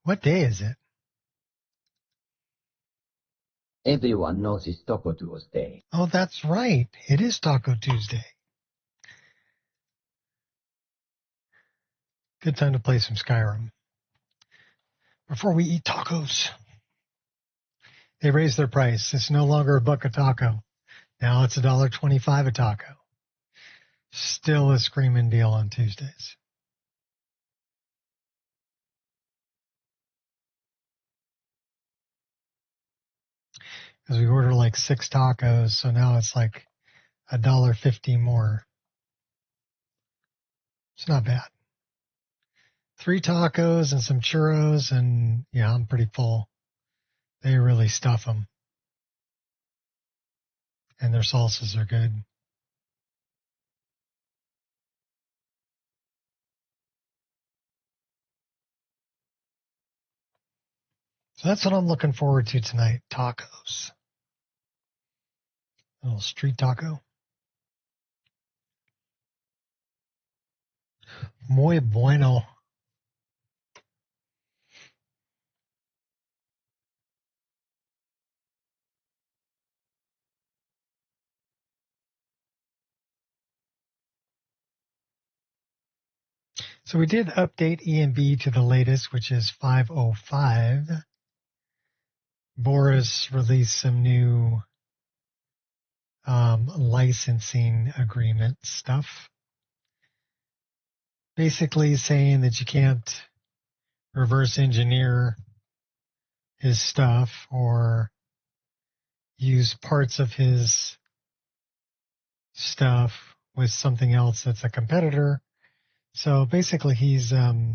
What day is it? Everyone knows it's Taco Tuesday. Oh, that's right. It is Taco Tuesday. Good time to play some Skyrim. Before we eat tacos. They raised their price. It's no longer $1 a taco. Now it's $1.25 a taco. Still a screaming deal on Tuesdays. Because we order like 6 tacos, so now it's like $1.50 more. It's not bad. 3 tacos and some churros, and yeah, I'm pretty full. They really stuff them. And their salsas are good. So that's what I'm looking forward to tonight, tacos. A little street taco. Muy bueno. So we did update EMB to the latest, which is 505. Boris released some new licensing agreement stuff. Basically saying that you can't reverse engineer his stuff or use parts of his stuff with something else that's a competitor. So basically he's, I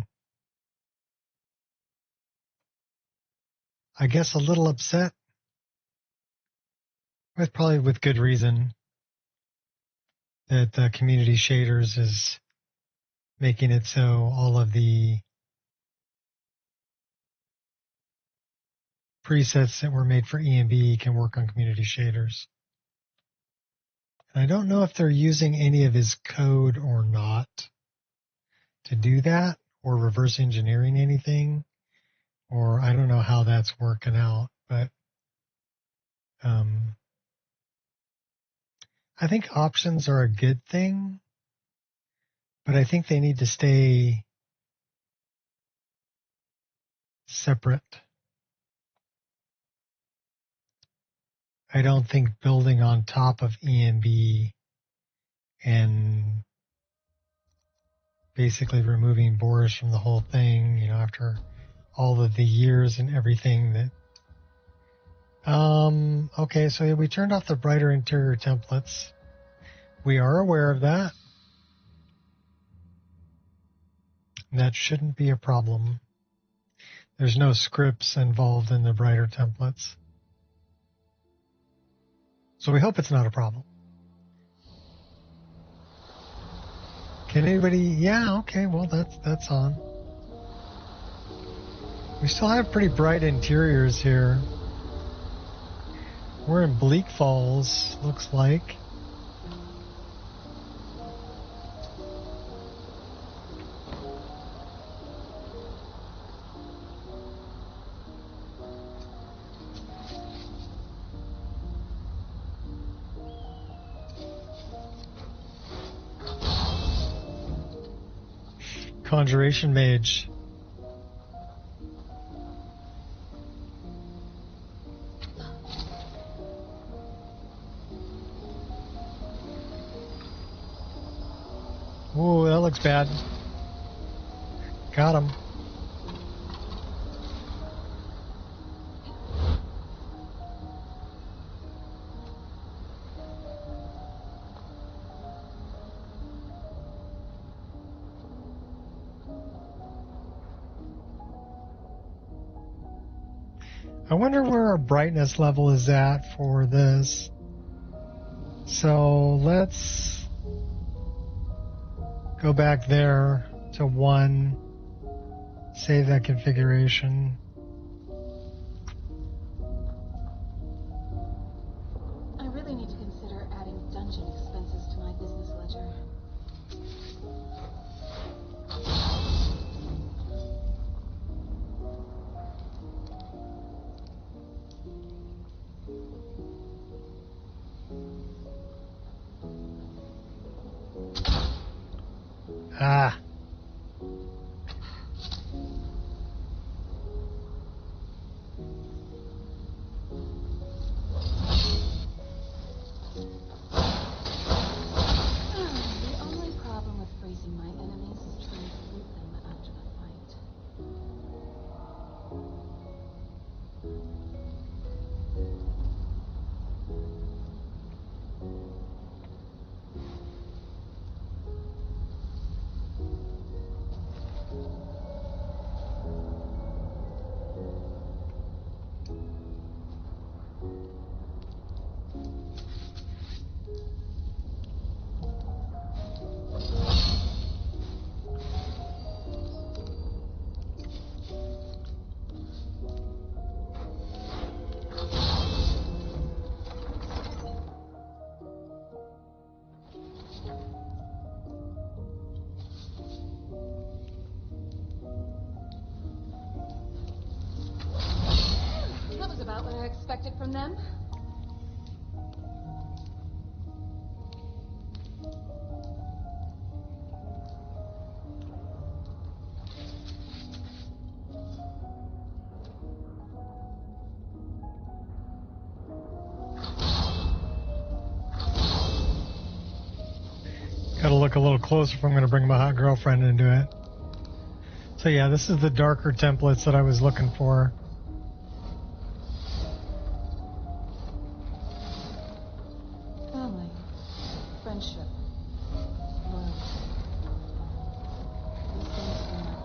guess, a little upset, probably with good reason, that the community shaders is making it so all of the presets that were made for EMB can work on community shaders. And I don't know if they're using any of his code or not to do that, or reverse engineering anything, or I don't know how that's working out, but I think options are a good thing, but I think they need to stay separate. I don't think building on top of EMB and basically removing Boris from the whole thing, you know, after all of the years and everything that. Okay, so we turned off the brighter interior templates. We are aware of that. That shouldn't be a problem. There's no scripts involved in the brighter templates. So we hope it's not a problem. Can anybody? Yeah, okay, well, that's on. We still have pretty bright interiors here. We're in Bleak Falls, looks like. Conjuration Mage. Ooh, that looks bad. Got him. I wonder where our brightness level is at for this. So let's go back there to 1, save that configuration. I really need to consider adding dungeon expenses to my business ledger. Ah. The only problem with freezing my enemies is trying to loot them after the fight. That was about what I expected from them. Gotta look a little closer if I'm gonna bring my hot girlfriend into it. So yeah, this is the darker templates that I was looking for. Family, friendship, loyalty. These things matter.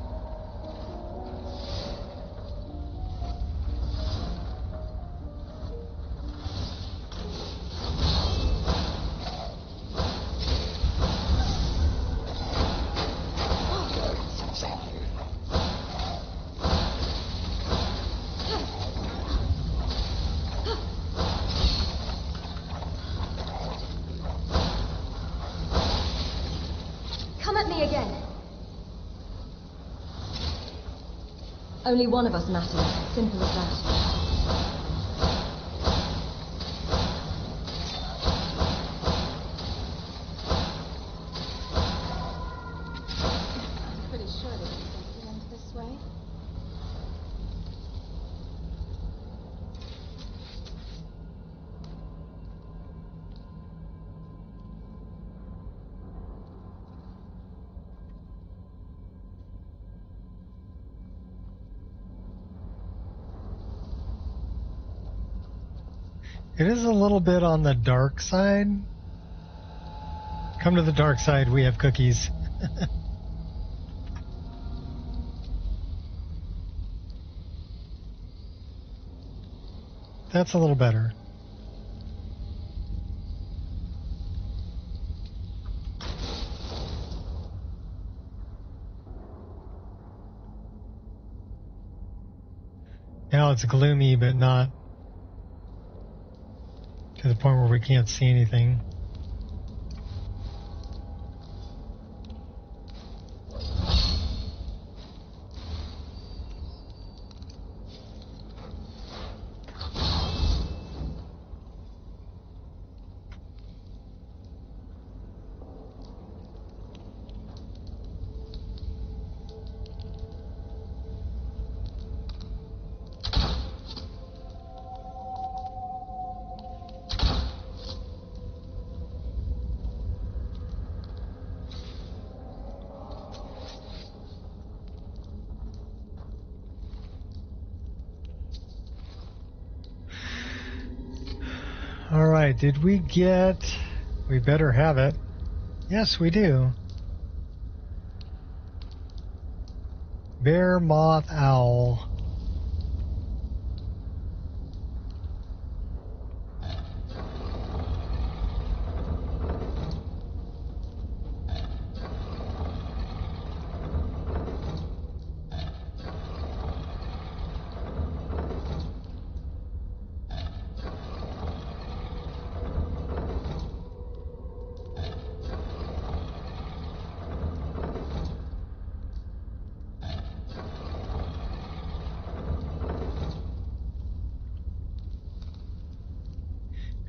Come at me again. Only one of us matters. Simple as that. I'm pretty sure they didn't think it ends this way. It is a little bit on the dark side. Come to the dark side, we have cookies. That's a little better. Now it's gloomy, but not to the point where we can't see anything. All right, did we get... We better have it. Yes, we do. Bear, moth, owl.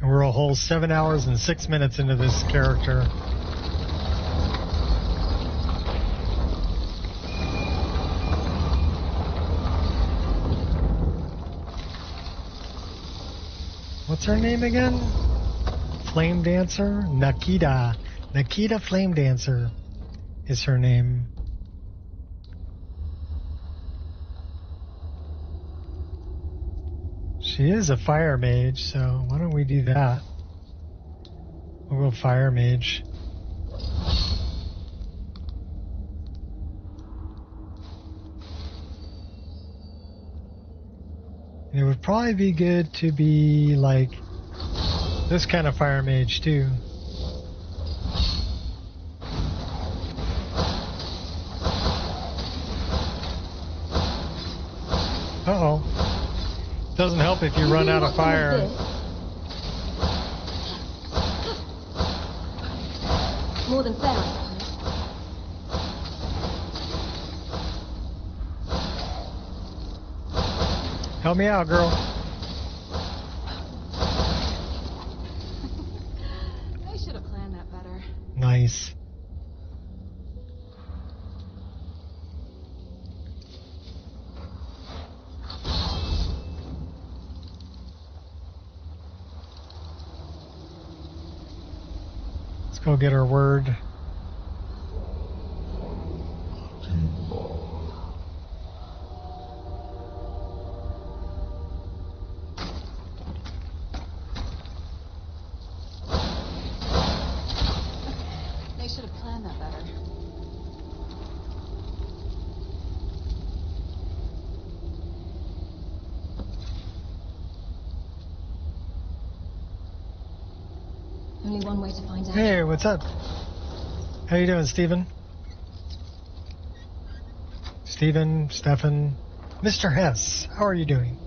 And we're a whole 7 hours and 6 minutes into this character. What's her name again? Flame Dancer? Nikita. Nikita Flame Dancer is her name. She is a fire mage, so why don't we do that? We'll go fire mage. And it would probably be good to be like this kind of fire mage too. Uh-oh. Doesn't help if you run out of fire. More than fair, I suppose. Help me out, girl. I should have planned that better. Nice. Let's go get our word. They should have planned that better. Only one way to find out. Hey, what's up? How you doing, Stephen? Stephen, Stefan, Mr. Hess, how are you doing?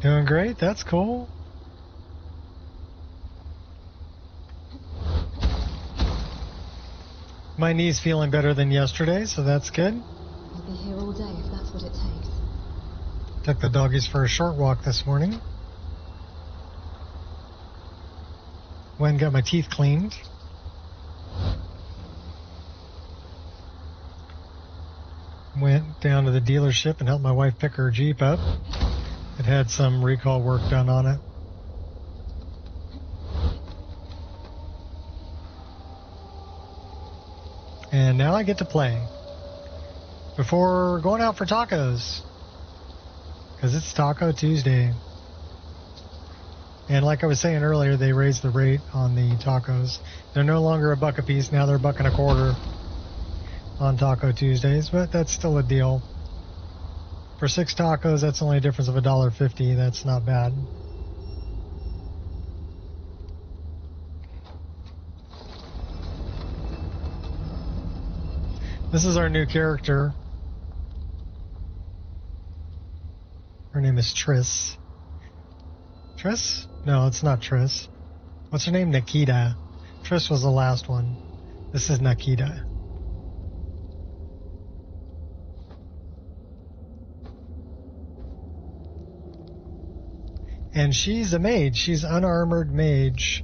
Doing great, that's cool. My knee's feeling better than yesterday, so that's good. I'll be here all day if that's what it takes. Took the doggies for a short walk this morning. Went and got my teeth cleaned. Went down to the dealership and helped my wife pick her Jeep up. It had some recall work done on it. And now I get to play. Before going out for tacos. Because it's Taco Tuesday. And like I was saying earlier, they raised the rate on the tacos. They're no longer $1 a piece, now they're $1.25 on Taco Tuesdays, but that's still a deal. For 6 tacos, that's only a difference of $1.50. That's not bad. This is our new character. Her name is Triss. Triss? No, it's not Triss. What's her name? Nikita. Triss was the last one. This is Nikita. And she's a mage. She's unarmored mage.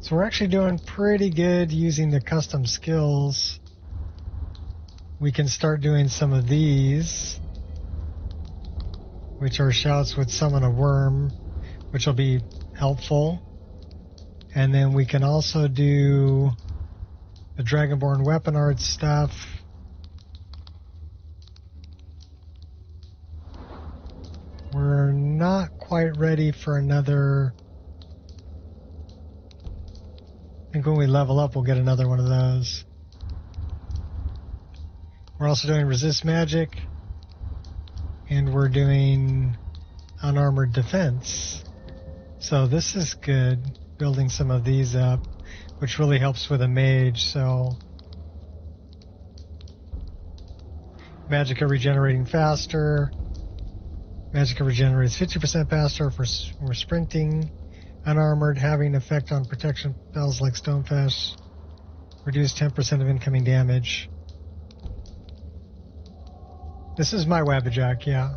So we're actually doing pretty good using the custom skills. We can start doing some of these, which are shouts with summon a worm, which will be helpful. And then we can also do the Dragonborn weapon art stuff. We're not quite ready for another. I think when we level up, we'll get another one of those. We're also doing resist magic, and we're doing unarmored defense. So this is good, building some of these up, which really helps with a mage. So Magicka regenerating faster. Magicka regenerates 50% faster for sprinting. Unarmored, having effect on protection spells like Stonefast. Reduce 10% of incoming damage. This is my Wabbajack, yeah.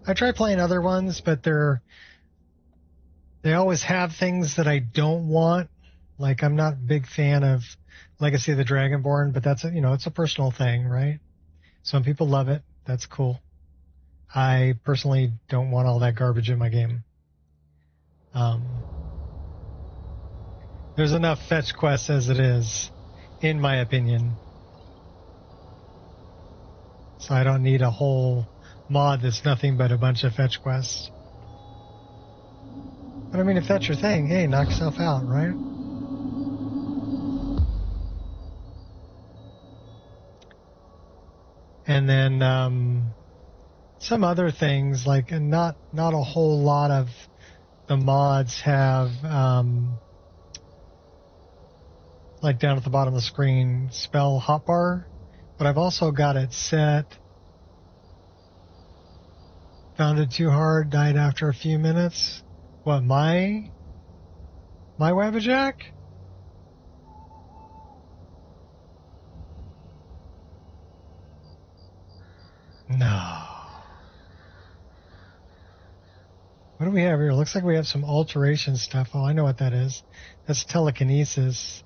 I try playing other ones, but they always have things that I don't want. Like, I'm not a big fan of Legacy of the Dragonborn, but that's it's a personal thing, right? Some people love it. That's cool. I personally don't want all that garbage in my game. There's enough fetch quests as it is, in my opinion. So I don't need a whole mod that's nothing but a bunch of fetch quests. But I mean, if that's your thing, hey, knock yourself out, right? And then some other things, like not a whole lot of the mods have, like down at the bottom of the screen, spell hotbar, but I've also got it set. Found it too hard, died after a few minutes. What, my Wabbajack? No. What do we have here? Looks like we have some alteration stuff. Oh, I know what that is. That's telekinesis.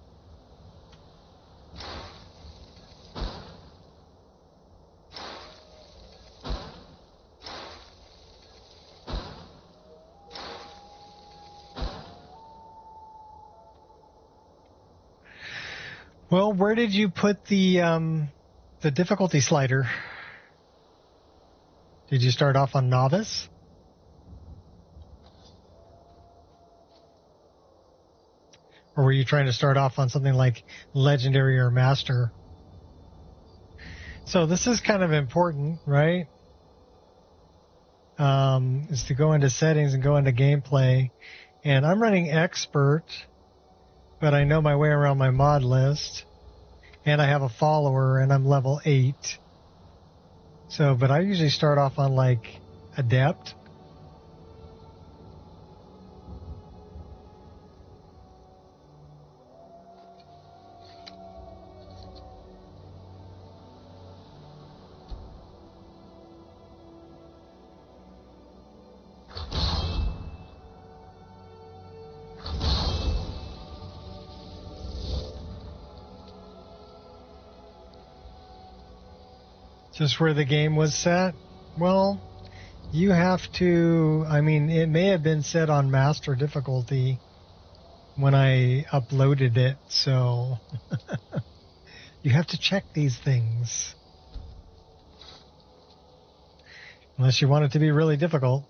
Well, where did you put the difficulty slider? Did you start off on novice? Or were you trying to start off on something like legendary or master? So this is kind of important, right? Is to go into settings and go into gameplay. And I'm running expert, but I know my way around my mod list. And I have a follower, and I'm level 8. So, but I usually start off on like adept. Just where the game was set? Well, you have to, I mean, it may have been set on master difficulty when I uploaded it, so you have to check these things. Unless you want it to be really difficult.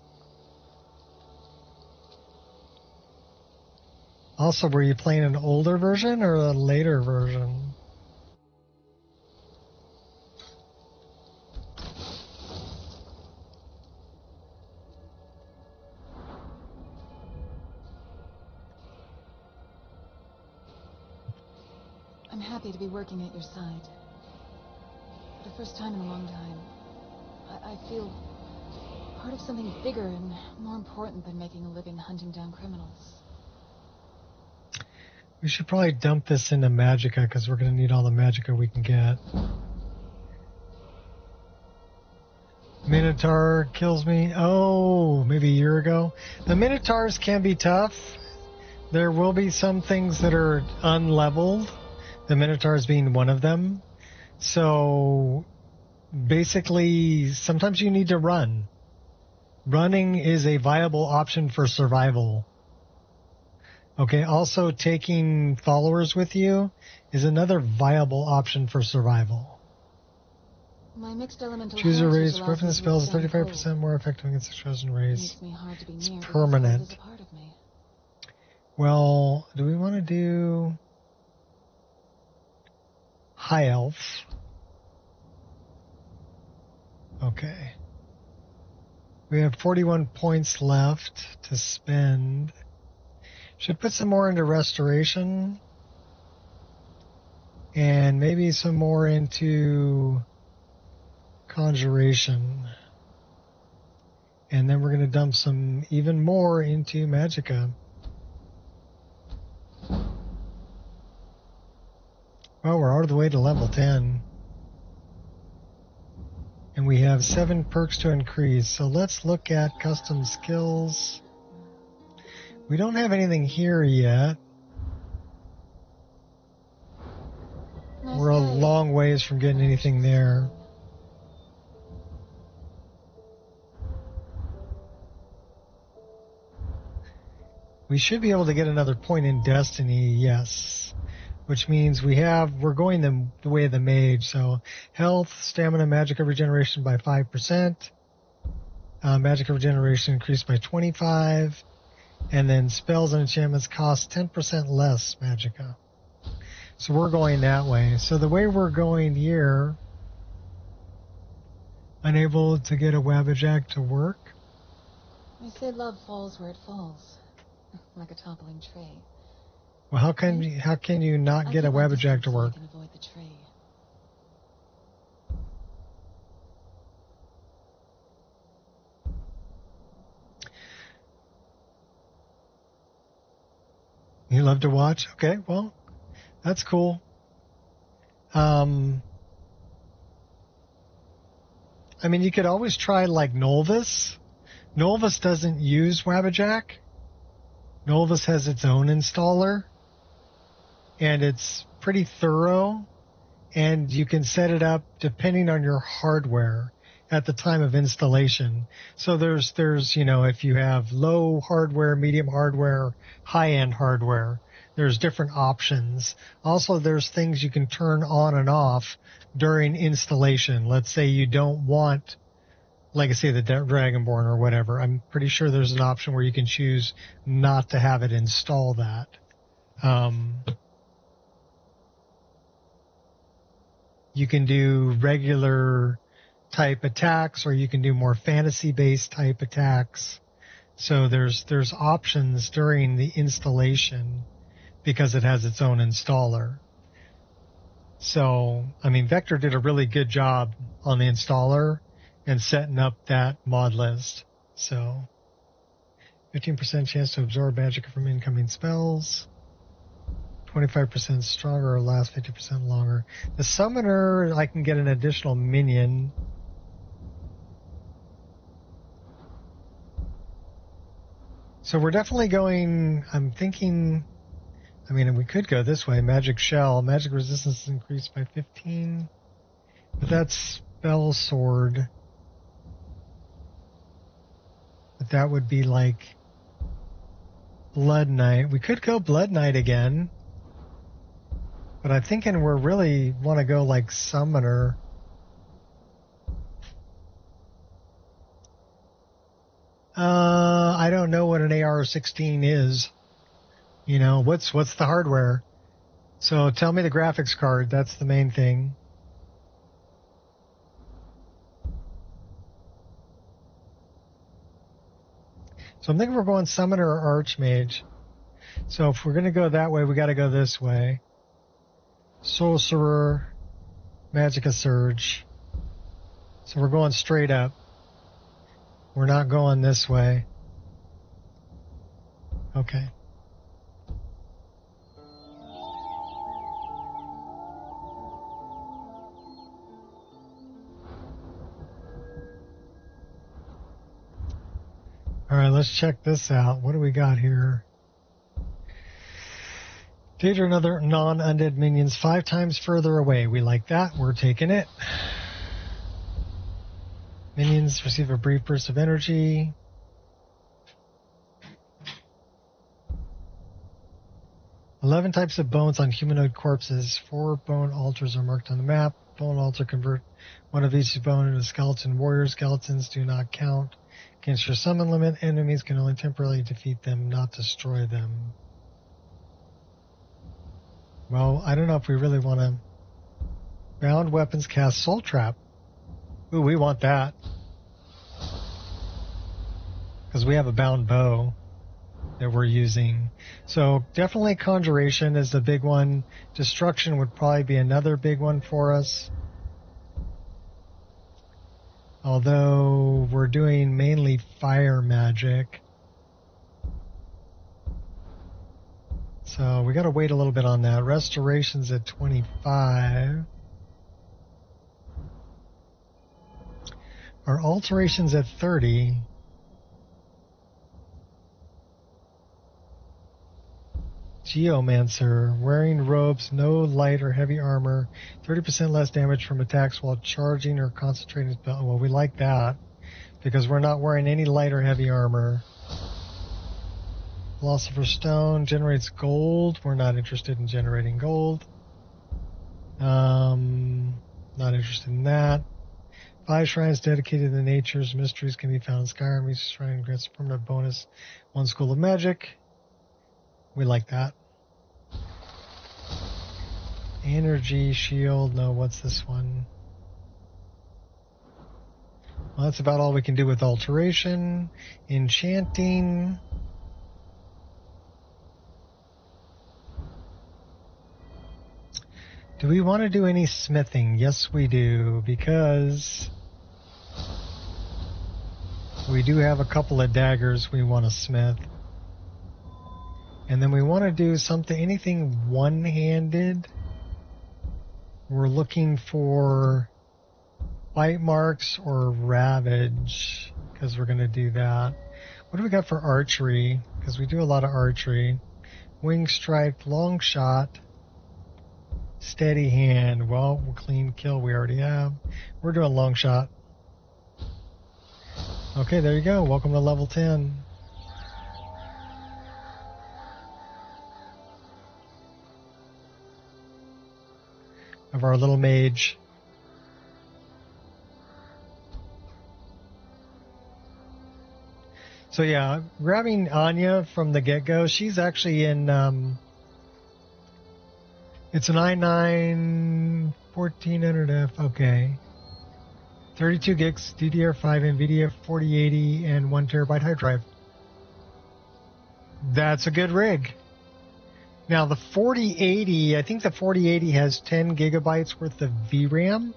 Also, were you playing an older version or a later version? I'm happy to be working at your side. For the first time in a long time, I feel part of something bigger and more important than making a living hunting down criminals. We should probably dump this into Magicka because we're going to need all the Magicka we can get. Minotaur kills me. Oh, maybe a year ago. The Minotaurs can be tough. There will be some things that are unleveled. The Minotaurs being one of them. So basically, sometimes you need to run. Running is a viable option for survival. Okay, also taking followers with you is another viable option for survival. My mixed elemental Choose a heritage raise. allows Weapon me that to spells is withstand 35% cold. more effective against a chosen It race. makes me hard to be It's near because permanent. cold is a part of me. Well, do we want to do high elf? Okay. We have 41 points left to spend. Should put some more into restoration. And maybe some more into conjuration. And then we're going to dump some even more into Magicka. Well, we're all the way to level 10. And we have 7 perks to increase. So let's look at custom skills. We don't have anything here yet. We're a long ways from getting anything there. We should be able to get another point in Destiny, yes. Which means we're going the way of the mage. So health, stamina, magicka regeneration by 5%. Magicka regeneration increased by 25. And then spells and enchantments cost 10% less magicka. So we're going that way. So the way we're going here, unable to get a Wabbajack to work. They say love falls where it falls, like a toppling tree. Well, how can you not get a Wabbajack to work? I can avoid the tree. You love to watch? Okay, well, that's cool. I mean, you could always try like Nolvis. Nolvis doesn't use Wabbajack. Nolvis has its own installer, and it's pretty thorough, and you can set it up depending on your hardware at the time of installation. So there's if you have low hardware, medium hardware, high-end hardware, there's different options. Also, there's things you can turn on and off during installation. Let's say you don't want Legacy of the Dragonborn or whatever. I'm pretty sure there's an option where you can choose not to have it install that. You can do regular type attacks, or you can do more fantasy-based type attacks. So there's options during the installation because it has its own installer. So, I mean, Vector did a really good job on the installer and setting up that mod list. So, 15% chance to absorb magic from incoming spells. 25% stronger or last 50% longer. The summoner, I can get an additional minion. So we're definitely going, I'm thinking, I mean, we could go this way. Magic Shell. Magic resistance is increased by 15. But that's Spell Sword. But that would be like Blood Knight. We could go Blood Knight again. But I'm thinking we really want to go like Summoner. I don't know what an AR-16 is. You know, what's the hardware? So tell me the graphics card. That's the main thing. So I'm thinking we're going Summoner or Archmage. So if we're going to go that way, we got to go this way. Sorcerer, Magicka Surge. So we're going straight up. We're not going this way. Okay. All right, let's check this out. What do we got here? Daedra and other non-undead minions 5 times further away. We like that. We're taking it. Minions receive a brief burst of energy. "11 types of bones on humanoid corpses. 4 bone altars are marked on the map. Bone altar convert one of each bone into a skeleton warrior. Skeletons do not count against your summon limit. Enemies can only temporarily defeat them, not destroy them." Well, I don't know if we really want to. Bound weapons cast Soul Trap. Ooh, we want that. Because we have a bound bow that we're using. So definitely Conjuration is the big one. Destruction would probably be another big one for us. Although we're doing mainly fire magic. So we got to wait a little bit on that. Restoration's at 25. Our alteration's at 30. Geomancer, wearing robes, no light or heavy armor, 30% less damage from attacks while charging or concentrating spell. Well, we like that because we're not wearing any light or heavy armor. Philosopher's Stone generates gold. We're not interested in generating gold. Not interested in that. 5 shrines dedicated to nature's mysteries can be found in Skyrim. Each shrine grants a permanent bonus. 1 school of magic. We like that. Energy shield. No, what's this one? Well, that's about all we can do with alteration. Enchanting. Do we want to do any smithing? Yes, we do, because we do have a couple of daggers we want to smith. And then we want to do something, anything one-handed. We're looking for bite marks or ravage, because we're going to do that. What do we got for archery? Because we do a lot of archery. Wing strike, long shot. Steady hand. Well, clean kill we already have. We're doing long shot. Okay, there you go. Welcome to level 10. Of our little mage. So yeah, grabbing Anya from the get-go, she's actually in... It's an i9 1400F, okay. 32 gigs, DDR5, NVIDIA 4080, and 1 terabyte hard drive. That's a good rig. Now the 4080, I think the 4080 has 10 gigabytes worth of VRAM.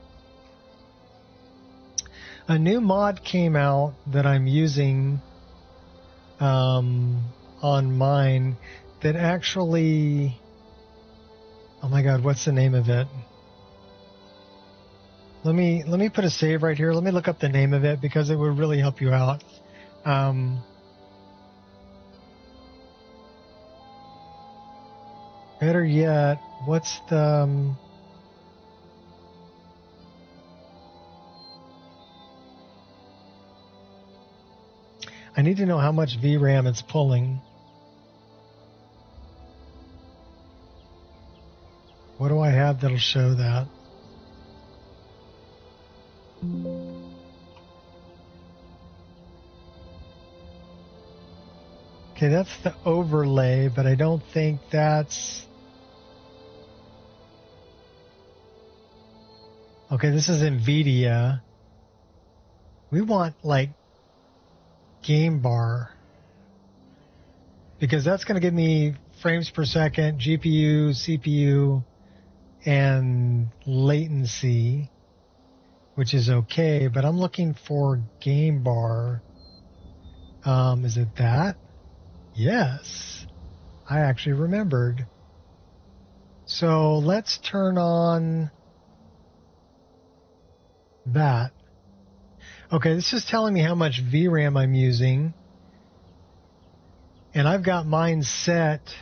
A new mod came out that I'm using on mine that actually... Oh my God, what's the name of it? Let me put a save right here. Let me look up the name of it because it would really help you out. Better yet, what's the... I need to know how much VRAM it's pulling. What do I have that'll show that? Okay, that's the overlay, but I don't think that's... Okay, this is NVIDIA. We want, like, game bar. Because that's going to give me frames per second, GPU, CPU, and latency, which is okay, but I'm looking for game bar. Is it that? Yes. I actually remembered. So let's turn on that. Okay, this is telling me how much VRAM I'm using. And I've got mine set,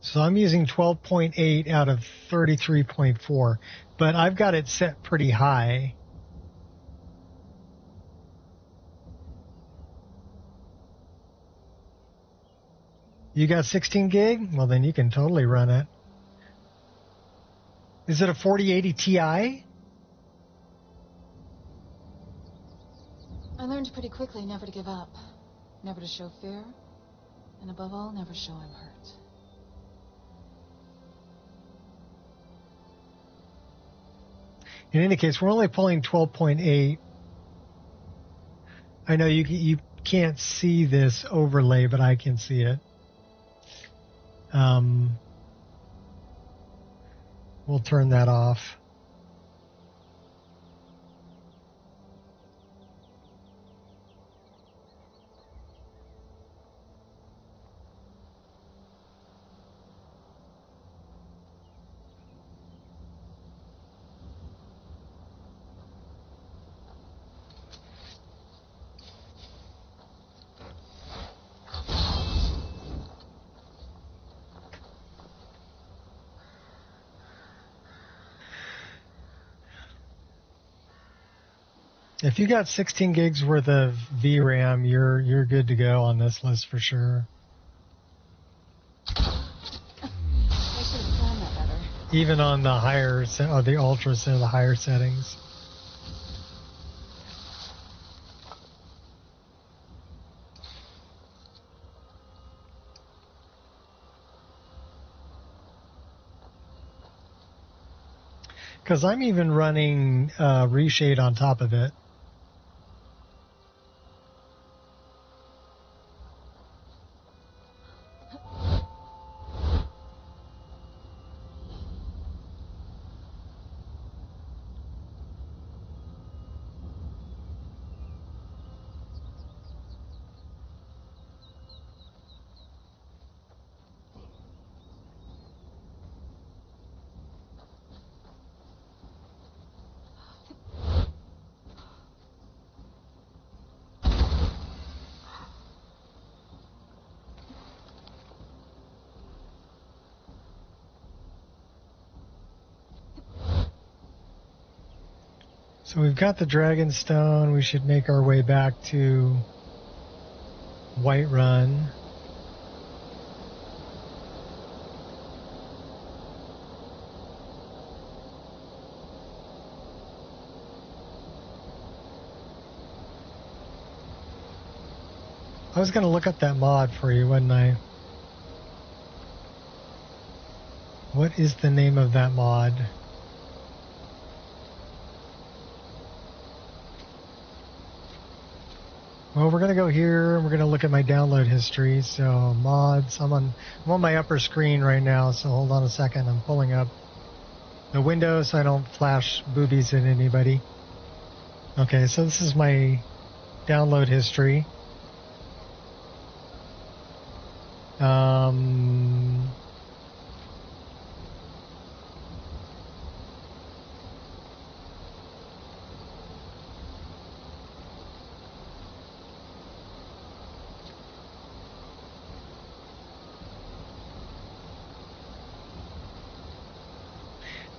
so I'm using 12.8 out of 33.4, but I've got it set pretty high. You got 16 gig? Well, then you can totally run it. Is it a 4080 Ti? I learned pretty quickly never to give up, never to show fear, and above all, never show I'm hurt. In any case, we're only pulling 12.8. I know you can't see this overlay, but I can see it. We'll turn that off. If you got 16 gigs worth of VRAM, you're good to go on this list for sure. I should have planned that better. Even on the higher, or the ultra, so the higher settings. Because I'm even running reshade on top of it. So we've got the Dragonstone. We should make our way back to Whiterun. I was going to look up that mod for you, wasn't I? What is the name of that mod? Well, we're going to go here, and we're going to look at my download history. So, mods, I'm on my upper screen right now, so hold on a second. I'm pulling up the window so I don't flash boobies at anybody. Okay, so this is my download history.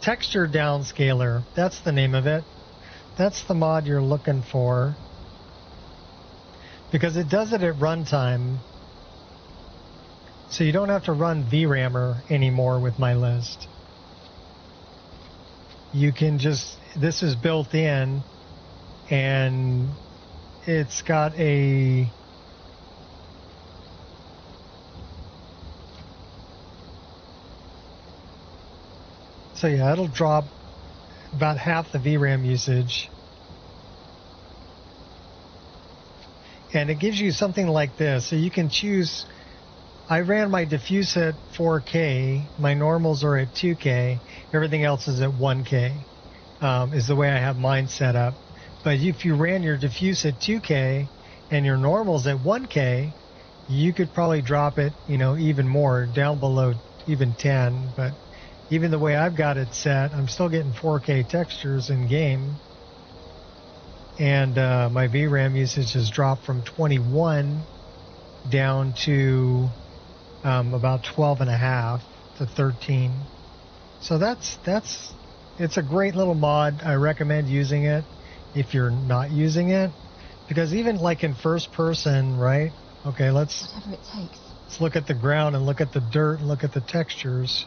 Texture downscaler, that's the name of it. That's the mod you're looking for. Because it does it at runtime. So you don't have to run VRAMer anymore with my list. You can just, this is built in, and it's got a so yeah, it'll drop about half the VRAM usage. And it gives you something like this. So you can choose, I ran my diffuse at 4K, my normals are at 2K, everything else is at 1K, is the way I have mine set up. But if you ran your diffuse at 2K and your normals at 1K, you could probably drop it, even more, down below even 10. But even the way I've got it set, I'm still getting 4K textures in game. And my VRAM usage has dropped from 21 down to about 12.5 to 13. So it's a great little mod. I recommend using it if you're not using it, because even like in first person, right? Okay, Whatever it takes. let's look at the ground and look at the dirt and look at the textures.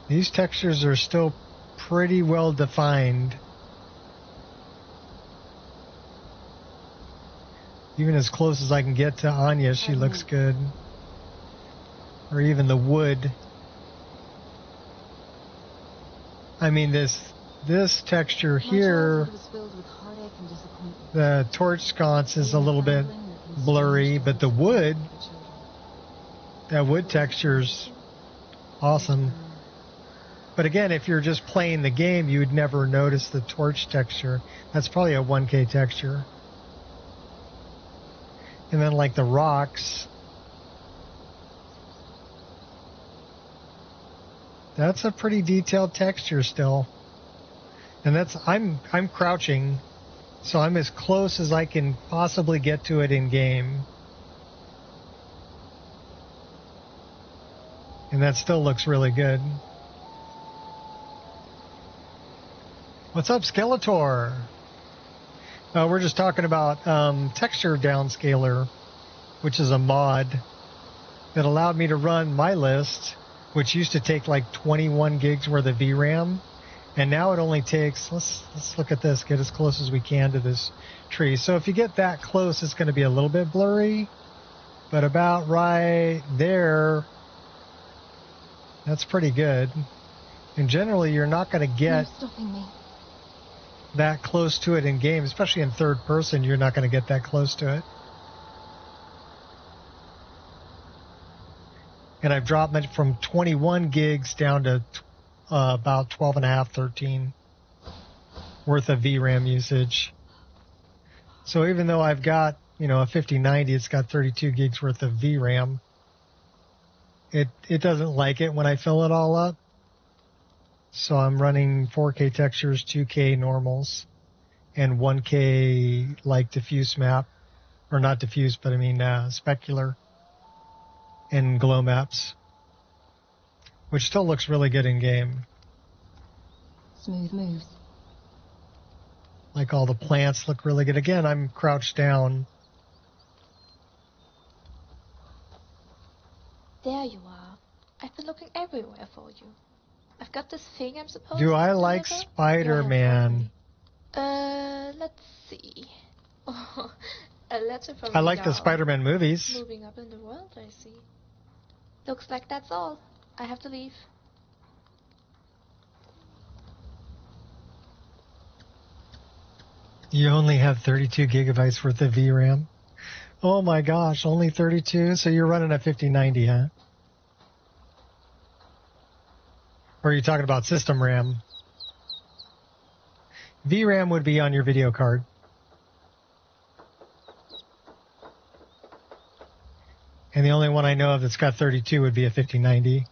These textures are still pretty well defined. Even as close as I can get to Anya, she looks good. Or even the wood. I mean, this texture here, the torch sconce is a little bit blurry, but the wood, that wood texture's awesome. But again, if you're just playing the game, you would never notice the torch texture. That's probably a 1K texture. And then like the rocks, that's a pretty detailed texture still. And that's, I'm crouching, so I'm as close as I can possibly get to it in game. And that still looks really good. What's up, Skeletor? We're just talking about texture downscaler, which is a mod that allowed me to run my list, which used to take like 21 gigs worth of VRAM, and now it only takes, let's look at this, get as close as we can to this tree. So if you get that close, it's going to be a little bit blurry, but about right there, that's pretty good. And generally, you're not going to get stopping me. that close to it in game, especially in third person, you're not going to get that close to it. And I've dropped it from 21 gigs down to about 12 and a half, 13 worth of VRAM usage. So even though I've got, a 5090, it's got 32 gigs worth of VRAM. It doesn't like it when I fill it all up. So I'm running 4K textures, 2K normals, and 1K like diffuse map, or not diffuse, but I mean specular and glow maps, which still looks really good in game. Smooth moves. Like all the plants look really good. Again, I'm crouched down. There you are. I've been looking everywhere for you. I've got this thing I'm supposed Do to I like deliver. Spider-Man? Let's see. Oh, a letter from I like the Yao. Spider-Man movies. Moving up in the world, I see. Looks like that's all. I have to leave. You only have 32 gigabytes worth of VRAM? Oh my gosh, only 32? So you're running a 5090, huh? Or are you talking about system RAM? VRAM would be on your video card. And the only one I know of that's got 32 would be a 5090.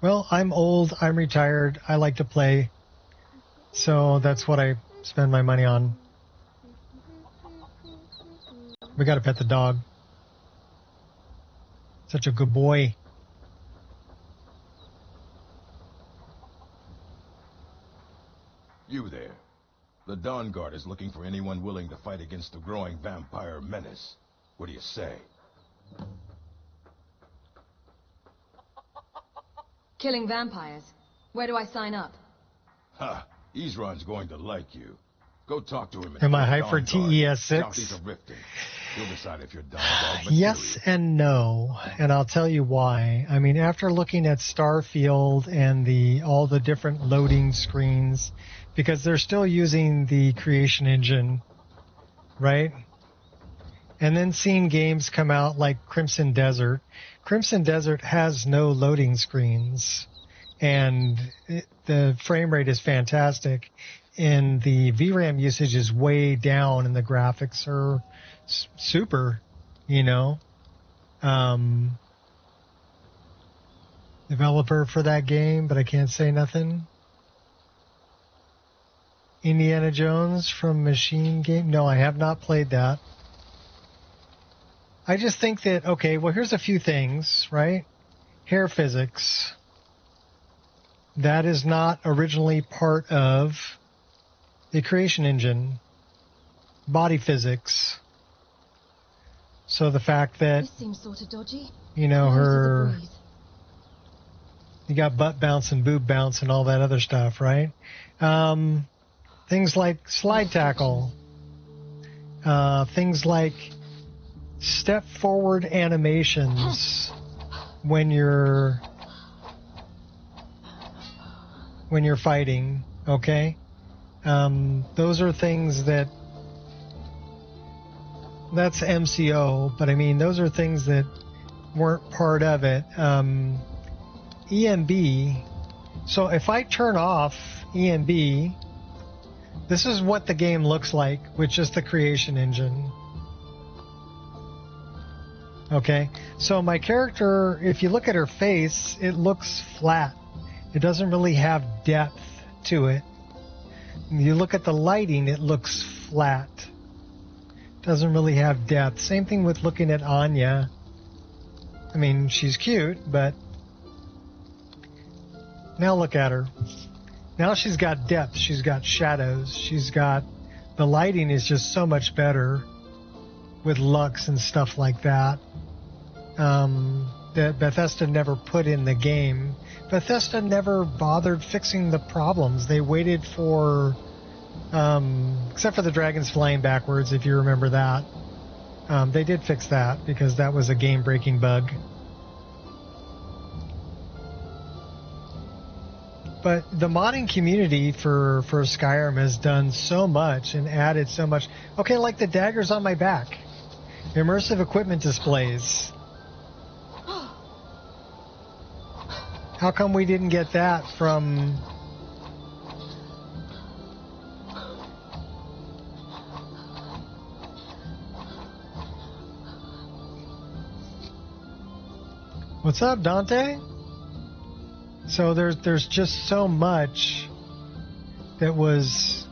Well, I'm old, I'm retired, I like to play, so that's what I spend my money on. We gotta pet the dog. Such a good boy. You there. The Dawn Guard is looking for anyone willing to fight against the growing vampire menace. What do you say? Killing vampires. Where do I sign up? Ha! Ezron's going to like you. Go talk to him. Am I hyped for TES6? He'll decide if you're Dawn Guard Yes and no, and I'll tell you why. I mean, after looking at Starfield and all the different loading screens, because they're still using the creation engine, right? And then seeing games come out like Crimson Desert. Crimson Desert has no loading screens, and the frame rate is fantastic, and the VRAM usage is way down, and the graphics are super, developer for that game, but I can't say nothing. Indiana Jones from Machine Game? No, I have not played that. I just think that, okay, well, here's a few things, right? Hair physics. That is not originally part of the creation engine. Body physics. So the fact that, This seems sort of dodgy. you got butt bounce and boob bounce and all that other stuff, right? Things like slide tackle. Things like step forward animations when you're fighting, okay? Those are things that's MCO, but I mean, those are things that weren't part of it. EMB, so if I turn off EMB, this is what the game looks like with just the creation engine. Okay, so my character, if you look at her face, it looks flat. It doesn't really have depth to it. You look at the lighting, it looks flat. Doesn't really have depth. Same thing with looking at Anya. I mean, she's cute, but now look at her. Now she's got depth. She's got shadows. She's got... The lighting is just so much better with Lux and stuff like that. That Bethesda never put in the game. Bethesda never bothered fixing the problems. They waited for... except for the dragons flying backwards, if you remember that. They did fix that because that was a game-breaking bug. But the modding community for Skyrim has done so much and added so much. Okay, like the daggers on my back. Immersive equipment displays. How come we didn't get that from... What's up, Dante? So there's just so much that was...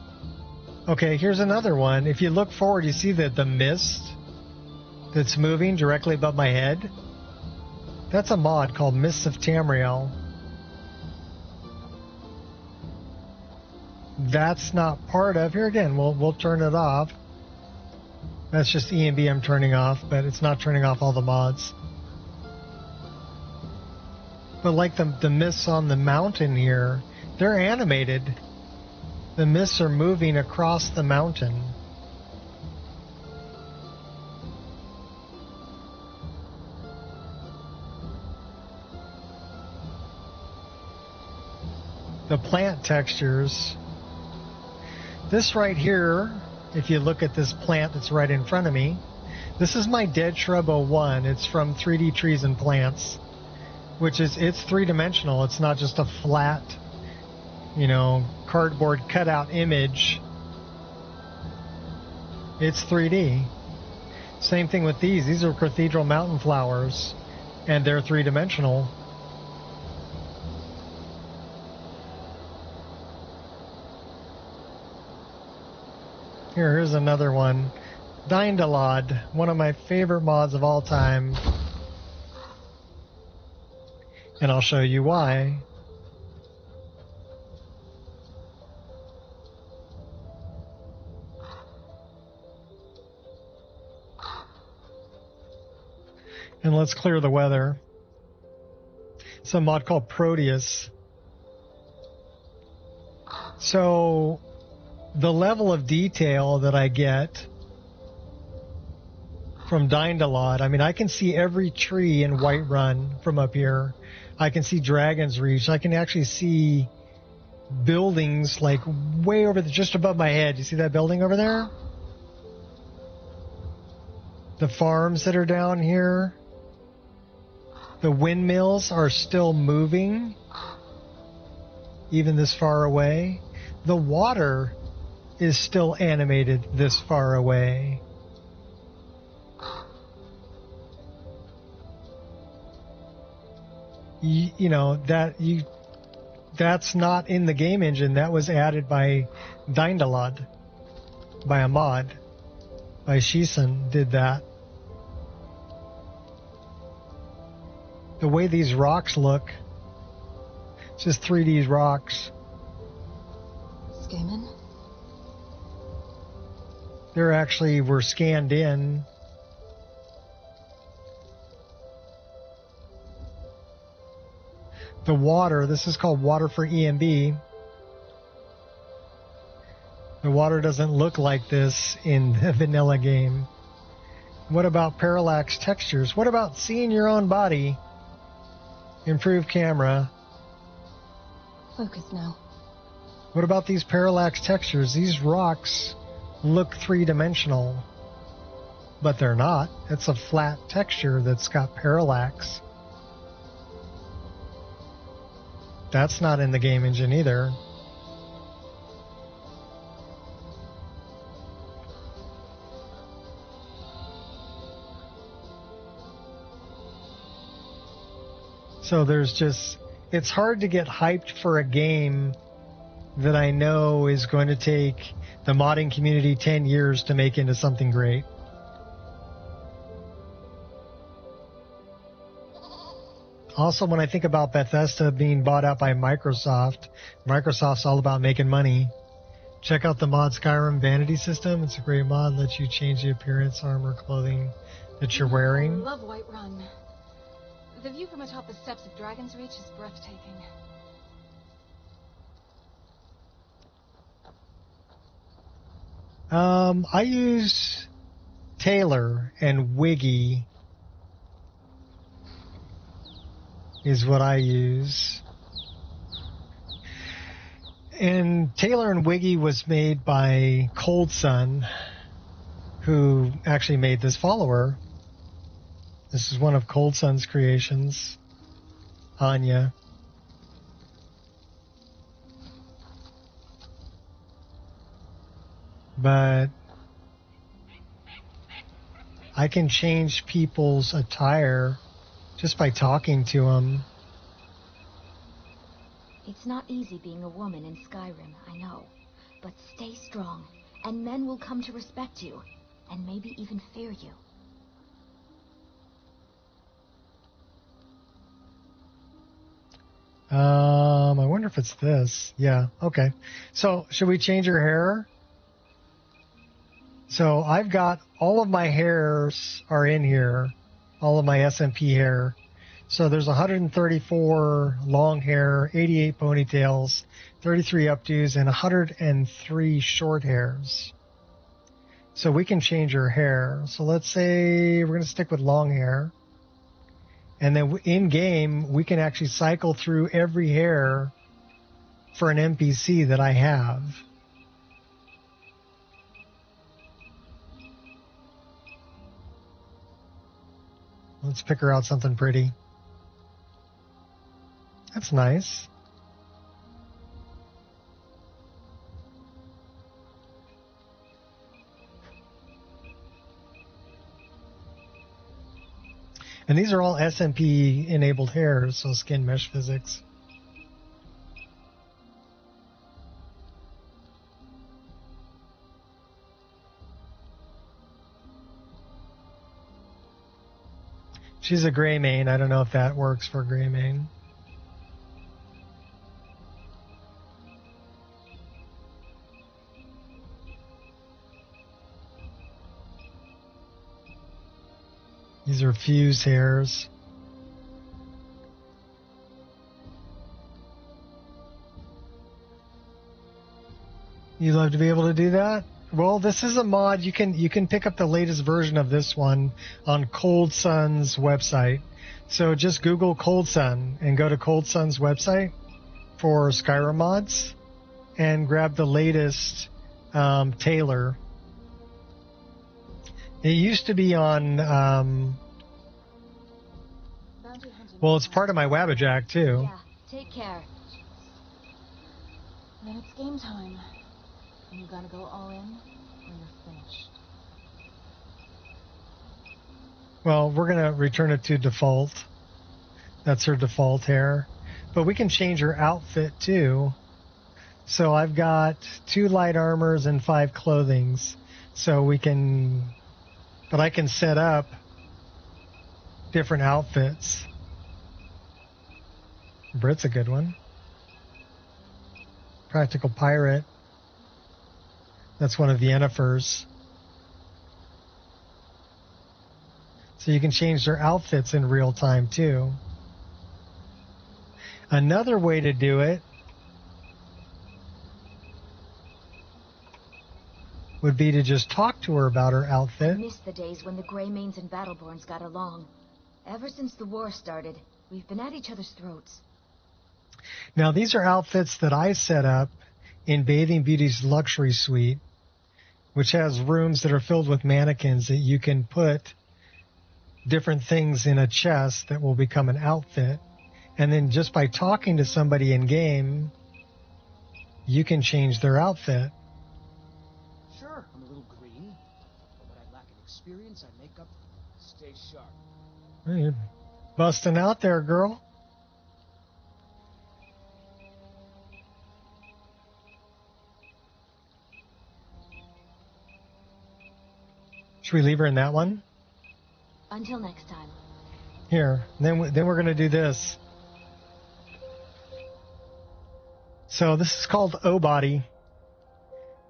Okay, here's another one. If you look forward, you see the mist that's moving directly above my head? That's a mod called Mists of Tamriel. That's not part of... Here again, we'll turn it off. That's just ENB I'm turning off, but it's not turning off all the mods. But like the mists on the mountain here, they're animated. The mists are moving across the mountain. The plant textures. This right here, if you look at this plant that's right in front of me, this is my Dead Shrub 01. It's from 3D Trees and Plants. Which is, it's three-dimensional. It's not just a flat, cardboard cutout image. It's 3D. Same thing with these. These are Cathedral Mountain flowers, and they're three-dimensional. Here's another one. Dindalod, one of my favorite mods of all time. And I'll show you why. And let's clear the weather. It's a mod called Proteus. So the level of detail that I get from Dindalod, I mean, I can see every tree in Whiterun from up here. I can see Dragon's Reach. I can actually see buildings like way over just above my head. You see that building over there? The farms that are down here. The windmills are still moving, even this far away. The water is still animated this far away. That's not in the game engine. That was added by Dindalod, by a mod, by Shisen did that. The way these rocks look, it's just 3D rocks. Skaman? They're actually were scanned in. The water, this is called water for EMB. The water doesn't look like this in the vanilla game. What about parallax textures? What about seeing your own body? Improve camera. Focus now. What about these parallax textures? These rocks look three-dimensional, but they're not. It's a flat texture that's got parallax. That's not in the game engine either. So there's just, it's hard to get hyped for a game that I know is going to take the modding community 10 years to make into something great. Also, when I think about Bethesda being bought out by Microsoft, Microsoft's all about making money. Check out the mod Skyrim Vanity System. It's a great mod. Lets you change the appearance, armor, clothing that you're I wearing. love Whiterun. The view from atop the steps of Dragon's Reach is breathtaking. I use Taylor and Wiggy is what I use. And Taylor and Wiggy was made by Cold Sun, who actually made this follower. This is one of Cold Sun's creations, Anya. But I can change people's attire just by talking to them. It's not easy being a woman in Skyrim, I know. But stay strong, and men will come to respect you, and maybe even fear you. I wonder if it's this. Yeah, okay. So, should we change her hair? So, I've got all of my hairs are in here. All of my SMP hair. So, there's 134 long hair, 88 ponytails, 33 updos, and 103 short hairs. So, we can change her hair. So, let's say we're going to stick with long hair. And then in-game, we can actually cycle through every hair for an NPC that I have. Let's pick her out something pretty. That's nice. And these are all SMP enabled hairs, so skin mesh physics. She's a gray main. I don't know if that works for gray main. These are fuse hairs. You love to be able to do that? Well, this is a mod. You can pick up the latest version of this one on Cold Sun's website. So just Google Cold Sun and go to Cold Sun's website for Skyrim mods and grab the latest Taylor. It used to be on, well, it's part of my Wabbajack, too. Yeah, take care. Then it's game time. And you gotta go all in, or you're finished. Well, we're going to return it to default. That's her default hair. But we can change her outfit, too. So I've got 2 light armors and 5 clothings. So we can... But I can set up different outfits. Brit's a good one. Practical Pirate. That's one of the Yennifers. So you can change their outfits in real time too. Another way to do it would be to just talk to her about her outfit. I miss the days when the Greymanes and Battleborns got along. Ever since the war started, we've been at each other's throats. Now these are outfits that I set up in Bathing Beauty's luxury suite, which has rooms that are filled with mannequins that you can put different things in a chest that will become an outfit. And then just by talking to somebody in game, you can change their outfit. Sure, I'm a little green, but what I lack in experience, I make up. Stay sharp. Well, you're busting out there, girl. Should we leave her in that one? Until next time. Here. Then we're going to do this. So this is called O-Body.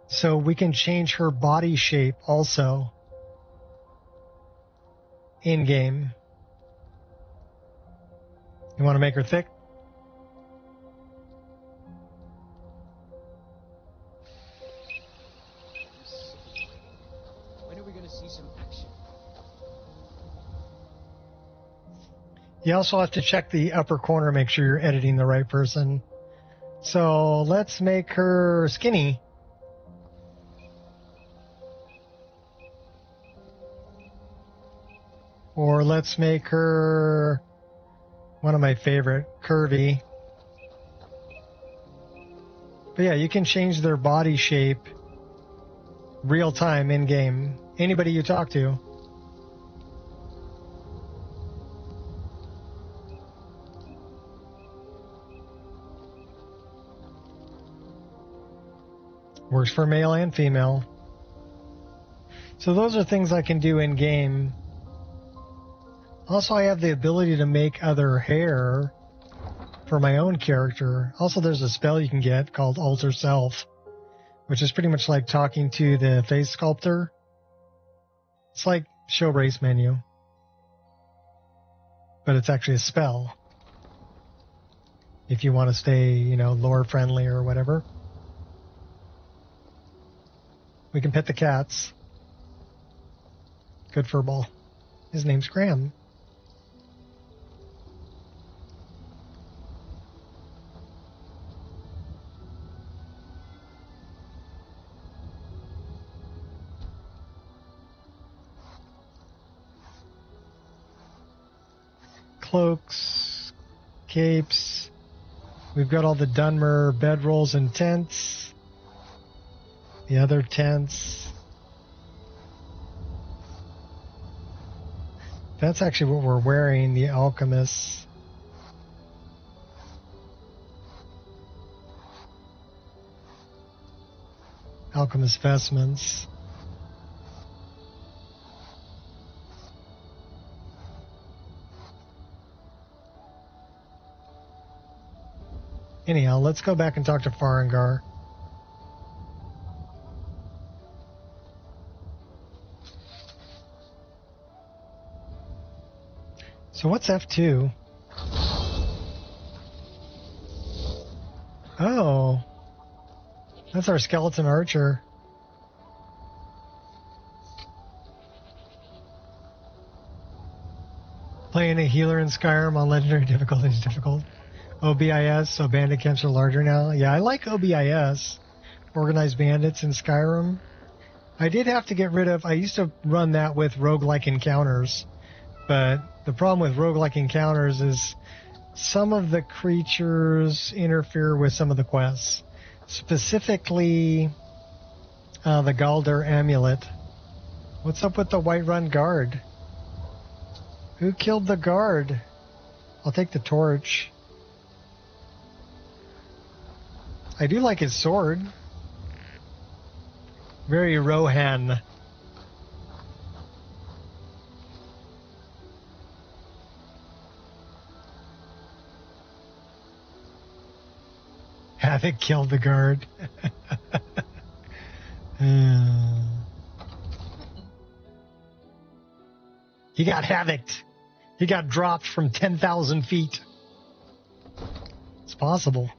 So we can change her body shape also in-game. You want to make her thick? When are we going to see some action? You also have to check the upper corner, make sure you're editing the right person. So let's make her skinny. Or let's make her one of my favorite, curvy. But yeah, you can change their body shape real time in game. Anybody you talk to. Works for male and female. So those are things I can do in game. Also, I have the ability to make other hair for my own character. Also, there's a spell you can get called Alter Self, which is pretty much like talking to the face sculptor. It's like show race menu, but it's actually a spell. If you want to stay, lore friendly or whatever. We can pet the cats. Good furball. His name's Graham. Cloaks, capes. We've got all the Dunmer bedrolls and tents. The other tents. That's actually what we're wearing, the alchemists. Alchemist vestments. Anyhow, let's go back and talk to Farengar. So what's F2? Oh. That's our skeleton archer. Playing a healer in Skyrim on legendary difficulty is difficult. OBIS, so bandit camps are larger now. Yeah, I like OBIS, organized bandits in Skyrim. I did have to get rid of, I used to run that with roguelike encounters, but the problem with roguelike encounters is some of the creatures interfere with some of the quests. Specifically, the Galder Amulet. What's up with the Whiterun Guard? Who killed the guard? I'll take the torch. I do like his sword. Very Rohan. Havoc killed the guard. He got havocked. He got dropped from 10,000 feet. It's possible.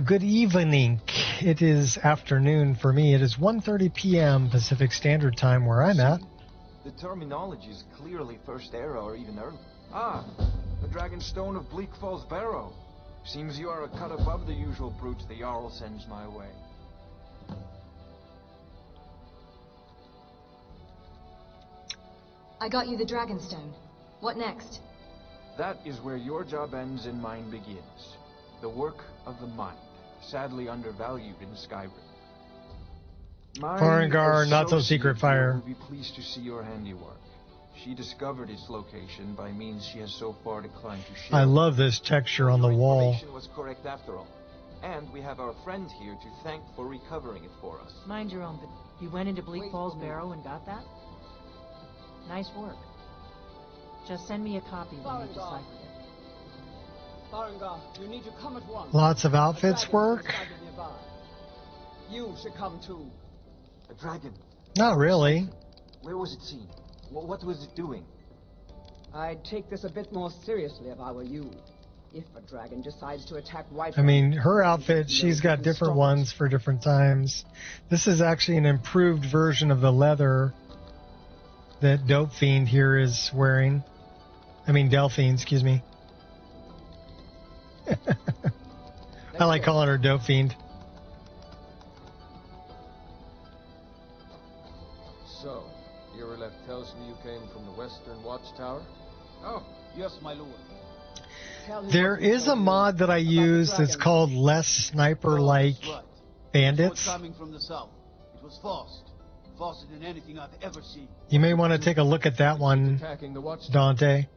Good evening. It is afternoon for me. It is 1:30 p.m. Pacific Standard Time where I'm at. The terminology is clearly First Era or even early. Ah, the Dragonstone of Bleak Falls Barrow. Seems you are a cut above the usual brutes the Jarl sends my way. I got you the Dragonstone. What next? That is where your job ends and mine begins. The work of the mind, sadly undervalued in Skyrim. Farengar, not so secret fire. Will be pleased to see your handiwork. She discovered its location by means she has so far declined to share. I love this texture on the wall. Information was correct after all. And we have our friend here to thank for recovering it for us. Mind your own, but you went into Bleak Falls Barrow and got that? Nice work. Just send me a copy when you've deciphered it. Farengar, you need to come at once. Lots of outfits work? You should come too. A dragon? Not really. Where was it seen? What was it doing? I'd take this a bit more seriously if I were you. If a dragon decides to attack White... I mean, her outfit, she's got different ones for different times. This is actually an improved version of the leather that Dope Fiend here is wearing. I mean, Delphine, excuse me. I like calling her Dope Fiend. So, Irileth tells me you came from the Western Watchtower? Oh, yes, my lord. There is a mod that I use that's called Less Sniper-like Bandits. Coming from the south. It was fast. Faster than anything I've ever seen. You may want to take a look at that one, Dante.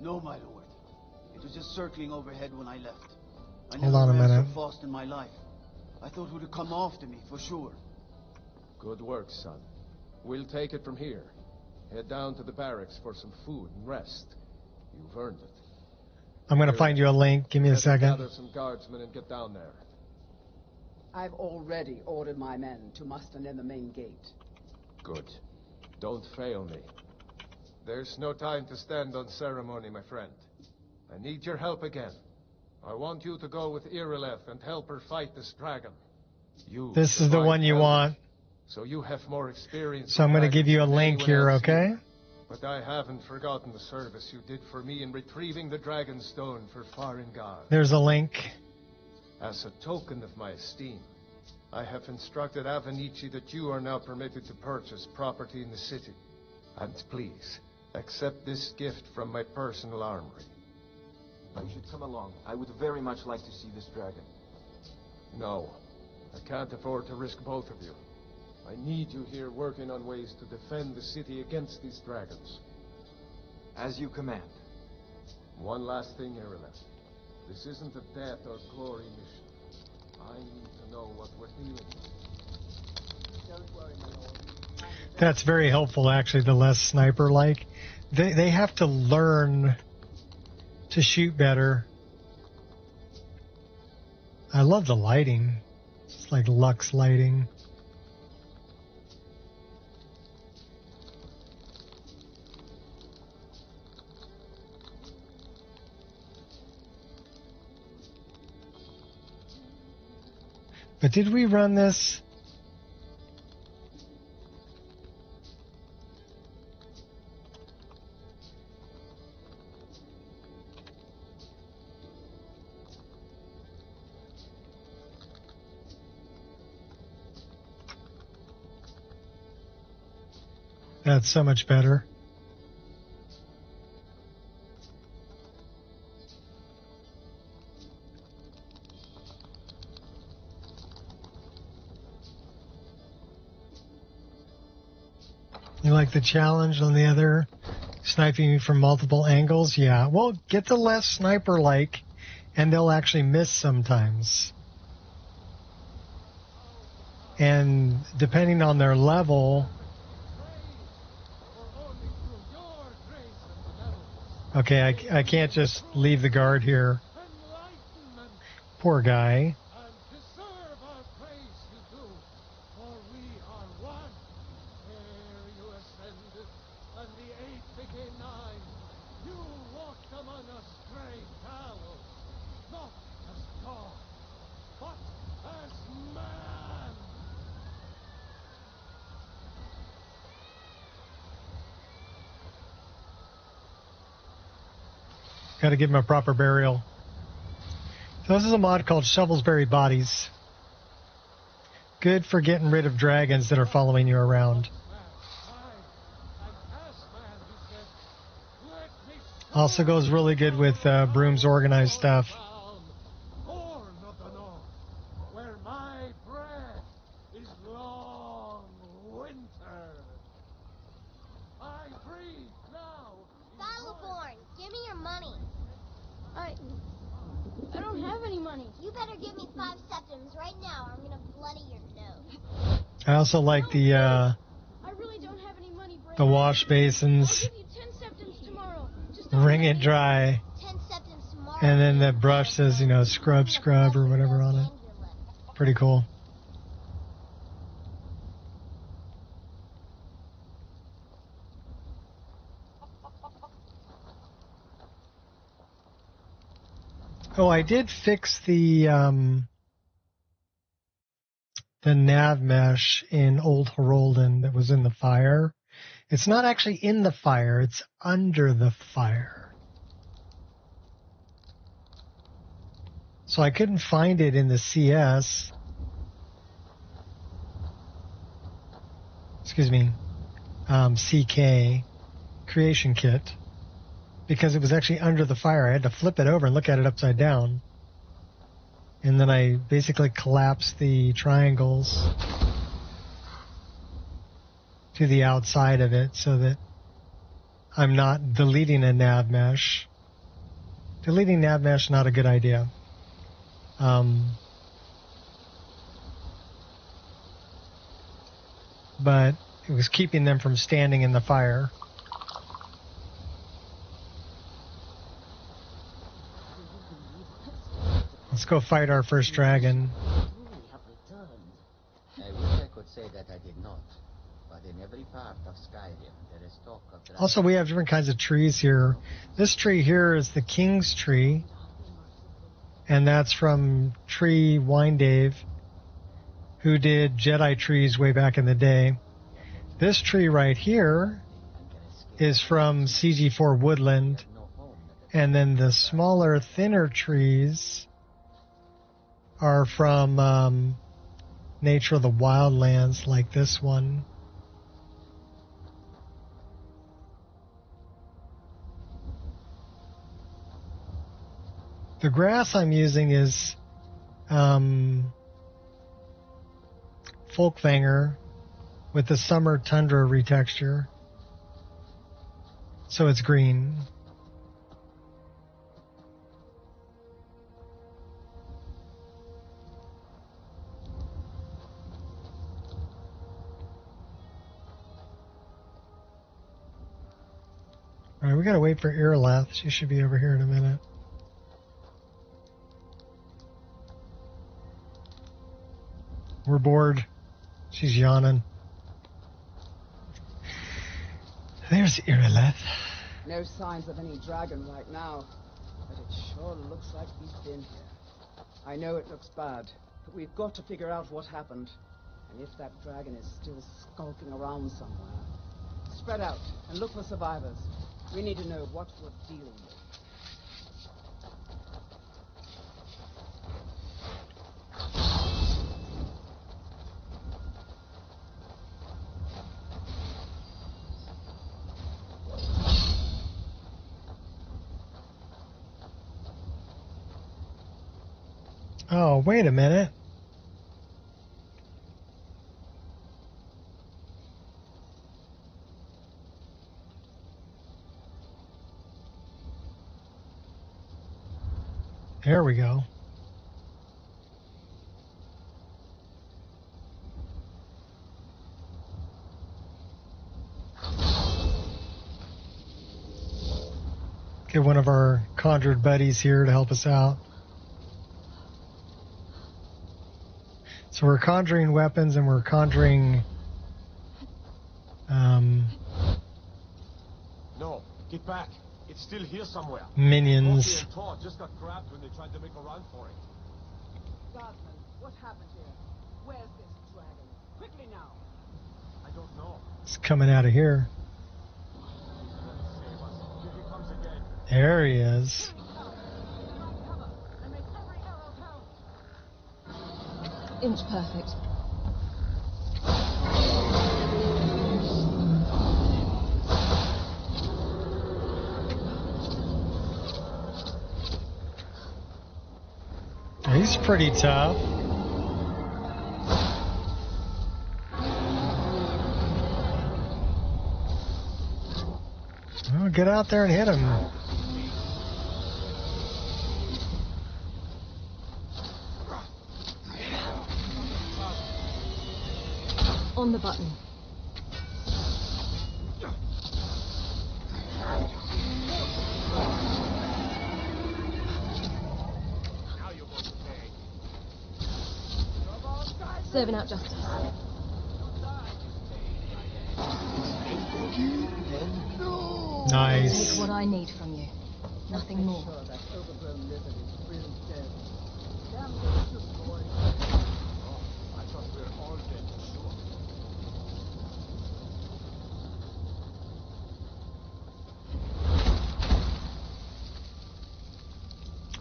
No, my lord. It was just circling overhead when I left. I Hold on a never ran minute. so fast in my life. I thought it would have come after me, for sure. Good work, son. We'll take it from here. Head down to the barracks for some food and rest. You've earned it. I'm going to find you a link. Give me a second. Gather some guardsmen and get down there. I've already ordered my men to muster near the main gate. Good. Don't fail me. There's no time to stand on ceremony, my friend. I need your help again. I want you to go with Irileth and help her fight this dragon. This is the one you want. So you have more experience. So I'm going to give you a link here, okay? But I haven't forgotten the service you did for me in retrieving the Dragon Stone for Farengar. There's a link. As a token of my esteem, I have instructed Avenici that you are now permitted to purchase property in the city. And please, accept this gift from my personal armory. You should come along. I would very much like to see this dragon. No, I can't afford to risk both of you. I need you here working on ways to defend the city against these dragons. As you command. One last thing, Irileth. This isn't a death or glory mission. I need to know what we're dealing with. Don't worry, my lord. That's very helpful, actually, the less sniper-like. They have to learn to shoot better. I love the lighting. It's like luxe lighting. But did we run this? That's so much better. You like the challenge on the other? Sniping me from multiple angles? Yeah. Well, get the less sniper-like, and they'll actually miss sometimes. And depending on their level... Okay, I can't just leave the guard here. Poor guy. Got to give him a proper burial. So this is a mod called Shovels Buried Bodies. Good for getting rid of dragons that are following you around. Also goes really good with Broom's organized stuff. I don't have any money. money. You better give me 5 septims right now, or I'm gonna bloody your nose. I also like the I really don't have any money, Brady. the wash basins. I'll give you 10 septims tomorrow. Just Wring it dry. 10 septims tomorrow. And then the brush says, you know, scrub, scrub, or whatever on it. Pretty cool. Oh, I did fix the nav mesh in Old Herolden that was in the fire. It's not actually in the fire, it's under the fire. So I couldn't find it in the CS. Excuse me, CK creation kit, because it was actually under the fire. I had to flip it over and look at it upside down. And then I basically collapsed the triangles to the outside of it so that I'm not deleting a nav mesh. Deleting nav mesh, not a good idea. But it was keeping them from standing in the fire. Let's go fight our first dragon. I wish I could say that I did not, but in every part of Skyrim there is talk of... Also, we have different kinds of trees here. This tree here is the King's Tree, and that's from Tree Winedave, who did Jedi trees way back in the day. This tree right here is from CG4 Woodland, and then the smaller, thinner trees are from Nature of the Wildlands, like this one. The grass I'm using is Folkvanger with the Summer Tundra retexture, so it's green. All right, we gotta wait for Irileth. She should be over here in a minute. We're bored. She's yawning. There's Irileth. No signs of any dragon right now, but it sure looks like he's been here. I know it looks bad, but we've got to figure out what happened, and if that dragon is still skulking around somewhere. Spread out and look for survivors. We need to know what we're dealing with. Oh, wait a minute. There we go. Get one of our conjured buddies here to help us out. So we're conjuring weapons and we're conjuring No, get back. It's still here somewhere. Minions. Poppy and Todd just got grabbed when they tried to make a run for it. Guardsman, what happened here? Where's this dragon? Quickly now. I don't know. It's coming out of here. Save us. Here he comes again. There he is. Inch perfect. He's pretty tough. Well, get out there and hit him. On the button. Serving out justice. Nice. Take what I need from you. Nothing more. Sure that overgrown lizard is really dead. Damn good boy. I thought we were all dead for sure.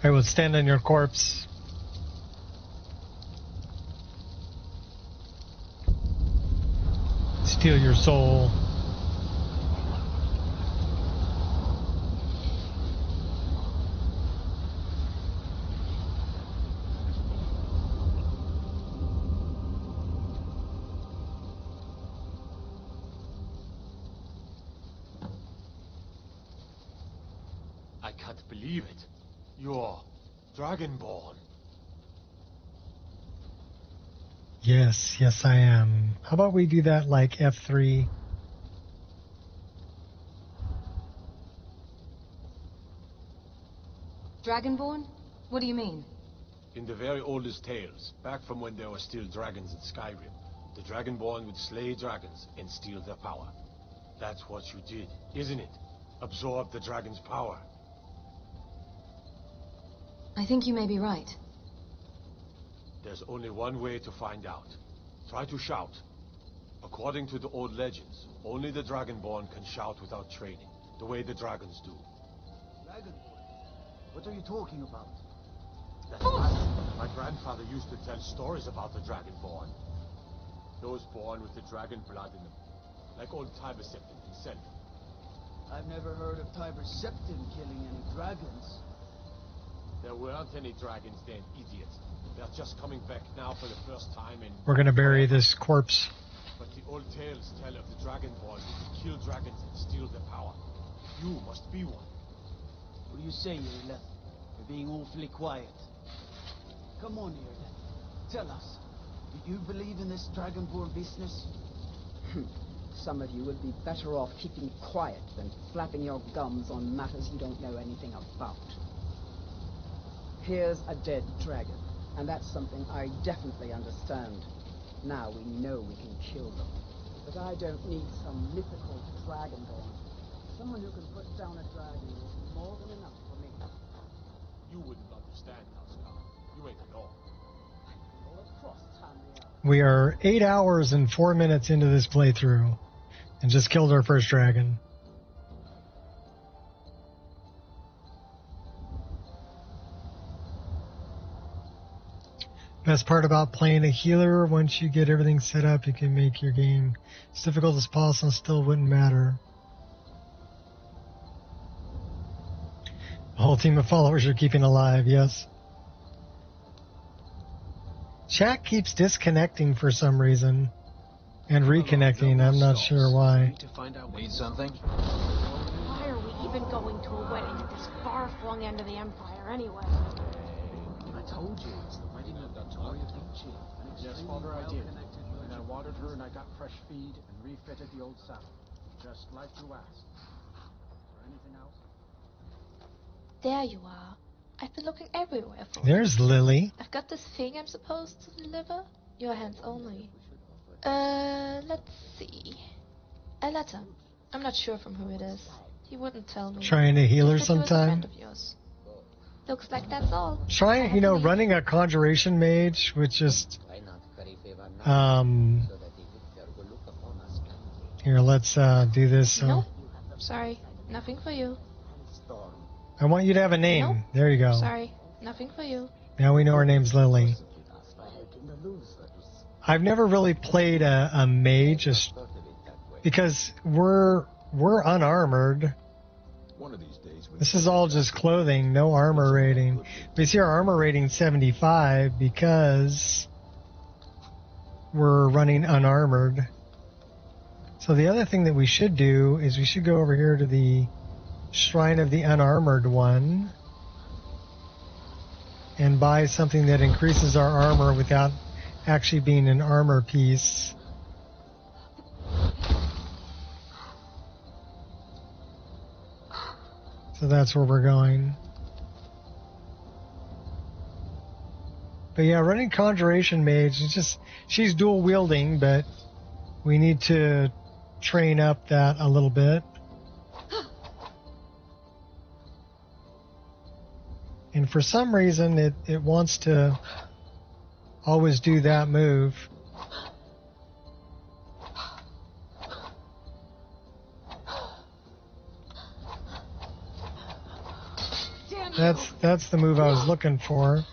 I will stand on your corpse. Steal your soul. I can't believe it. You're Dragonborn. Yes, yes I am. How about we do that like F3? Dragonborn? What do you mean? In the very oldest tales, back from when there were still dragons in Skyrim, the Dragonborn would slay dragons and steal their power. That's what you did, isn't it? Absorb the dragon's power. I think you may be right. There's only one way to find out. Try to shout. According to the old legends, only the Dragonborn can shout without training, the way the dragons do. Dragonborn? What are you talking about? That's right. My grandfather used to tell stories about the Dragonborn. Those born with the dragon blood in them, like old Tiber Septim himself. I've never heard of Tiber Septim killing any dragons. There weren't any dragons then, idiot. They're just coming back now for the first time in... We're gonna bury this corpse. But the old tales tell of the Dragonborn who can kill dragons and steal their power. You must be one. What do you say, Irla? You're being awfully quiet. Come on, Irla. Tell us. Do you believe in this Dragonborn business? Some of you would be better off keeping quiet than flapping your gums on matters you don't know anything about. Here's a dead dragon, and that's something I definitely understand. Now we know we can kill them. But I don't need some mythical dragonborn. Someone who can put down a dragon is more than enough for me. You wouldn't understand, Housecar. You ain't alone. All across Tamriel. We are 8 hours and 4 minutes into this playthrough and just killed our first dragon. Best part about playing a healer, once you get everything set up, you can make your game as difficult as possible and still wouldn't matter. A whole team of followers you're keeping alive, yes. Chat keeps disconnecting for some reason and reconnecting. I'm not sure why. To find out need something? Why are we even going to a wedding at this far-flung end of the Empire, anyway? I told you, it's the wedding of Victoria Beachy. Yes, Father, I did. And I watered her and I got fresh feed and refitted the old saddle. Just like you asked. Is there anything else? There you are. I've been looking everywhere for There's Lily. I've got this thing I'm supposed to deliver. Your hands only. Let's see. A letter. I'm not sure from who it is. He wouldn't tell me. Trying to heal her He said he was a sometime. friend of yours. Looks like that's all. Trying, running a conjuration mage with just here, let's do this. Nope. Sorry, nothing for you. I want you to have a name. Nope. There you go. Sorry, nothing for you. Now we know her name's Lily. I've never really played a mage because we're unarmored. This is all just clothing, no armor rating. We see our armor rating 75 because we're running unarmored. So the other thing that we should do is we should go over here to the Shrine of the Unarmored One and buy something that increases our armor without actually being an armor piece. So that's where we're going. But yeah, running Conjuration Mage, it's just, she's dual wielding, but we need to train up that a little bit. And for some reason, it wants to always do that move. That's the move I was looking for.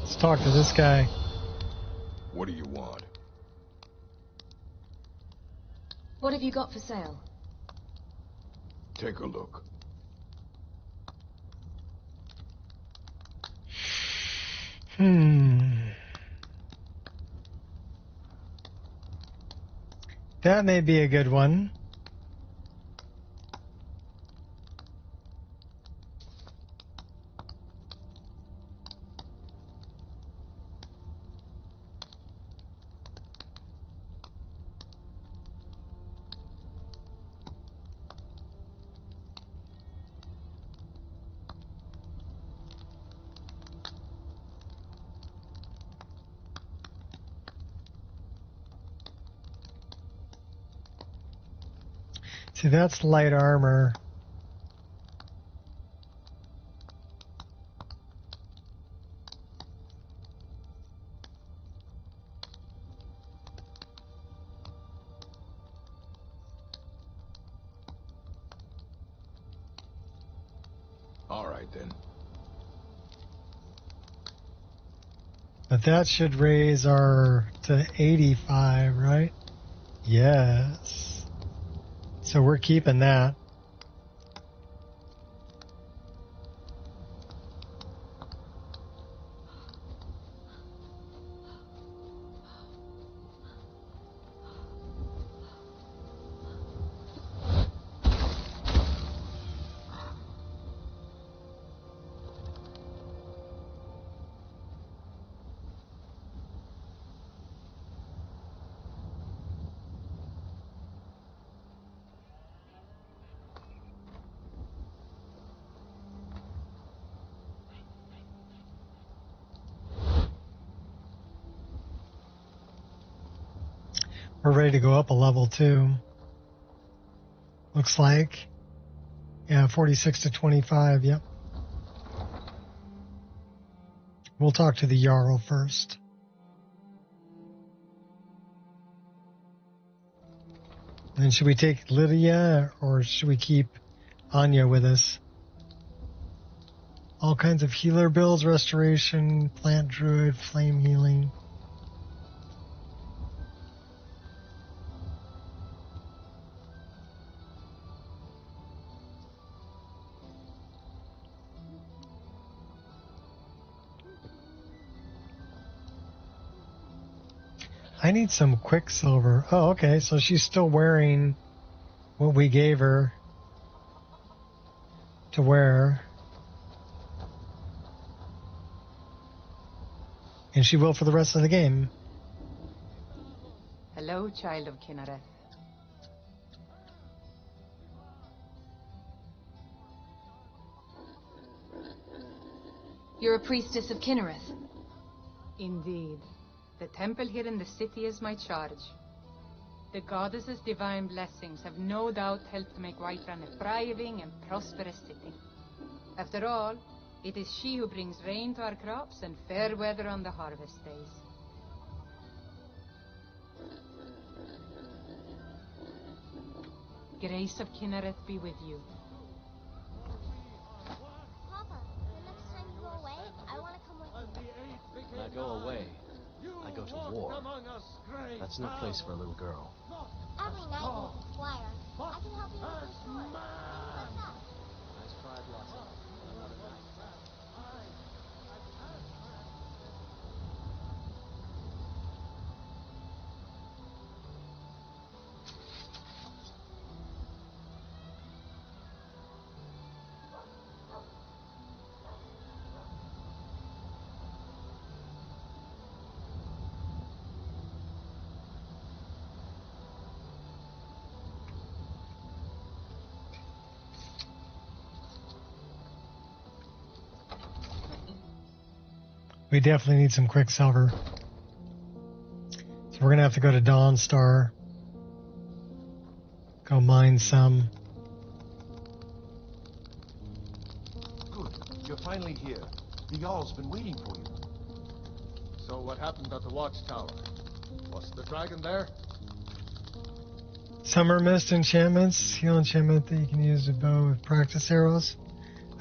Let's talk to this guy. What do you want? What have you got for sale? Take a look. That may be a good one. See, that's light armor. All right, then. But that should raise our to 85, right? Yes. So we're keeping that. We're ready to go up a level too. Looks like. Yeah, 46 to 25, yep. We'll talk to the Jarl first. And should we take Lydia or should we keep Anya with us? All kinds of healer builds, restoration, plant druid, flame healing. I need some Quicksilver. Oh, okay, so she's still wearing what we gave her to wear. And she will for the rest of the game. Hello, child of Kinnereth. You're a priestess of Kinnereth. Indeed. The temple here in the city is my charge. The goddess's divine blessings have no doubt helped make Whiterun a thriving and prosperous city. After all, it is she who brings rain to our crops and fair weather on the harvest days. Grace of Kinnereth be with you. Papa, the next time you go away, I want to come with you. When I go away, I go to war. That's no place for a little girl. Every night you can squire. I can help you with your sword. What's up? Nice pride, Lassie. We definitely need some Quicksilver. So we're going to have to go to Dawnstar. Go mine some. Good. You're finally here. The Jarl's been waiting for you. So what happened at the watchtower? Was the dragon there? Summer Mist enchantments. Heal enchantment that you can use a bow with practice arrows.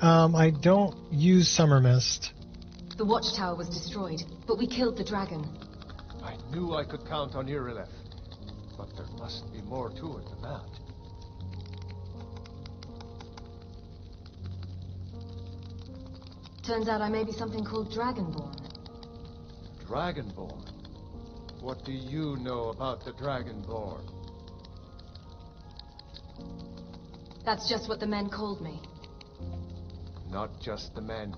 I don't use Summer Mist. The watchtower was destroyed, but we killed the dragon. I knew I could count on Irileth. But there must be more to it than that. Turns out I may be something called Dragonborn. Dragonborn? What do you know about the Dragonborn? That's just what the men called me. Not just the men.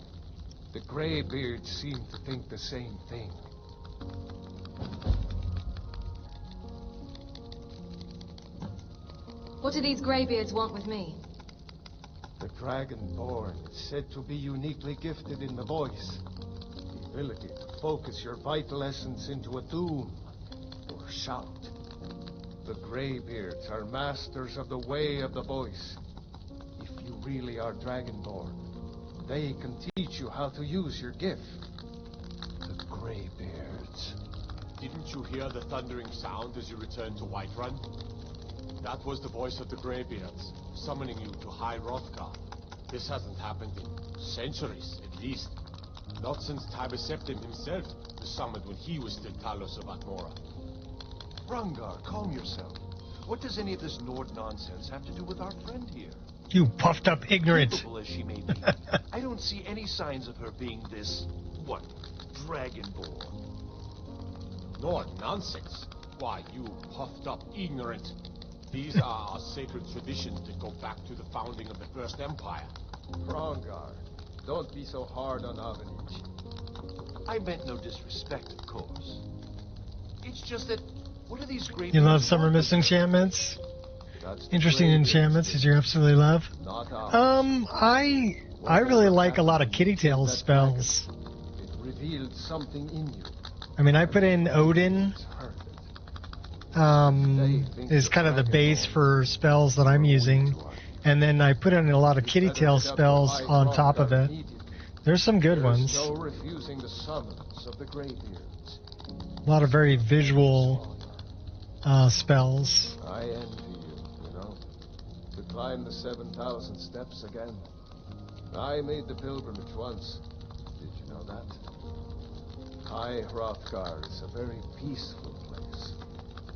The Greybeards seem to think the same thing. What do these Greybeards want with me? The Dragonborn is said to be uniquely gifted in the voice. The ability to focus your vital essence into a doom or shout. The Greybeards are masters of the way of the voice. If you really are Dragonborn, they can teach you how to use your gift. The Greybeards. Didn't you hear the thundering sound as you returned to Whiterun? That was the voice of the Greybeards, summoning you to High Hrothgar. This hasn't happened in centuries, at least. Not since Tiber Septim himself was summoned when he was still Talos of Atmora. Hrongar, calm yourself. What does any of this Nord nonsense have to do with our friend here? You puffed up ignorant. Capable as she may be, I don't see any signs of her being this, Dragonborn. Nord nonsense? Why, you puffed up ignorant. These are our sacred traditions that go back to the founding of the First Empire. Hrongar, don't be so hard on Avenich. I meant no disrespect, of course. It's just that, what are these great... You love Summer Mist enchantments? Interesting enchantments that you absolutely love? I really like a lot of Kitty Tail spells. It revealed something in you. I mean, I put in Odin. Is kind of the base for spells that I'm using. And then I put in a lot of Kitty Tail spells on top of it. There's some good ones. No refusing the summons of the Greybeards. A lot of very visual spells. I envy you, know. To climb the 7,000 steps again. I made the pilgrimage once. Did you know that? High Hrothgar is a very peaceful place.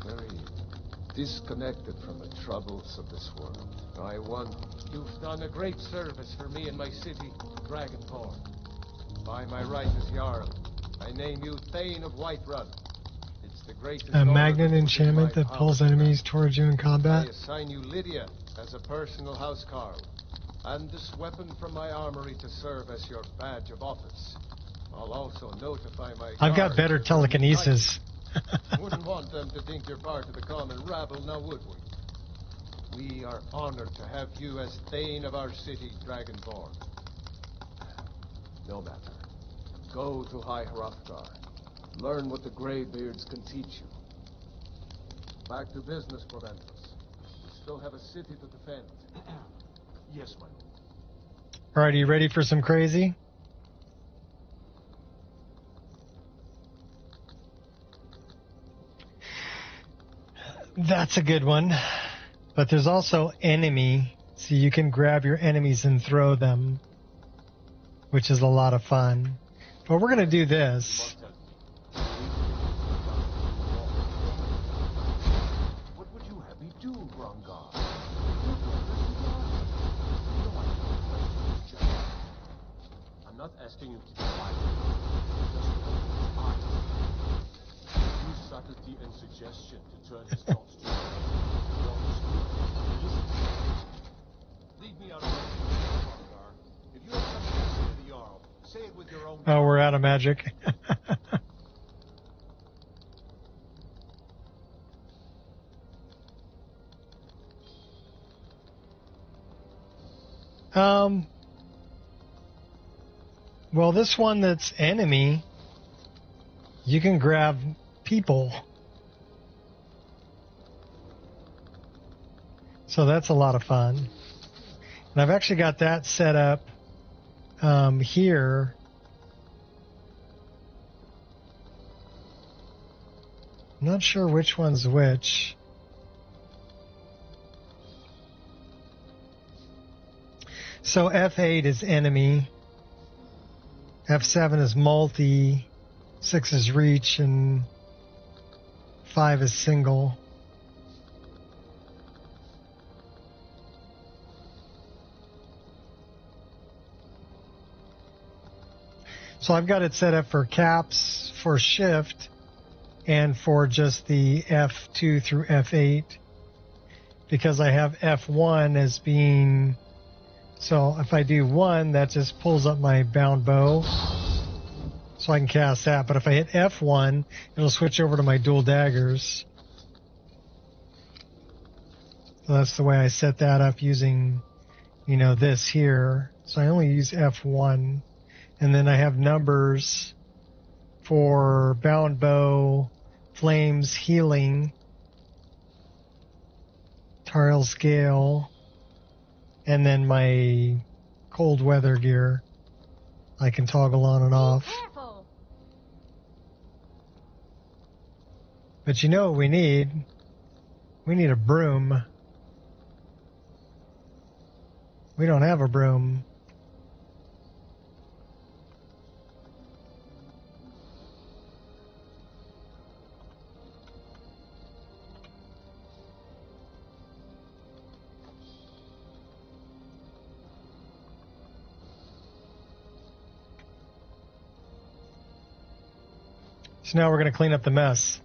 Very disconnected from the troubles of this world. I won. You've done a great service for me and my city, Dragonborn. By my right as Jarl, I name you Thane of Whiterun. It's the greatest A magnet enchantment that pulls enemies towards you in I combat. assign you Lydia as a personal housecarl, and this weapon from my armory to serve as your badge of office. I'll also notify my I've got guards better of any telekinesis. Wouldn't want them to think you're part of the common rabble, now would we? We are honored to have you as Thane of our city, Dragonborn. No matter. Go to High Hrothgar. Learn what the Greybeards can teach you. Back to business, Proventus. We still have a city to defend. Yes, my lord. Alright, are you ready for some crazy? That's a good one. But there's also enemy, so you can grab your enemies and throw them, which is a lot of fun. But we're going to do this. What would you have me do, Hrongar? I'm not asking you to be violent. Just use subtlety and suggestion to turn his thoughts to Leave me out of this, Hrongar. If you have something to say to the Jarl, say it with your own... Oh, we're out of magic. Well, this one that's enemy, you can grab people. So that's a lot of fun. And I've actually got that set up here. I'm not sure which one's which. So F8 is enemy, F7 is multi, 6 is reach, and 5 is single. So I've got it set up for caps, for shift, and for just the F2 through F8, because I have F1 as being, so if I do 1, that just pulls up my bound bow, so I can cast that. But if I hit F1, it'll switch over to my dual daggers. So that's the way I set that up using, this here. So I only use F1. And then I have numbers for bound bow, flames, healing, Tariel scale, and then my cold weather gear I can toggle on and off. Careful. But you know what we need? We need a broom. We don't have a broom. So now we're going to clean up the mess.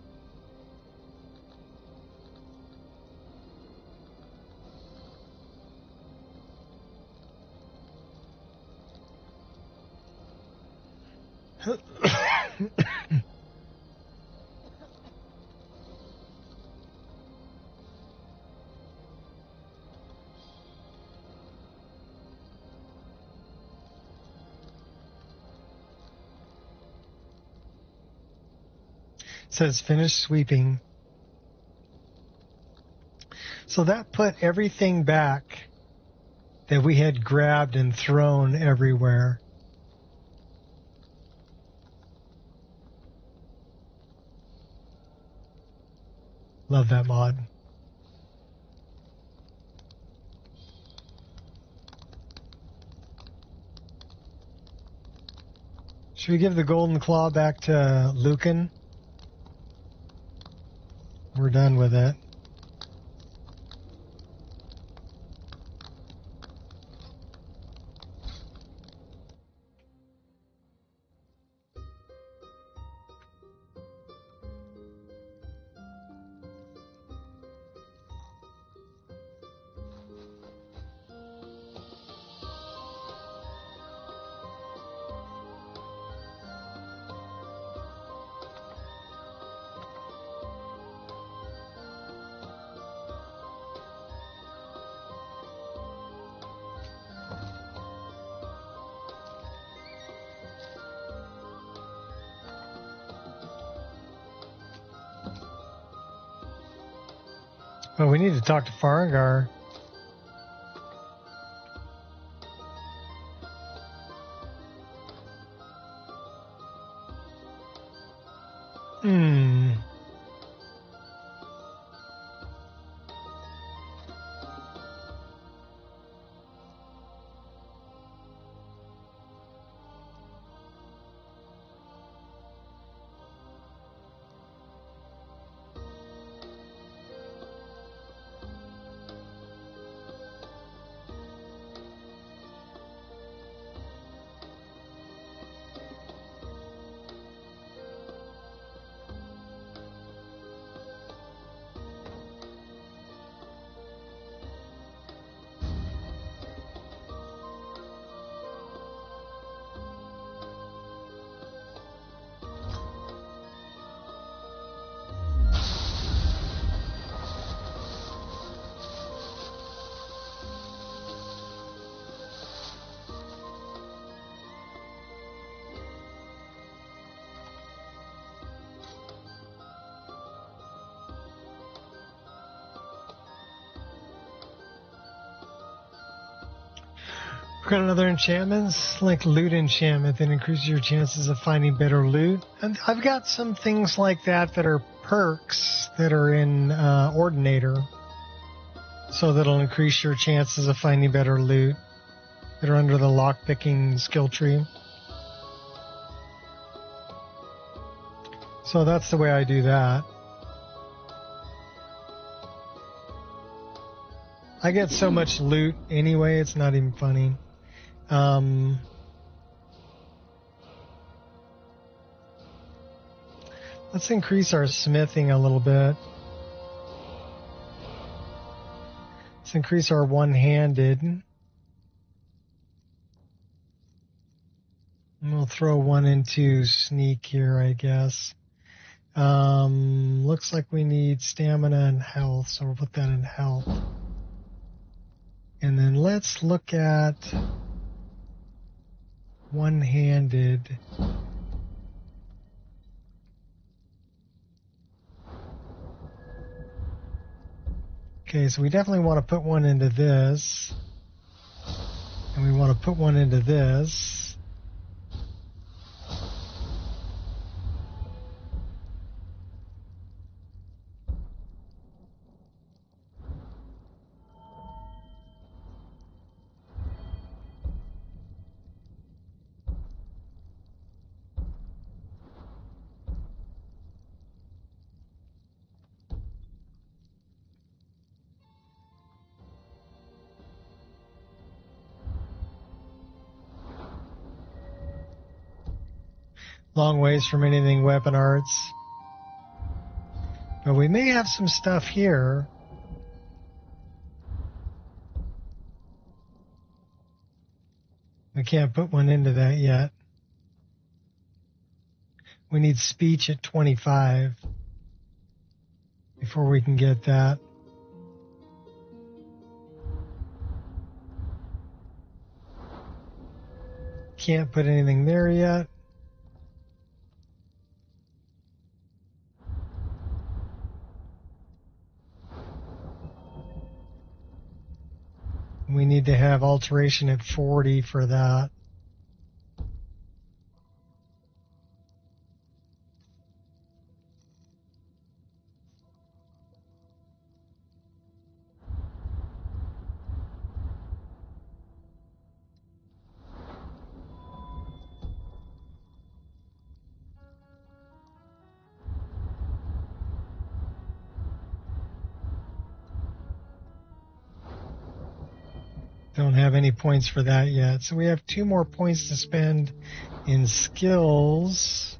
Says finish sweeping. So that put everything back that we had grabbed and thrown everywhere. Love that mod. Should we give the golden claw back to Lucan? We're done with it. Oh, we need to talk to Farengar. We've got another enchantment, like loot enchantment that increases your chances of finding better loot. And I've got some things like that that are perks that are in Ordinator. So that'll increase your chances of finding better loot that are under the lockpicking skill tree. So that's the way I do that. I get so much loot anyway, it's not even funny. Let's increase our smithing a little bit. Let's increase our one-handed. And we'll throw one into sneak here, I guess. Looks like we need stamina and health, so we'll put that in health. And then let's look at one-handed. Okay, so we definitely want to put one into this. And we want to put one into this. Long ways from anything weapon arts. But we may have some stuff here. We can't put one into that yet. We need speech at 25 before we can get that. Can't put anything there yet. We need to have alteration at 40 for that. Don't have any points for that yet. So we have 2 more points to spend in skills.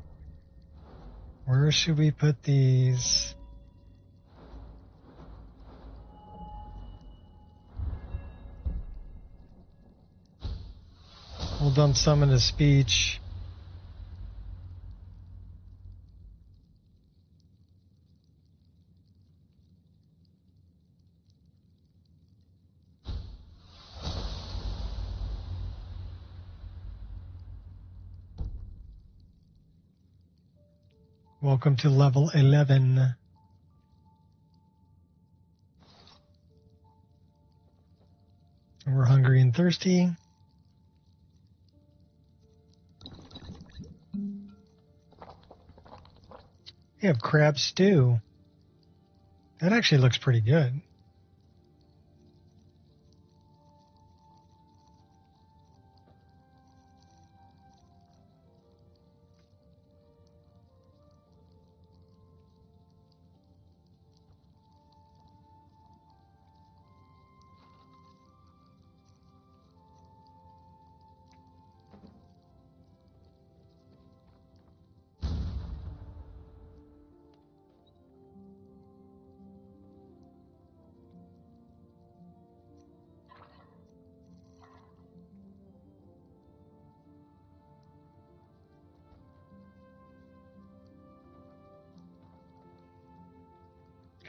Where should we put these? We'll dump some into speech. Welcome to level 11. We're hungry and thirsty. We have crab stew. That actually looks pretty good.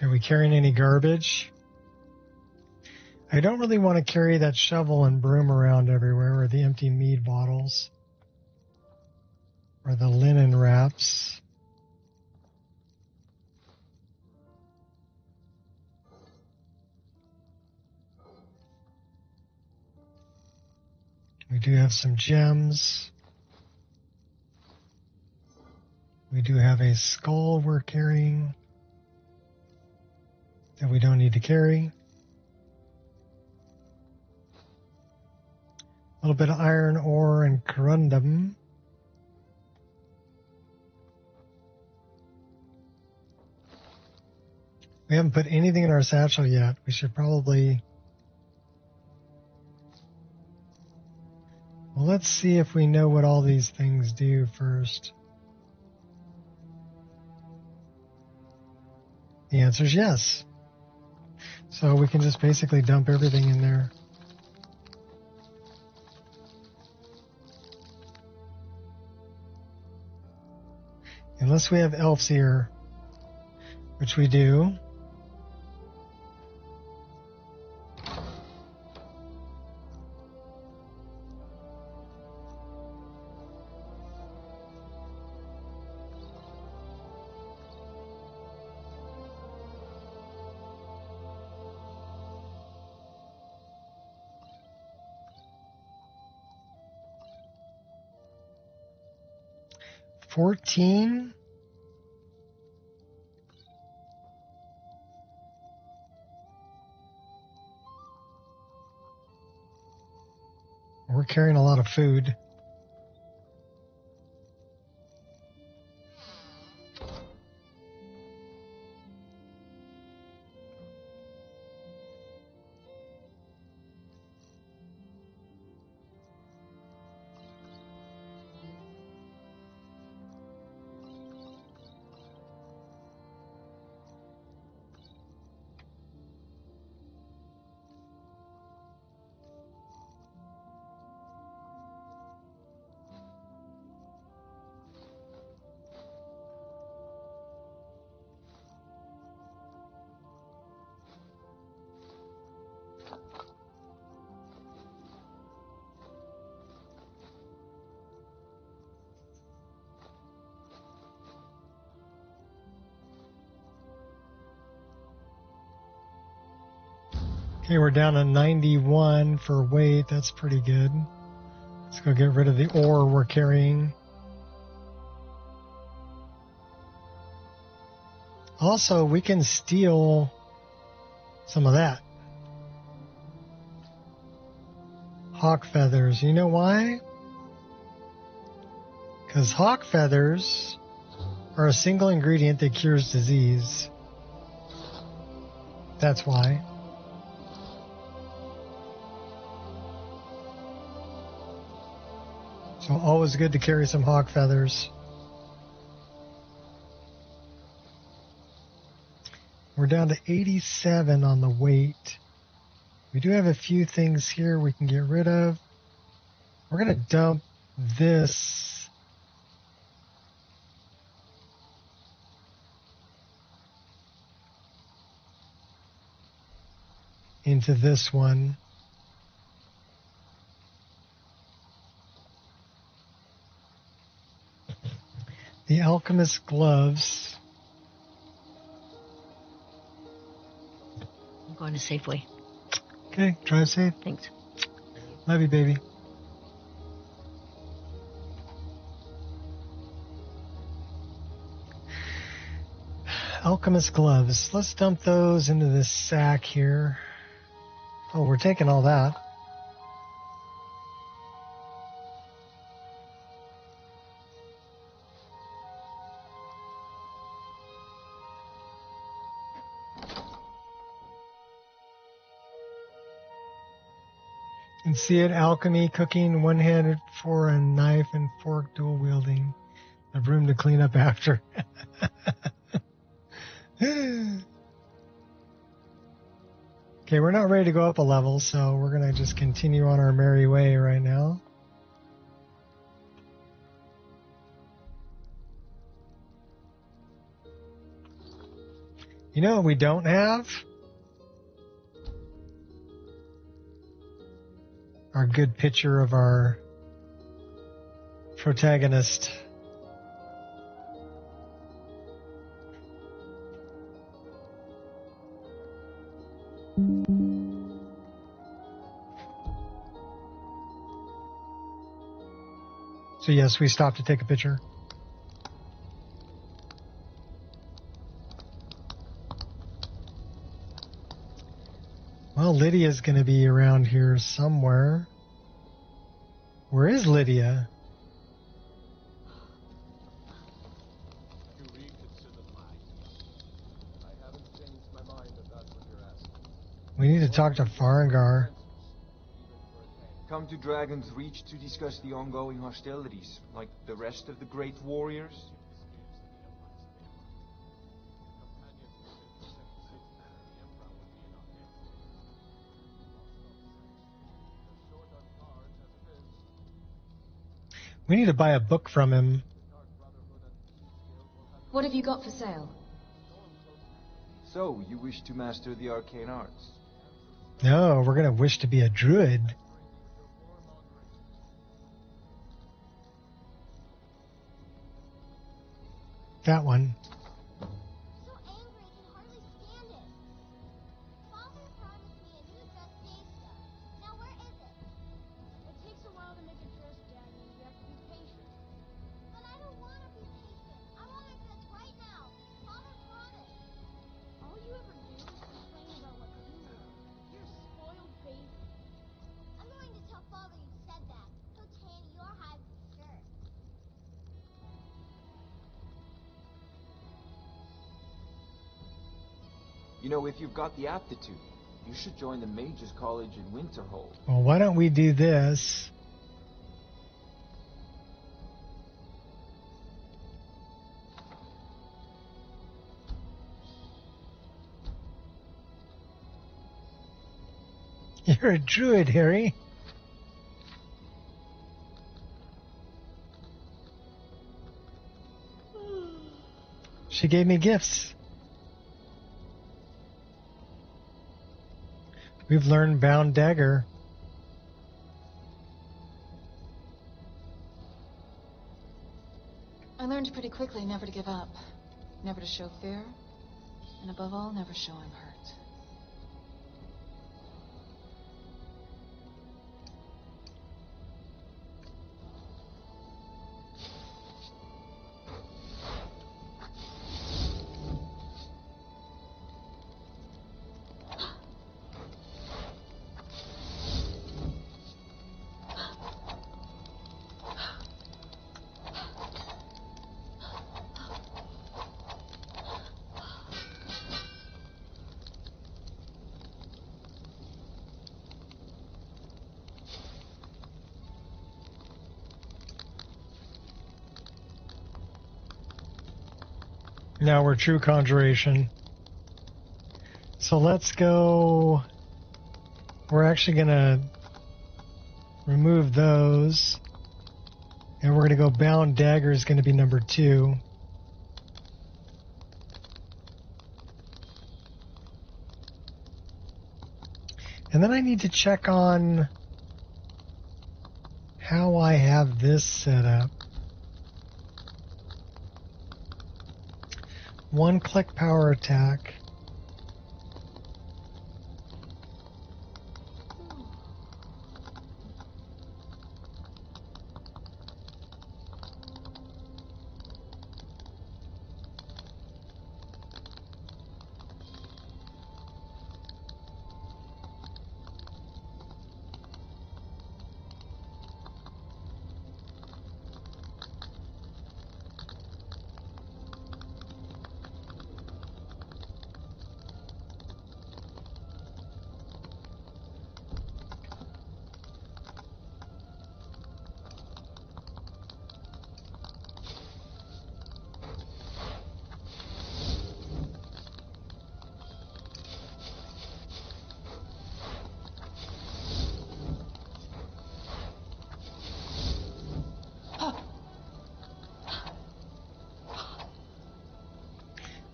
Are we carrying any garbage? I don't really want to carry that shovel and broom around everywhere, or the empty mead bottles, or the linen wraps. do have some gems. We do have a skull we're carrying that we don't need to carry. A little bit of iron ore and corundum. We haven't put anything in our satchel yet. We should probably... Well, let's see if we know what all these things do first. The answer is yes. So we can just basically dump everything in there. Unless we have elves here, which we do. $14? We're carrying a lot of food. Okay, we're down to 91 for weight. That's pretty good. Let's go get rid of the ore we're carrying. Also, we can steal some of that. Hawk feathers. You know why? Because hawk feathers are a single ingredient that cures disease. That's why. So always good to carry some hawk feathers. We're down to 87 on the weight. We do have a few things here we can get rid of. We're going to dump this into this one. The alchemist gloves. I'm going to Safeway. Okay, drive safe. Thanks. Love you, baby. Alchemist gloves. Let's dump those into this sack here. Oh, we're taking all that. And see it, alchemy, cooking, one-handed for a knife and fork, dual wielding. The room to clean up after. Okay, we're not ready to go up a level, so we're going to just continue on our merry way right now. You know what we don't have? Our good picture of our protagonist. So yes, we stopped to take a picture. Well, Lydia's going to be around here somewhere. Where is Lydia? We need to talk to Farengar. Come to Dragon's Reach to discuss the ongoing hostilities, like the rest of the great warriors? We need to buy a book from him. What have you got for sale? So, you wish to master the arcane arts? No, we're going to wish to be a druid. That one. You know, if you've got the aptitude, you should join the Mages College in Winterhold. Well, why don't we do this? You're a druid, Harry. She gave me gifts. We've learned Bound Dagger. I learned pretty quickly never to give up, never to show fear, and above all, never show I'm hurt. Now we're true conjuration. So let's go. We're actually going to remove those. And we're going to go Bound Dagger is going to be number 2. And then I need to check on how I have this set up. One-click power attack.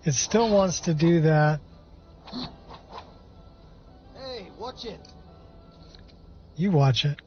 It still wants to do that. Hey, watch it. You watch it.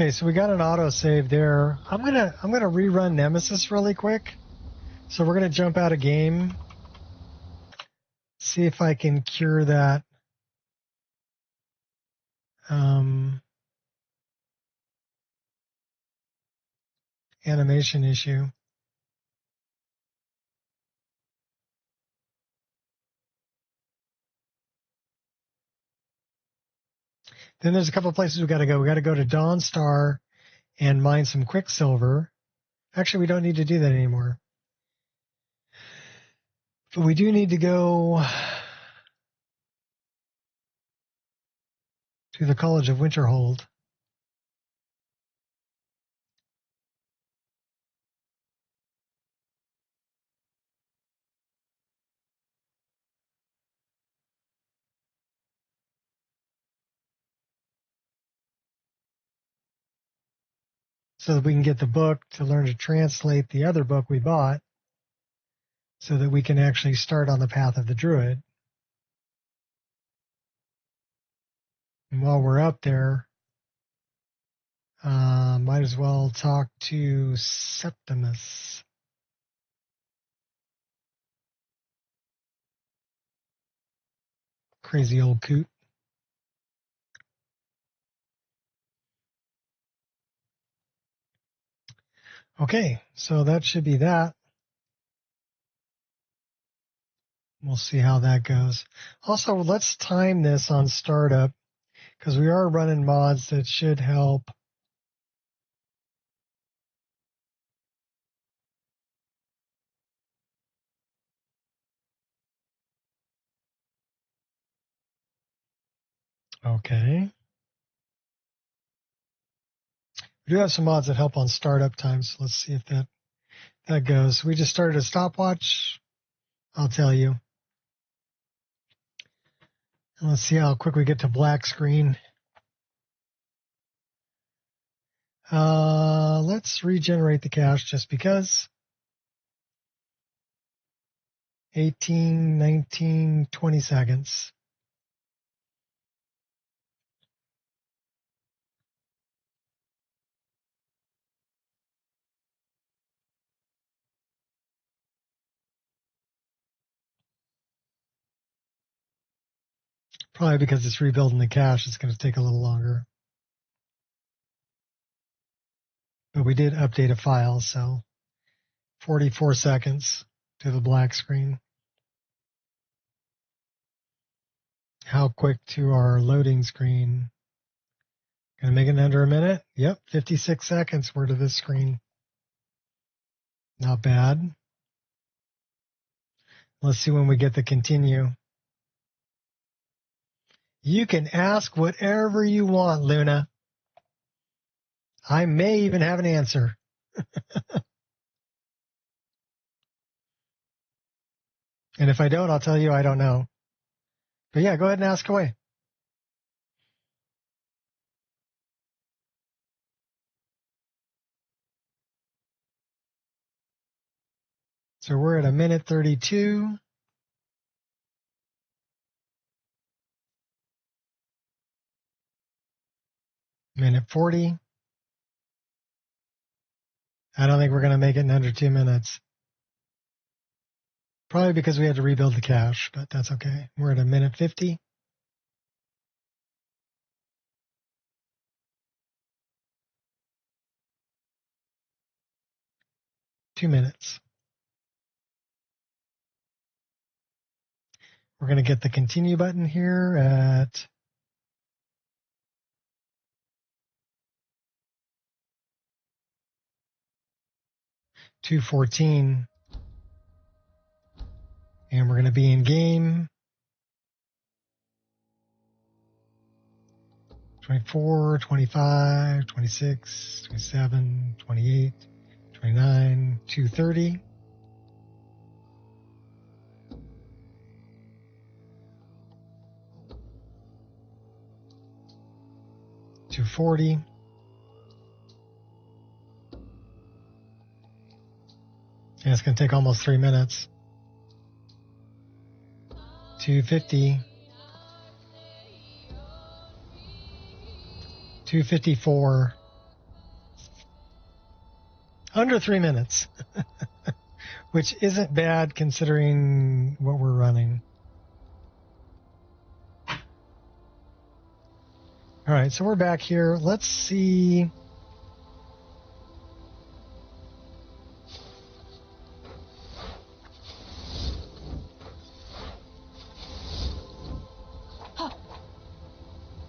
Okay, so we got an autosave there. I'm gonna rerun Nemesis really quick. So we're gonna jump out of game. See if I can cure that animation issue. Then there's a couple of places we got to go. We got to go to Dawnstar and mine some Quicksilver. Actually, we don't need to do that anymore. But we do need to go to the College of Winterhold. So that we can get the book to learn to translate the other book we bought so that we can actually start on the path of the Druid. And while we're up there, might as well talk to Septimus. Crazy old coot. Okay, so that should be that. We'll see how that goes. Also, let's time this on startup because we are running mods that should help. Okay. We do have some mods that help on startup times. So let's see if that goes. We just started a stopwatch. I'll tell you. And let's see how quick we get to black screen. Let's regenerate the cache just because. 18, 19, 20 seconds. Probably because it's rebuilding the cache, it's going to take a little longer. But we did update a file, so 44 seconds to the black screen. How quick to our loading screen? Gonna make it in under a minute? Yep, 56 seconds we're to this screen. Not bad. Let's see when we get the continue. You can ask whatever you want, Luna. I may even have an answer. And if I don't, I'll tell you I don't know. But yeah, go ahead and ask away. So we're at a minute 32. Minute 40. I don't think we're going to make it in under 2 minutes. Probably because we had to rebuild the cache, but that's okay. We're at a minute 50. Two minutes. We're going to get the continue button here at 2:14. And we're going to be in game 24, 25, 26, 27, 28, 29, 2:30. $2.40. And it's going to take almost 3 minutes. $2.50. $2.54. Under 3 minutes, which isn't bad considering what we're running. All right, so we're back here. Let's see.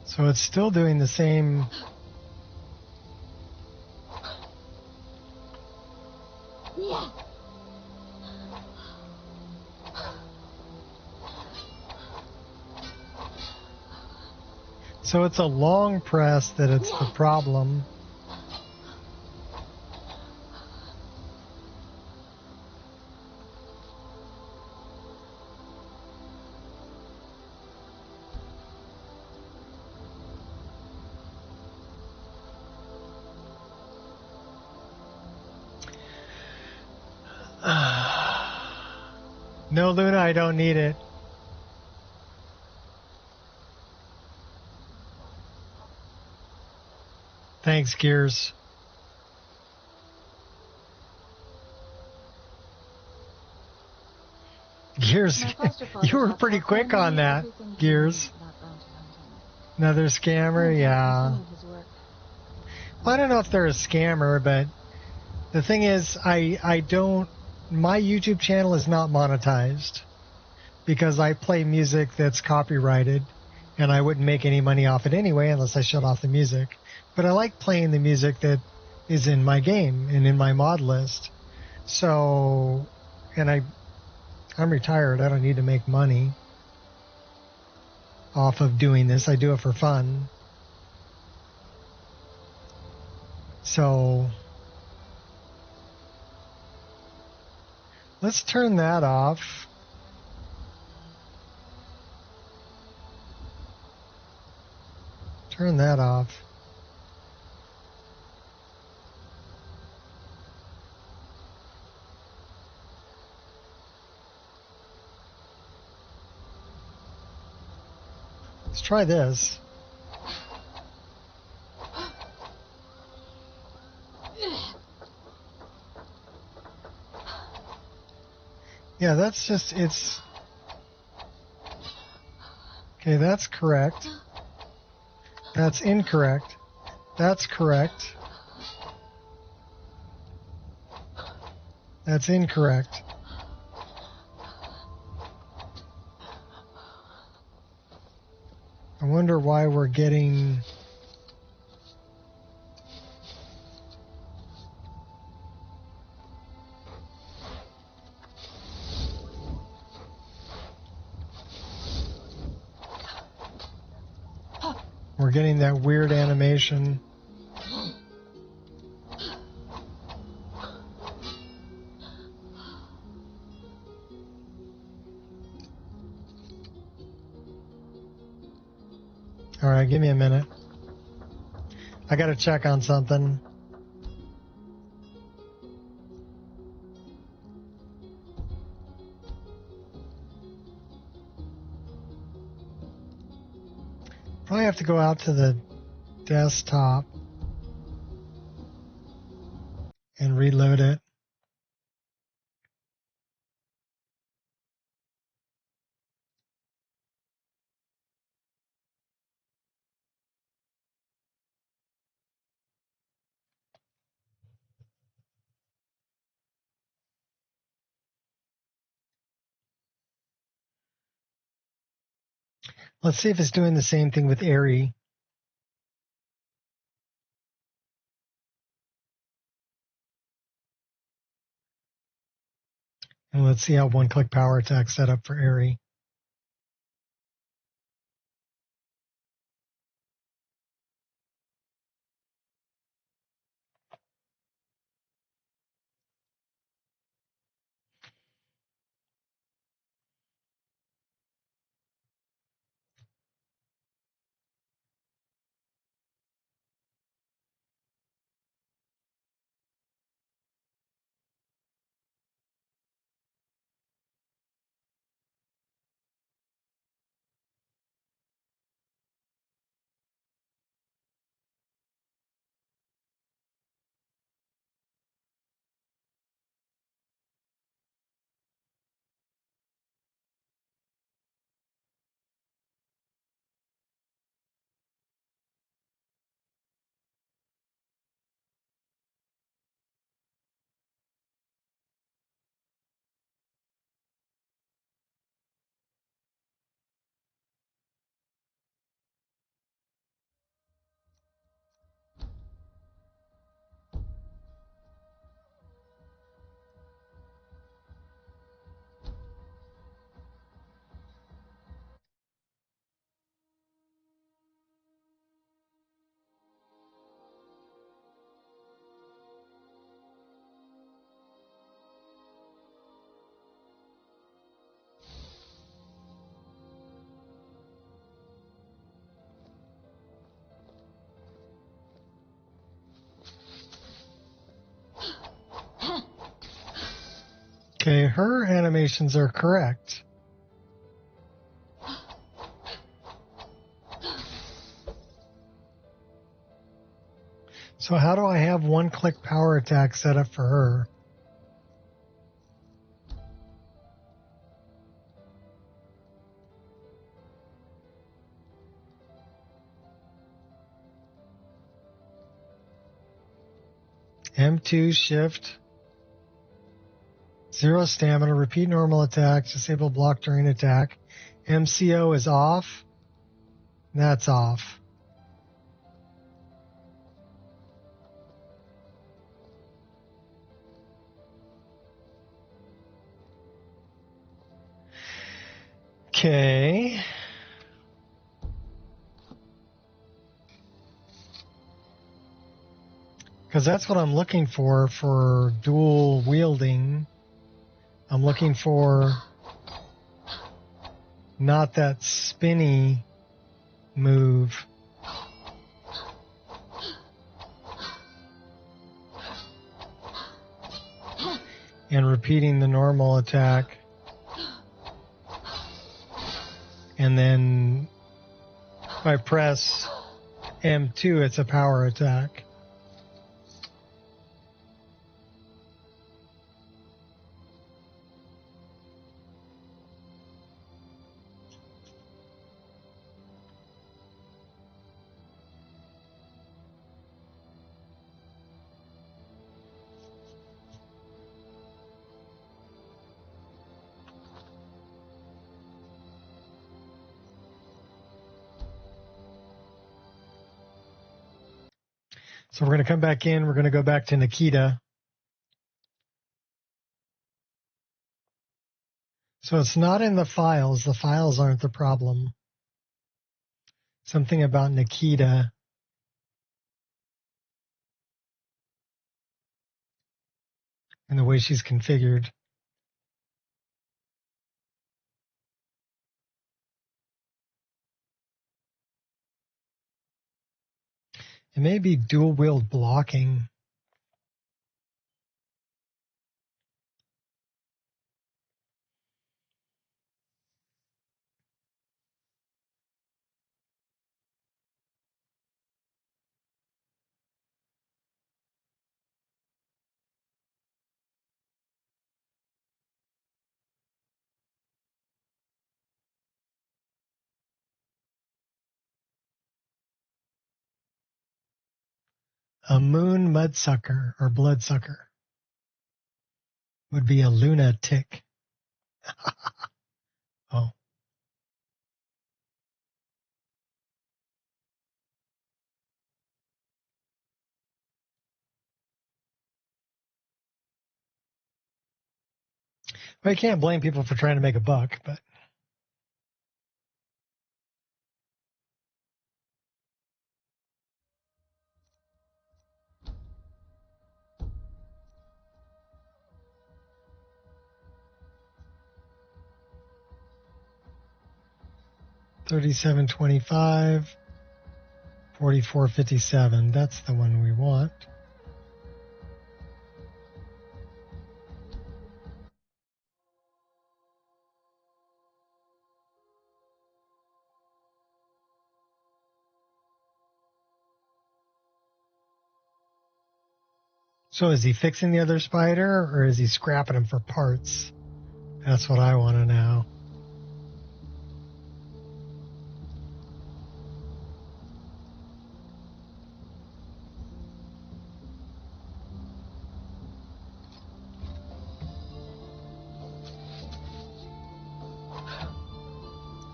So it's still doing the same. So it's a long press that it's the problem. No, Luna, I don't need it. Thanks, Gears. Gears, you were pretty quick on that, Gears. Another scammer, yeah. Well, I don't know if they're a scammer, but the thing is, I don't, my YouTube channel is not monetized because I play music that's copyrighted and I wouldn't make any money off it anyway unless I shut off the music. But I like playing the music that is in my game and in my mod list. So, and I'm retired. I don't need to make money off of doing this. I do it for fun. So, let's turn that off. Turn that off. Let's try this. Yeah, that's just, it's... Okay, that's correct. That's incorrect. That's correct. That's incorrect. I wonder why we're getting... We're getting that weird animation. All right, give me a minute. I got to check on something. Probably have to go out to the desktop and reload it. Let's see if it's doing the same thing with Airy. And let's see how one-click power attack set up for Airy. Okay, her animations are correct. So how do I have one-click power attack set up for her? M2 shift. 0 stamina, repeat normal attacks, disable block during attack. MCO is off. That's off. Okay. Because that's what I'm looking for dual wielding. I'm looking for not that spinny move. And repeating the normal attack. And then if I press M2, it's a power attack. So we're going to come back in. We're going to go back to Nikita. So it's not in the files. The files aren't the problem. Something about Nikita. And the way she's configured. It may be dual wield blocking. A moon mudsucker or bloodsucker would be a lunatic. Oh. Well, you can't blame people for trying to make a buck, but. $37.25, $44.57. That's the one we want. So is he fixing the other spider, or is he scrapping them for parts? That's what I want to know.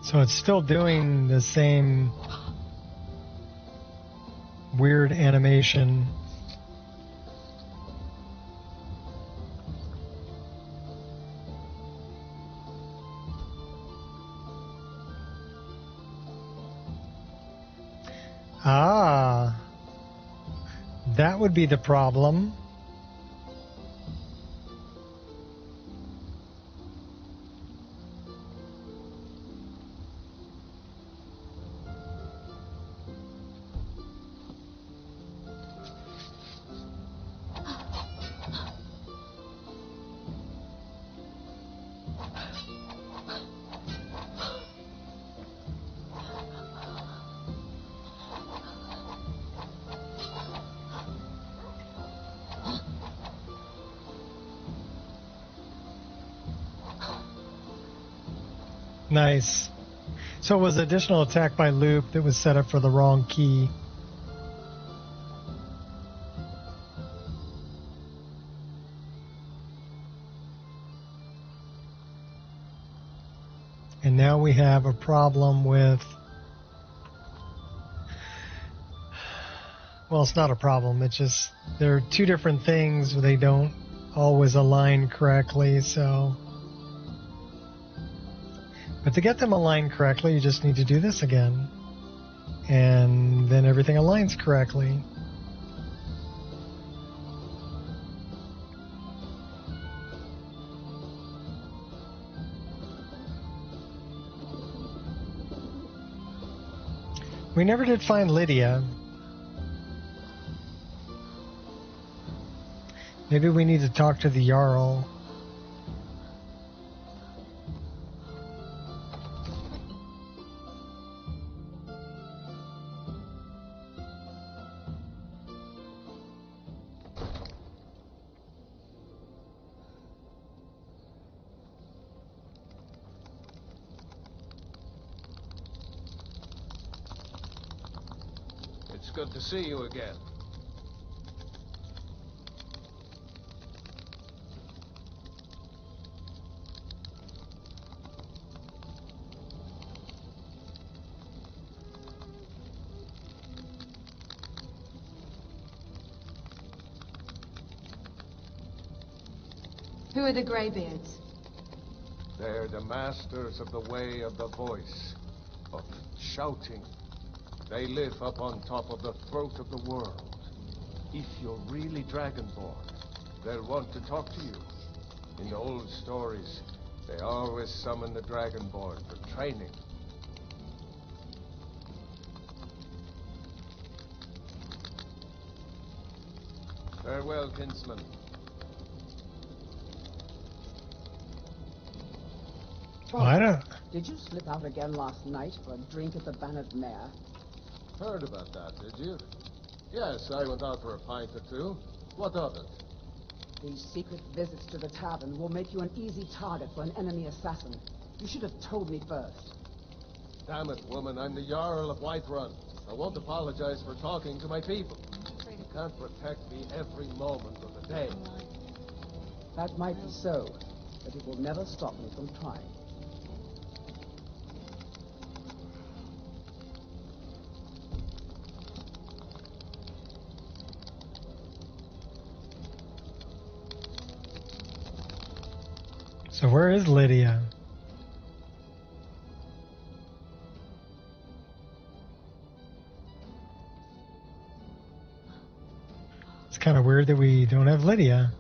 So it's still doing the same weird animation. Ah, that would be the problem. Nice. So it was additional attack by loop that was set up for the wrong key. And now we have a problem with... Well, it's not a problem. It's just there are two different things. They don't always align correctly, so... But to get them aligned correctly, you just need to do this again. And then everything aligns correctly. We never did find Lydia. Maybe we need to talk to the Jarl. It's good to see you again. Who are the Greybeards? They're the masters of the way of the voice, of shouting. They live up on top of the throat of the world. If you're really Dragonborn, they'll want to talk to you. In the old stories, they always summon the Dragonborn for training. Farewell, kinsman. I don't... Did you slip out again last night for a drink at the Bannered Mare? Heard about that, did you? Yes, I went out for a pint or two. What of it? These secret visits to the tavern will make you an easy target for an enemy assassin. You should have told me first. Damn it, woman, I'm the Jarl of Whiterun. I won't apologize for talking to my people. You can't protect me every moment of the day. That might be so, but it will never stop me from trying. So where is Lydia? It's kind of weird that we don't have Lydia.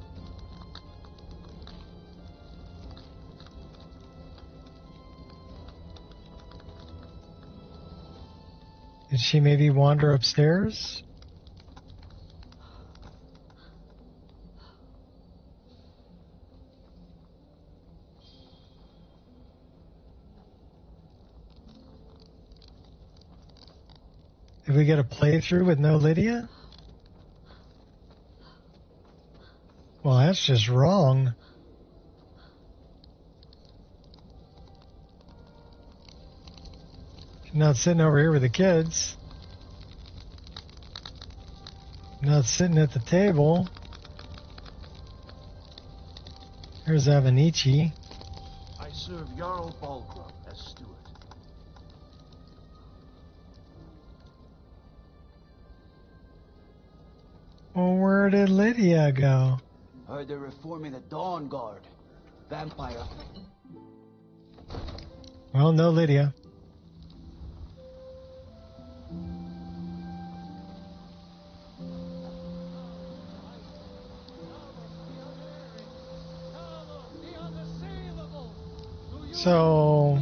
Did she maybe wander upstairs? Did we get a playthrough with no Lydia? Well, that's just wrong. She's not sitting over here with the kids. Not sitting at the table. Here's Avanici. I serve Jarl Balgrum as steward. Well, where did Lydia go? Heard they're reforming the Dawn Guard. Vampire. Well, no Lydia. So...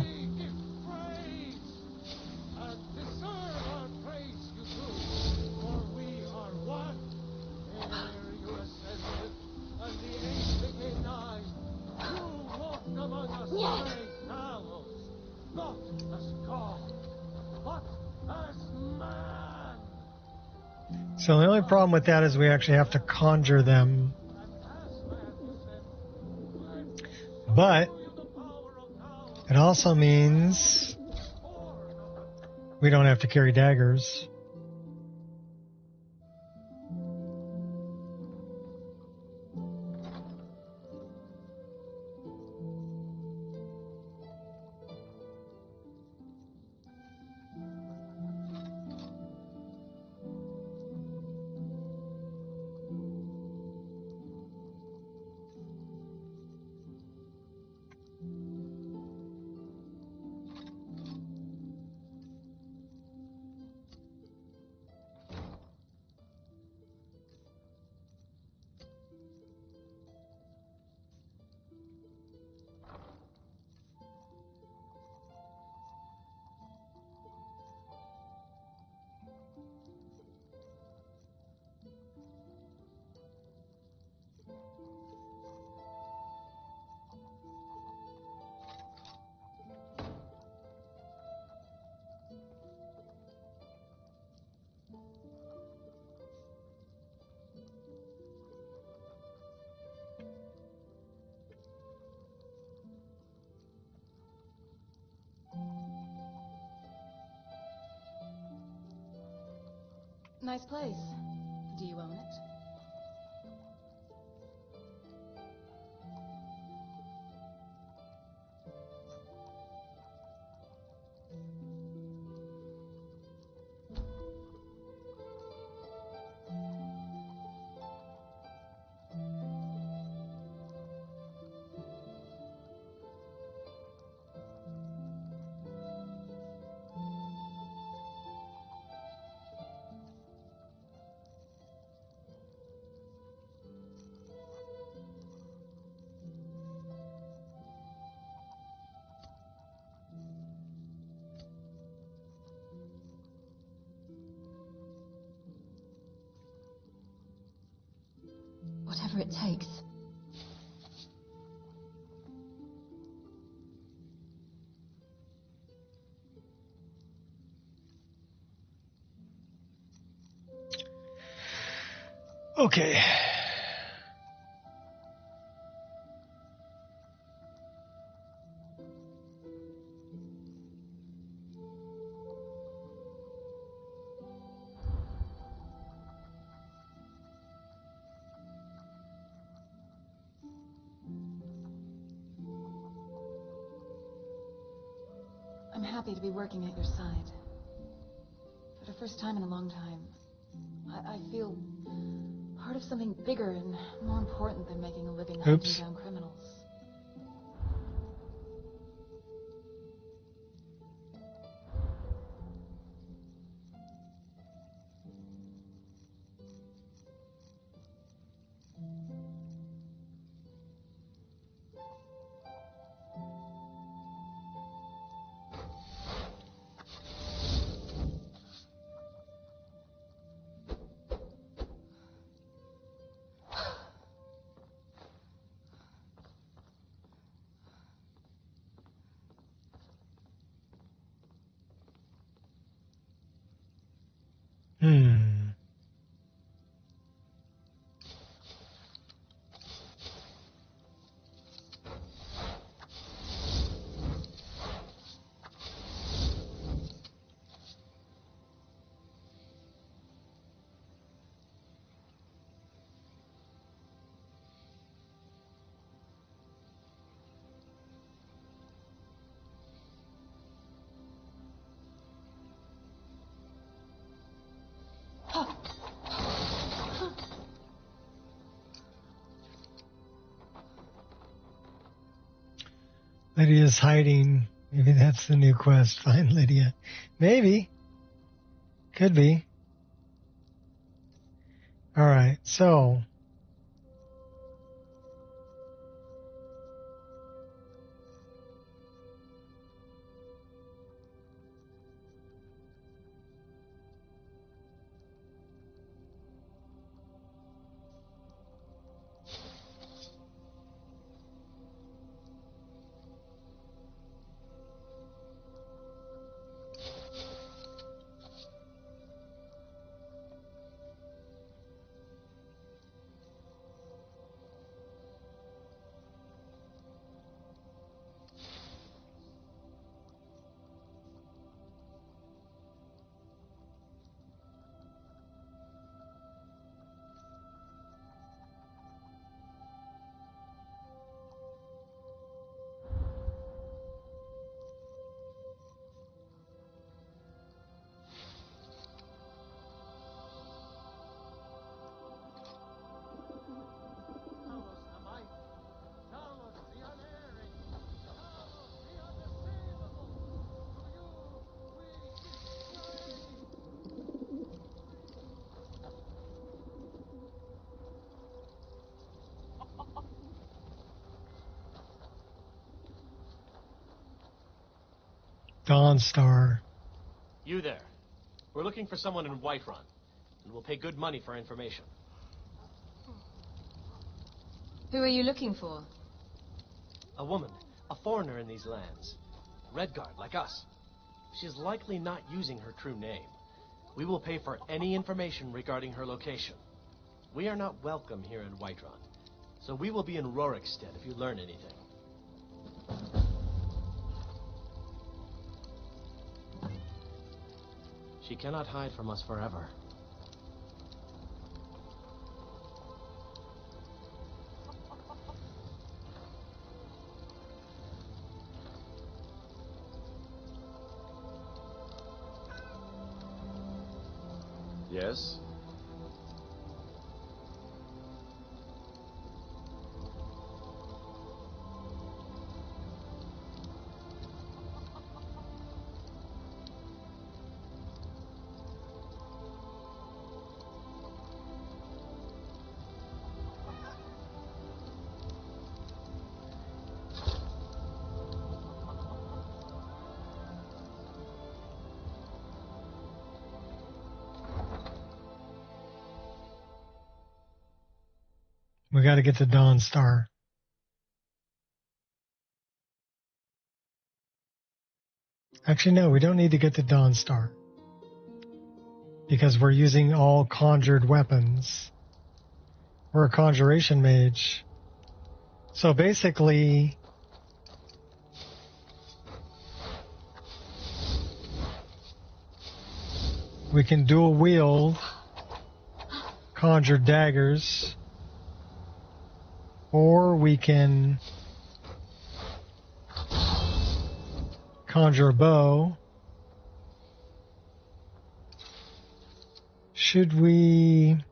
So the only problem with that is we actually have to conjure them. But It also means we don't have to carry daggers. Nice place. Do you own it? Whatever it takes. Okay. I'm happy to be working at your side. For the first time in a long time, I feel part of something bigger and more important than making a living hunting down criminals. Lydia's hiding. Maybe that's the new quest. Find Lydia. Maybe. Could be. Alright, so. Dawn Star. You there. We're looking for someone in Whiterun, and we'll pay good money for information. Who are you looking for? A woman, a foreigner in these lands. Redguard, like us. She's likely not using her true name. We will pay for any information regarding her location. We are not welcome here in Whiterun, so we will be in Rorikstead if you learn anything. She cannot hide from us forever. Yes? We got to get to Dawn Star. Actually, no, we don't need to get to Dawn Star. Because we're using all conjured weapons. We're a conjuration mage. So basically, we can dual wield conjured daggers, or we can conjure a bow. Should we...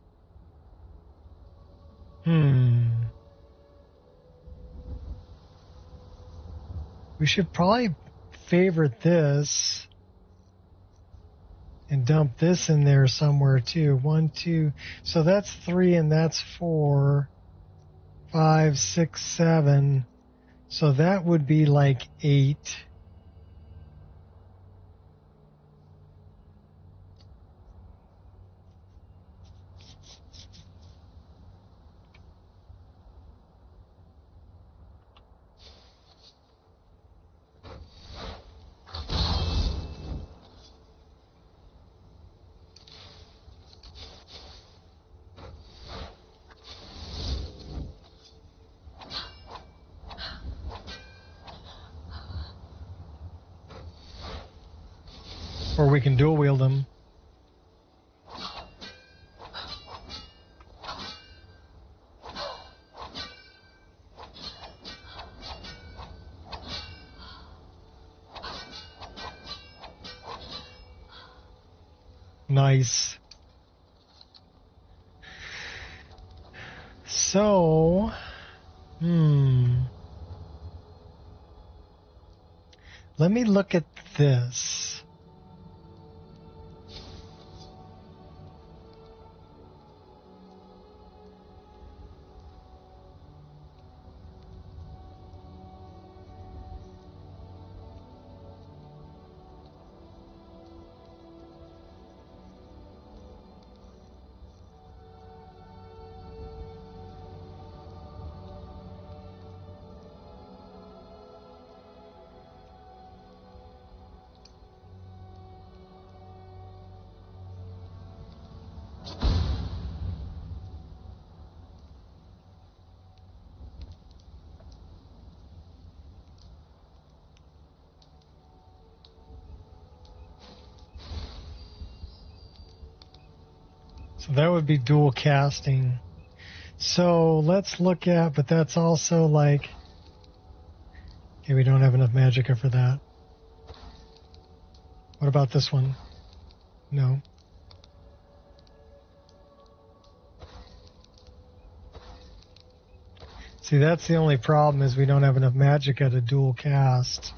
We should probably favorite this and dump this in there somewhere too. 1, 2. So that's 3 and that's 4. 5, 6, 7. So that would be like 8. Or we can dual wield them. Nice. So, let me look at this. So that would be dual casting. So let's look at, but that's also like, okay, we don't have enough magicka for that. What about this one? No. See, that's the only problem, is we don't have enough magicka to dual cast.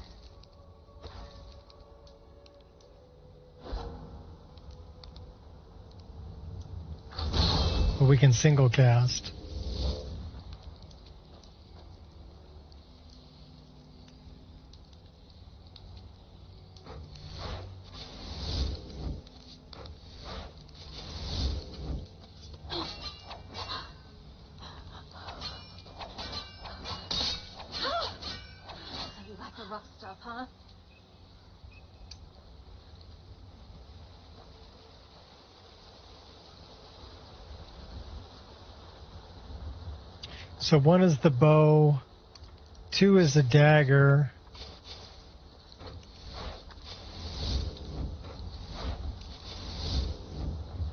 But we can single cast. So 1 is the bow, 2 is the dagger.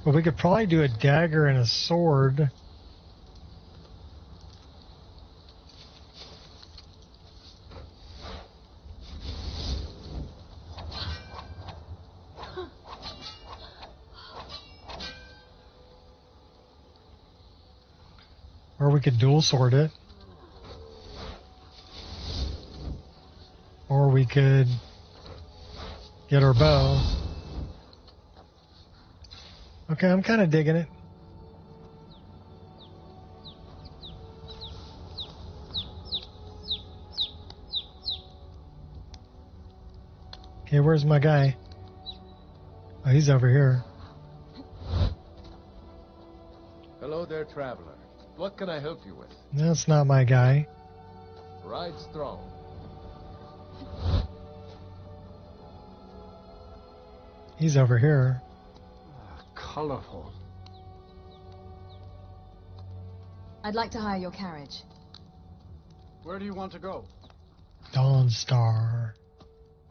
Well, we could probably do a dagger and a sword. Or we could dual sword it. Or we could get our bow. Okay, I'm kind of digging it. Okay, where's my guy? Oh, he's over here. Hello there, traveler. What can I help you with? That's not my guy. Ride strong. He's over here. Colorful. I'd like to hire your carriage. Where do you want to go? Dawnstar.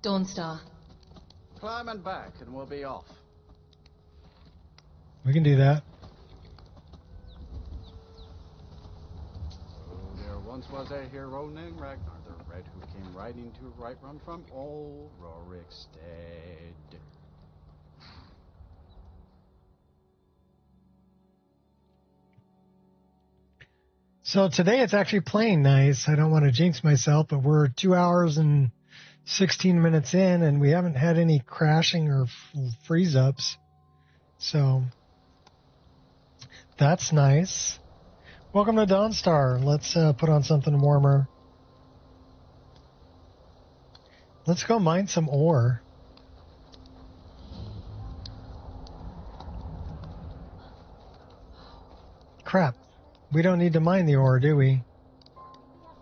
Dawnstar. Climb and back, and we'll be off. We can do that. Oh, there once was a hero named Ragnar the Red who came riding to Whiterun from old Rorikstead. So today it's actually playing nice. I don't want to jinx myself, but we're 2 hours and 16 minutes in, and we haven't had any crashing or freeze ups. So that's nice. Welcome to Dawnstar. Let's put on something warmer. Let's go mine some ore. Crap. We don't need to mine the ore, do we?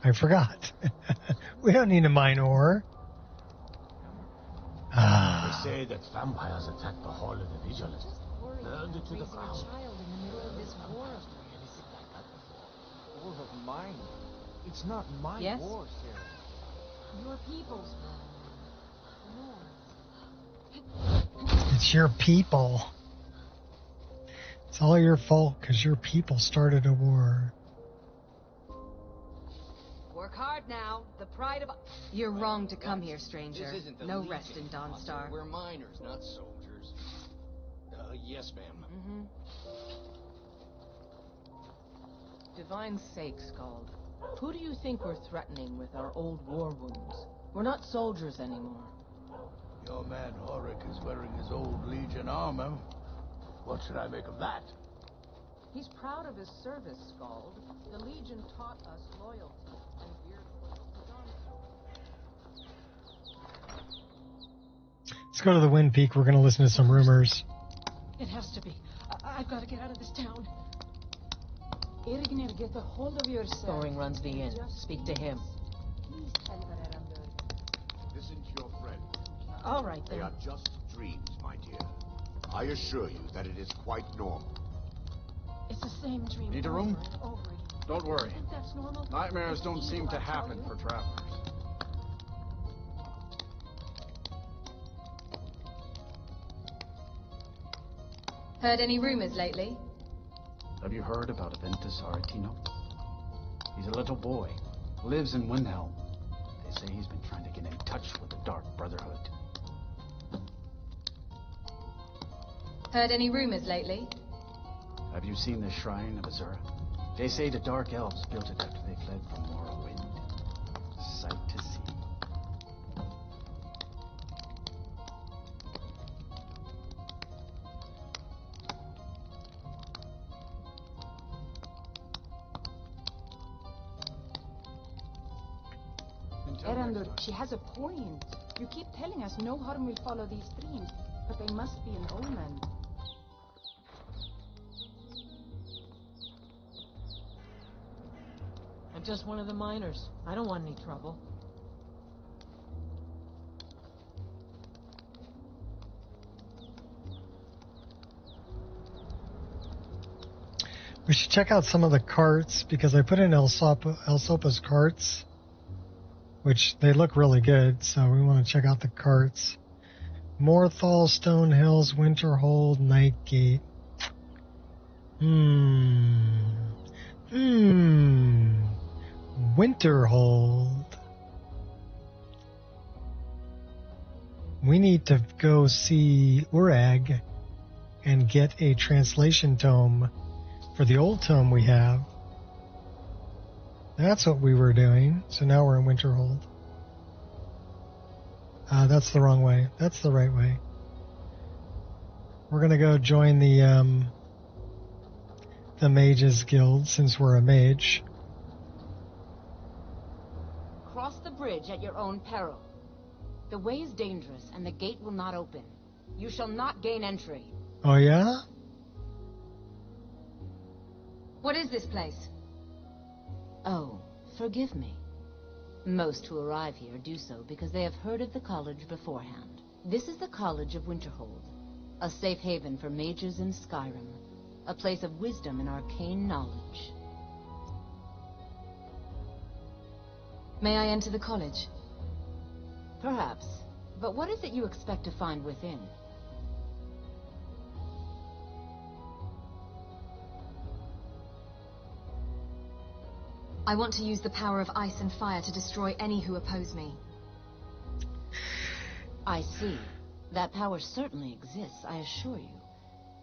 I forgot. We don't need to mine ore. They say that vampires attacked the Hall of the Vigilant. Burned it to the ground. War of mine. It's not my Yes? war, Sarah. Your people's It's your people. It's all your fault because your people started a war. Work hard now. The pride of... You're wrong to come here, stranger. This isn't the No Legion, rest in Dawnstar. We're miners, not soldiers. Yes, ma'am. Divine sake, Scald. Who do you think we're threatening with our old war wounds? We're not soldiers anymore. Your man Horik is wearing his old Legion armor. What should I make of that? He's proud of his service, Scald. The Legion taught us loyalty, and we're loyal to Dawnstar. Let's go to the Wind Peak. We're going to listen to some rumors. It has to be. I've got to get out of this town. Irgnir, get a hold of yourself. Thoring runs the inn. Speak to him. Please tell Verandur. Listen to your friend. All right, They then. are just dreams, my dear. I assure you that it is quite normal. It's the same dream. Need a room? Over and over again. Don't worry. You think that's normal? Nightmares don't It's seem evil, to I tell happen you. for travelers. Heard any rumors lately? Have you heard about Aventus Aretino? He's a little boy. Lives in Windhelm. They say he's been trying to get in touch with the Dark Brotherhood. Heard any rumors lately? Have you seen the Shrine of Azura? They say the Dark Elves built it after they fled from Morrowind. Sight to see. Erandur, she has a point. You keep telling us no harm will follow these dreams, but they must be an omen. I'm just one of the miners. I don't want any trouble. We should check out some of the carts, because I put in Elsopa's carts, which they look really good, so we want to check out the carts. Morthal, Stone Hills, Winterhold, Nightgate. Winterhold. We need to go see Urag and get a translation tome for the old tome we have. That's what we were doing. So now we're in Winterhold. That's the wrong way. That's the right way. We're gonna go join the Mages Guild since we're a mage. Cross the bridge at your own peril. The way is dangerous, and the gate will not open. You shall not gain entry. Oh yeah? What is this place? Oh, forgive me. Most who arrive here do so because they have heard of the college beforehand. This is the College of Winterhold, a safe haven for mages in Skyrim, a place of wisdom and arcane knowledge. May I enter the college? Perhaps, but what is it you expect to find within? I want to use the power of ice and fire to destroy any who oppose me. I see. That power certainly exists, I assure you.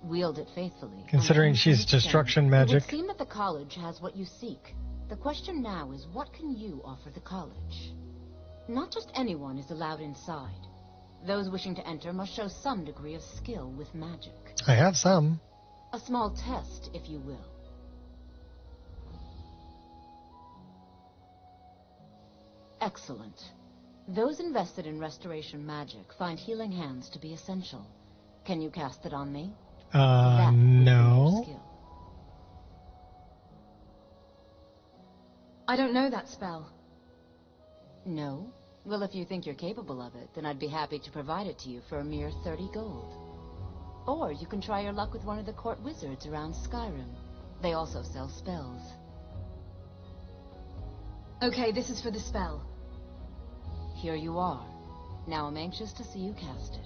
Wield it faithfully. Considering she's destruction magic. It would seem that the college has what you seek. The question now is, what can you offer the college? Not just anyone is allowed inside. Those wishing to enter must show some degree of skill with magic. I have some. A small test, if you will. Excellent. Those invested in restoration magic find healing hands to be essential. Can you cast it on me? No. I don't know that spell. No? Well, if you think you're capable of it, then I'd be happy to provide it to you for a mere 30 gold. Or you can try your luck with one of the court wizards around Skyrim. They also sell spells. Okay, this is for the spell. Here you are. Now I'm anxious to see you cast it.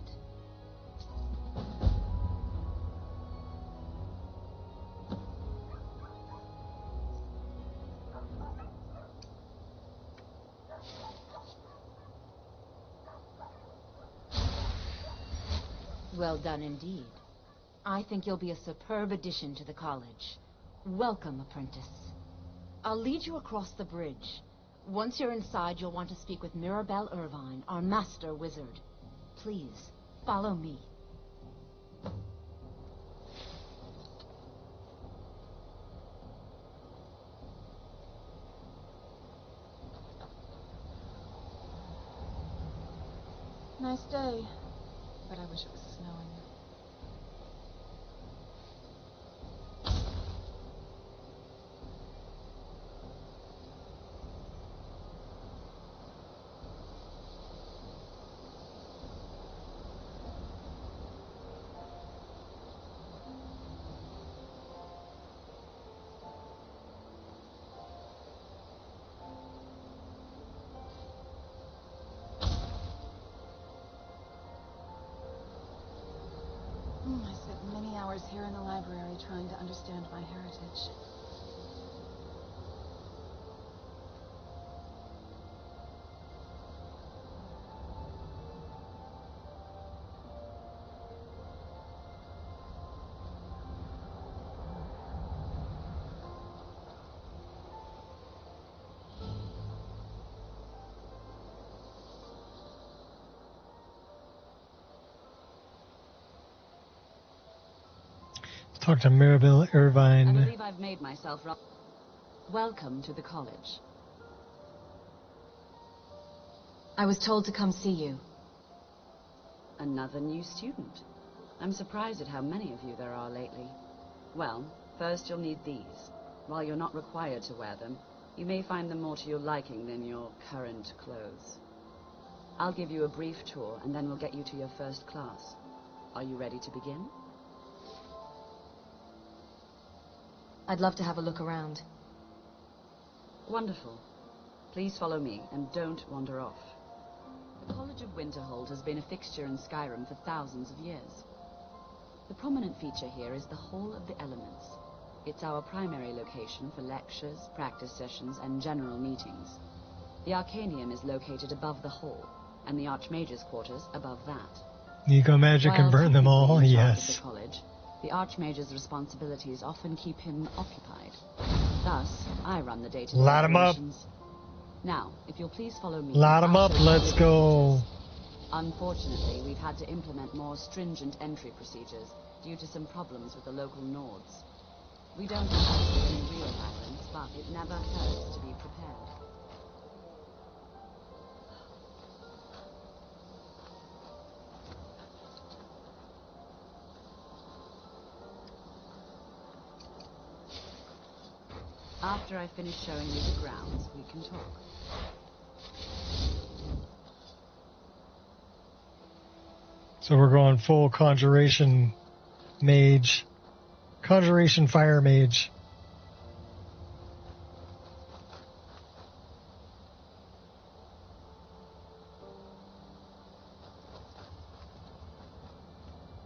Well done indeed. I think you'll be a superb addition to the college. Welcome, apprentice. I'll lead you across the bridge. Once you're inside, you'll want to speak with Mirabelle Irvine, our master wizard. Please, follow me. Nice day, but I wish it was snowing. I spent many hours here in the library trying to understand my heritage. Talk to Mirabelle Irvine. I believe I've made myself wrong. Welcome to the college. I was told to come see you. Another new student. I'm surprised at how many of you there are lately. Well, first you'll need these. While you're not required to wear them, you may find them more to your liking than your current clothes. I'll give you a brief tour, and then we'll get you to your first class. Are you ready to begin? I'd love to have a look around. Wonderful. Please follow me, and don't wander off. The College of Winterhold has been a fixture in Skyrim for thousands of years. The prominent feature here is the Hall of the Elements. It's our primary location for lectures, practice sessions, and general meetings. The Arcanium is located above the hall, and the Archmage's quarters above that. Nico Magic and burn them all, yes. The college, the Archmage's responsibilities often keep him occupied. Thus, I run the day-to-day Light 'em up. operations. Now, if you'll please follow me. Light 'em up, let's go. Unfortunately, we've had to implement more stringent entry procedures due to some problems with the local Nords. We don't anticipate any real violence, but it never hurts to be prepared. After I finish showing you the grounds, we can talk. So we're going full conjuration mage. Conjuration fire mage.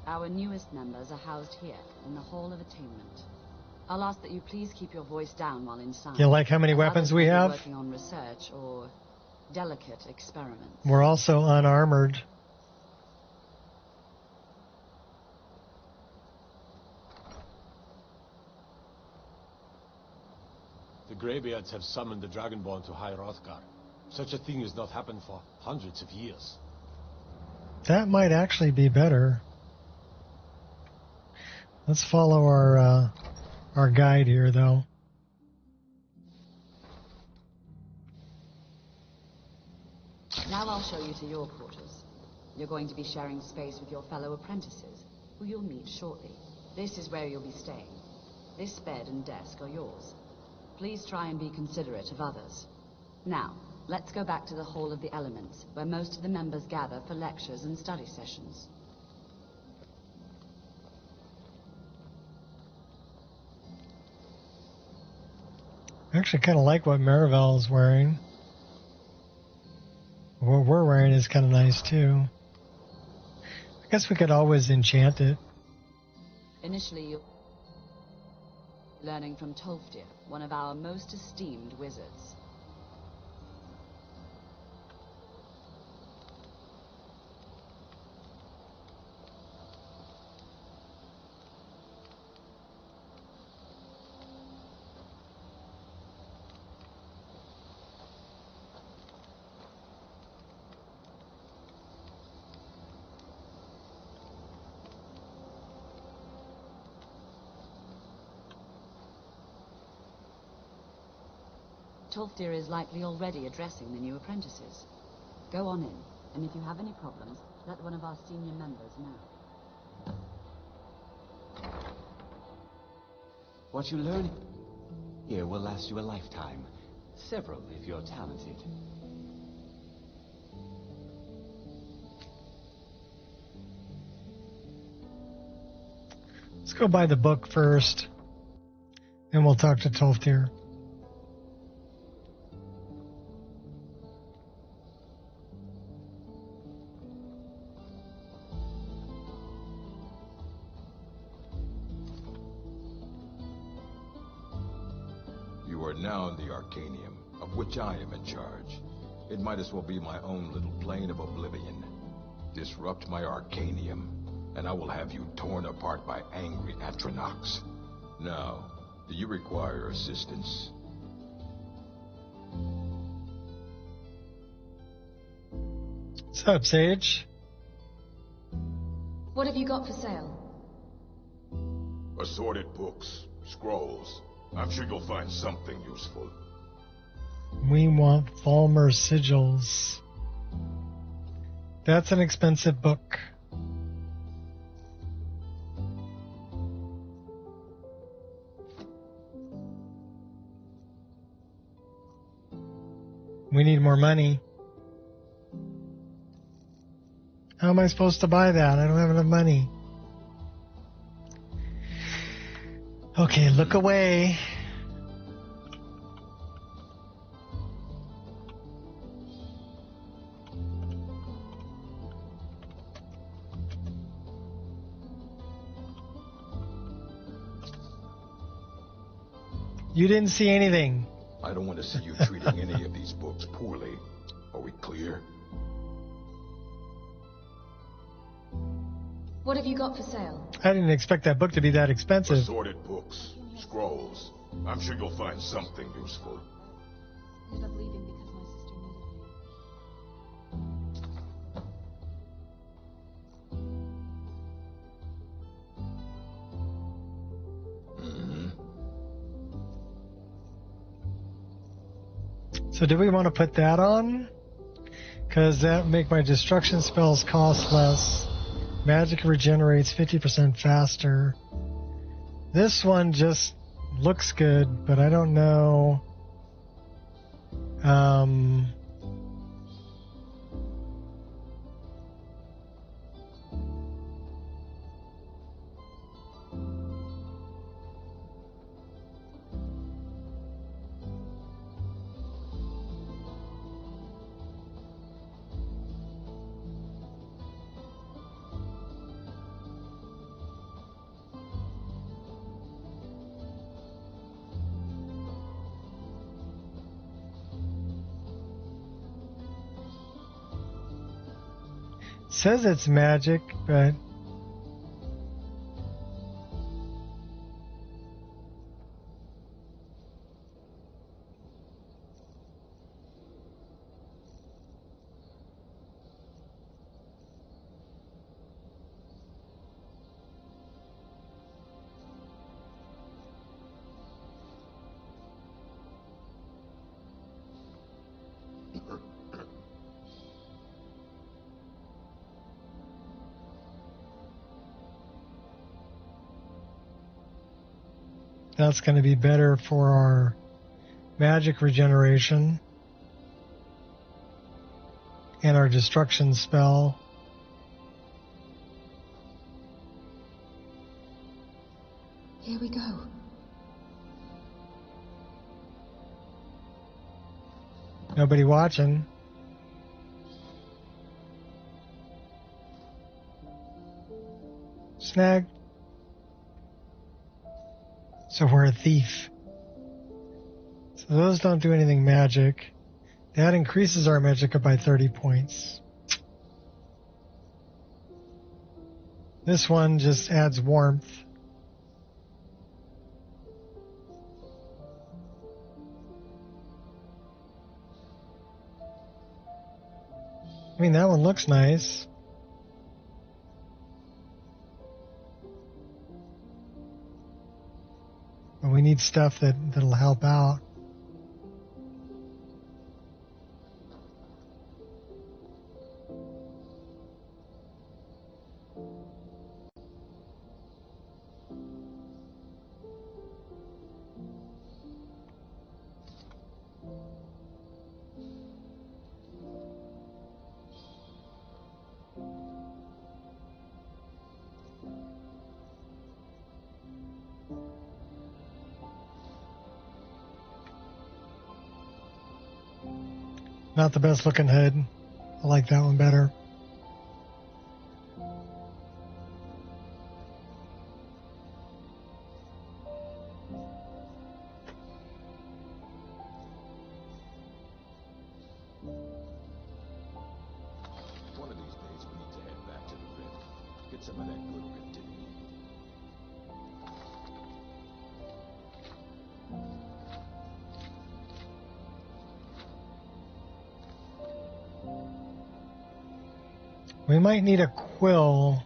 Our newest members are housed here, in the Hall of Attainment. I'll ask that you please keep your voice down while inside. You like how many weapons we have? Working on research or delicate experiments. We're also unarmored. The Greybeards have summoned the Dragonborn to High Hrothgar. Such a thing has not happened for hundreds of years. That might actually be better. Let's follow our guide here, though. Now I'll show you to your quarters. You're going to be sharing space with your fellow apprentices, who you'll meet shortly. This is where you'll be staying. This bed and desk are yours. Please try and be considerate of others. Now, let's go back to the Hall of the Elements, where most of the members gather for lectures and study sessions. I actually kind of like what Marivel's wearing. What we're wearing is kind of nice, too. I guess we could always enchant it. Initially, you're learning from Tolfdir, one of our most esteemed wizards. Tolfdir is likely already addressing the new apprentices. Go on in, and if you have any problems, let one of our senior members know. What you learn here will last you a lifetime. Several, if you're talented. Let's go buy the book first, and we'll talk to Tolfdir. You are now in the Arcanium, of which I am in charge. It might as well be my own little plane of oblivion. Disrupt my Arcanium, and I will have you torn apart by angry Atronachs. Now, do you require assistance? What's up, Sage? What have you got for sale? Assorted books, scrolls. I'm sure you'll find something useful. We want Falmer sigils. That's an expensive book. We need more money. How am I supposed to buy that? I don't have enough money. Okay, look away. You didn't see anything. I don't want to see you treating any of these books poorly. Are we clear? What have you got for sale? I didn't expect that book to be that expensive. Assorted books, scrolls. I'm sure you'll find something useful. Ended up leaving because my sister needed me. So do we want to put that on? Because that make my destruction spells cost less. Magic regenerates 50% faster. This one just looks good, but I don't know. Says it's magic, but that's going to be better for our magic regeneration and our destruction spell. Here we go. Nobody watching. Snag. So we're a thief. So those don't do anything magic. That increases our magicka by 30 points. This one just adds warmth. I mean, that one looks nice. But we need stuff that'll help out. Not the best looking head. I like that one better. One of these days we need to head back to the rift. Get some of that good rift in me. We might need a quill.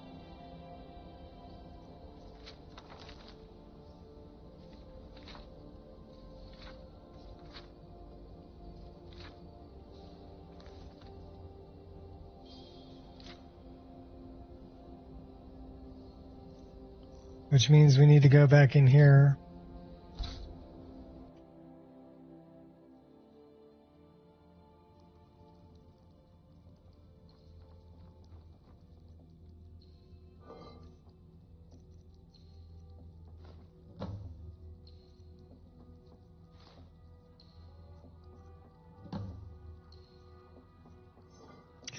Which means we need to go back in here.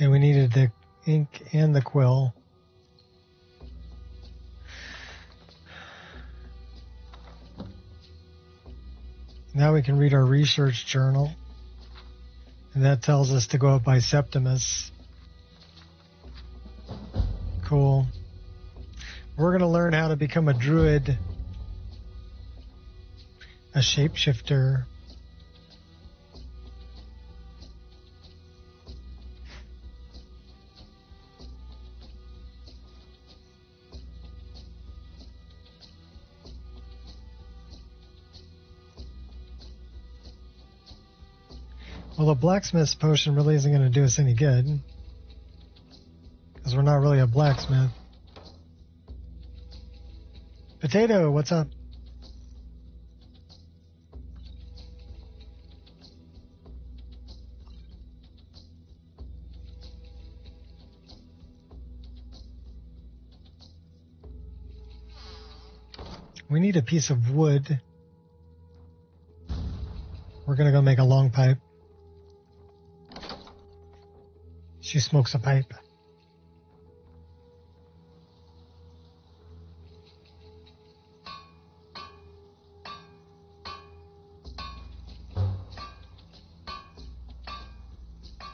Okay, we needed the ink and the quill. Now we can read our research journal. And that tells us to go up by Septimus. Cool. We're going to learn how to become a druid, a shapeshifter. Well, the blacksmith's potion really isn't going to do us any good, because we're not really a blacksmith. Potato, what's up? We need a piece of wood. We're going to go make a long pipe. She smokes a pipe.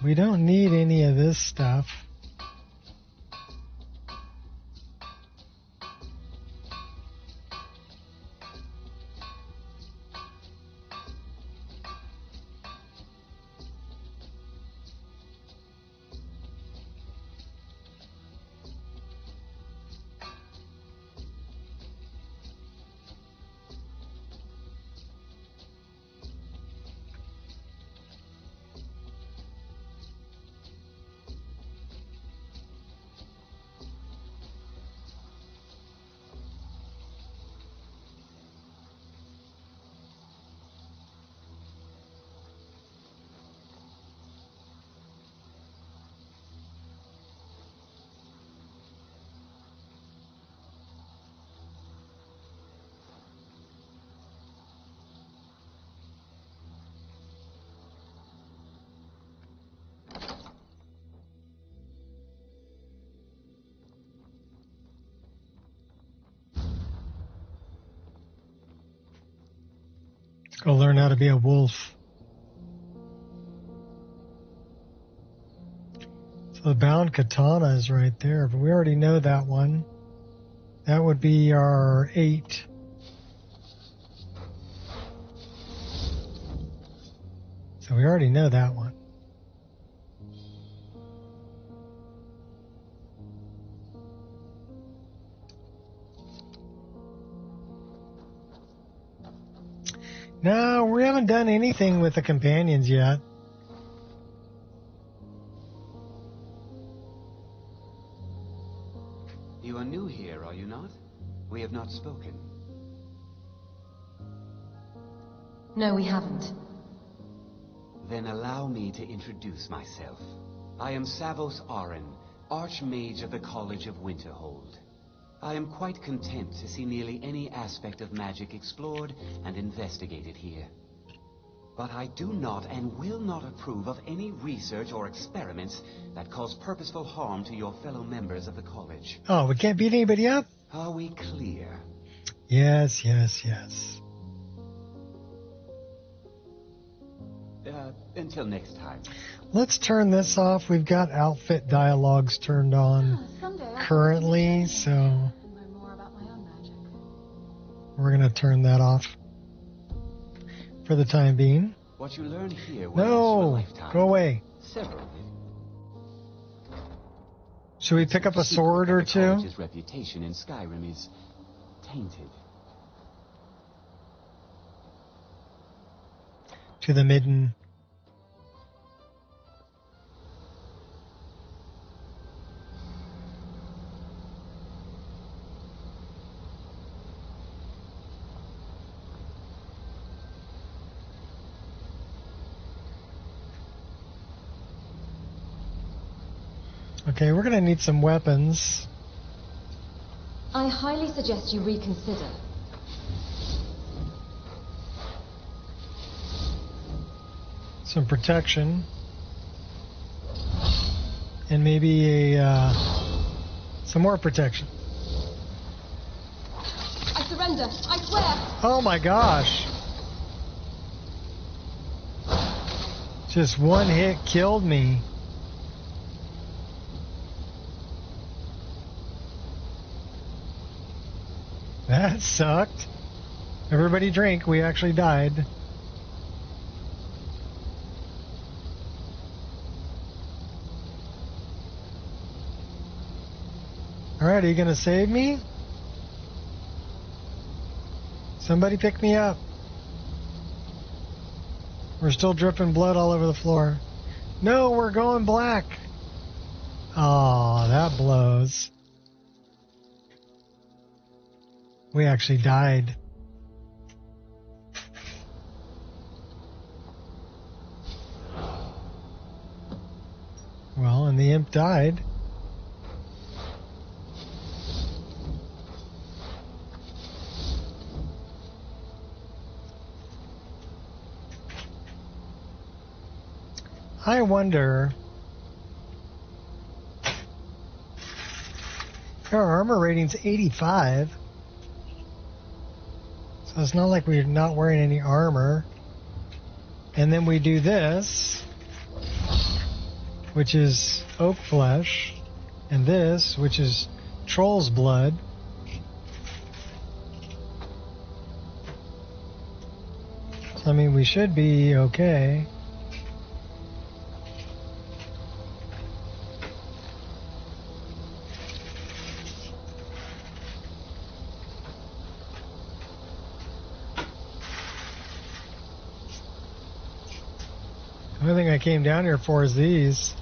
We don't need any of this stuff. Go learn how to be a wolf. So the bound katana is right there, but we already know that one. That would be our 8. So we already know that one. No, we haven't done anything with the companions yet. You are new here, are you not? We have not spoken. No, we haven't. Then allow me to introduce myself. I am Savos Arin, Archmage of the College of Winterhold. I am quite content to see nearly any aspect of magic explored and investigated here. But I do not and will not approve of any research or experiments that cause purposeful harm to your fellow members of the college. Oh, we can't beat anybody up? Are we clear? Yes, yes, yes. Until next time. Let's turn this off. We've got outfit dialogues turned on currently, so we're going to turn that off for the time being. What you learn here will No, last you a lifetime. go away. Several. Should we pick up a sword or two? The college's reputation in Skyrim is tainted. To the midden. Okay, we're going to need some weapons. I highly suggest you reconsider. Some protection. and maybe some more protection. I surrender, I swear! Oh my gosh. Just one hit killed me. That sucked. Everybody drink, we actually died. Alright, are you gonna save me? Somebody pick me up. We're still dripping blood all over the floor. No, we're going black. Oh, that blows. We actually died. Well, and the imp died. I wonder... Our armor rating's 85. So it's not like we're not wearing any armor. And then we do this, which is oak flesh, and this, which is troll's blood. So, I mean, we should be okay. The only thing I came down here for is these.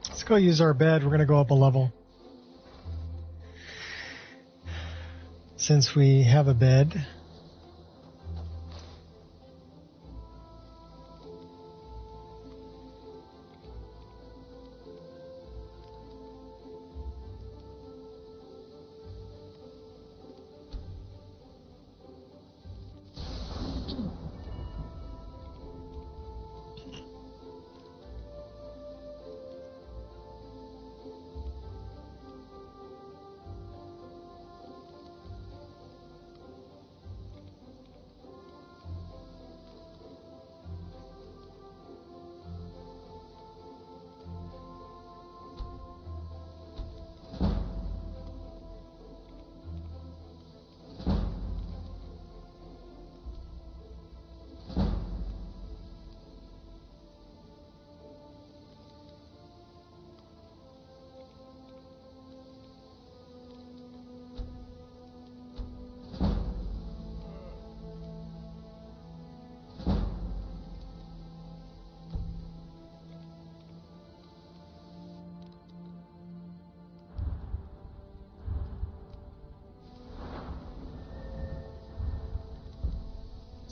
Let's go use our bed. We're going to go up a level. Since we have a bed.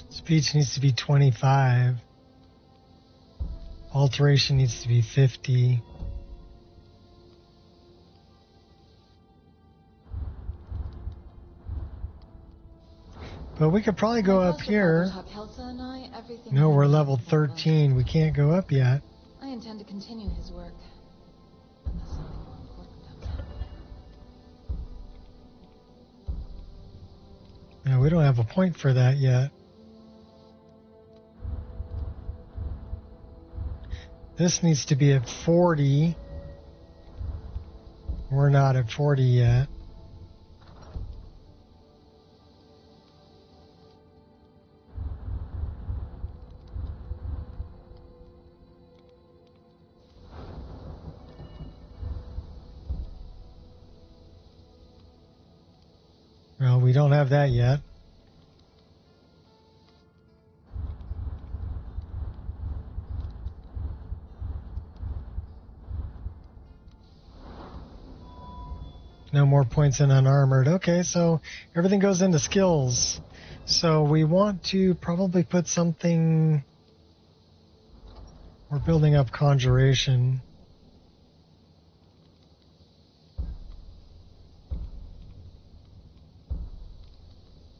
Speech needs to be 25. Alteration needs to be 50. But we could probably go up here. No, we're level 13. We can't go up yet. I intend to continue his work. Unless something more important comes up. No, we don't have a point for that yet. This needs to be at 40. We're not at 40 yet. Well, we don't have that yet. no more points in unarmored. Okay, so everything goes into skills. So we want to probably put something... We're building up conjuration.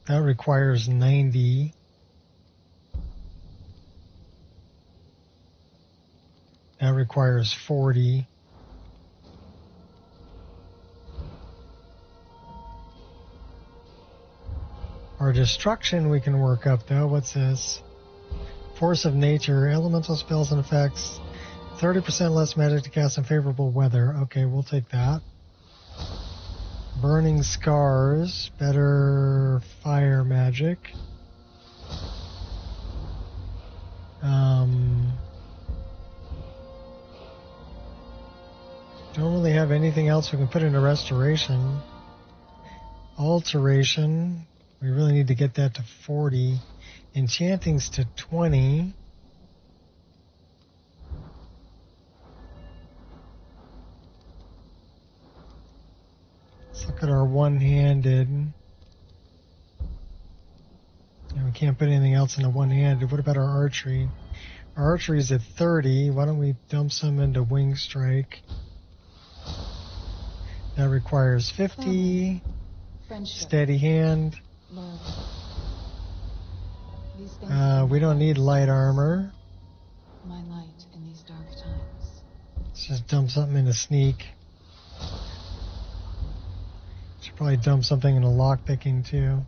That requires 90. That requires 40. Our destruction we can work up though. What's this? Force of nature, elemental spells and effects. 30% less magic to cast in favorable weather. Okay, we'll take that. Burning scars, better fire magic. Don't really have anything else we can put into restoration. Alteration, we really need to get that to 40. Enchanting's to 20. Let's look at our one-handed. And we can't put anything else into one-handed. What about our archery? Our archery is at 30. Why don't we dump some into wing strike? That requires 50. Steady hand. We don't need light armor. My light in these dark times. Let's just dump something into sneak. Should probably dump something into lockpicking too.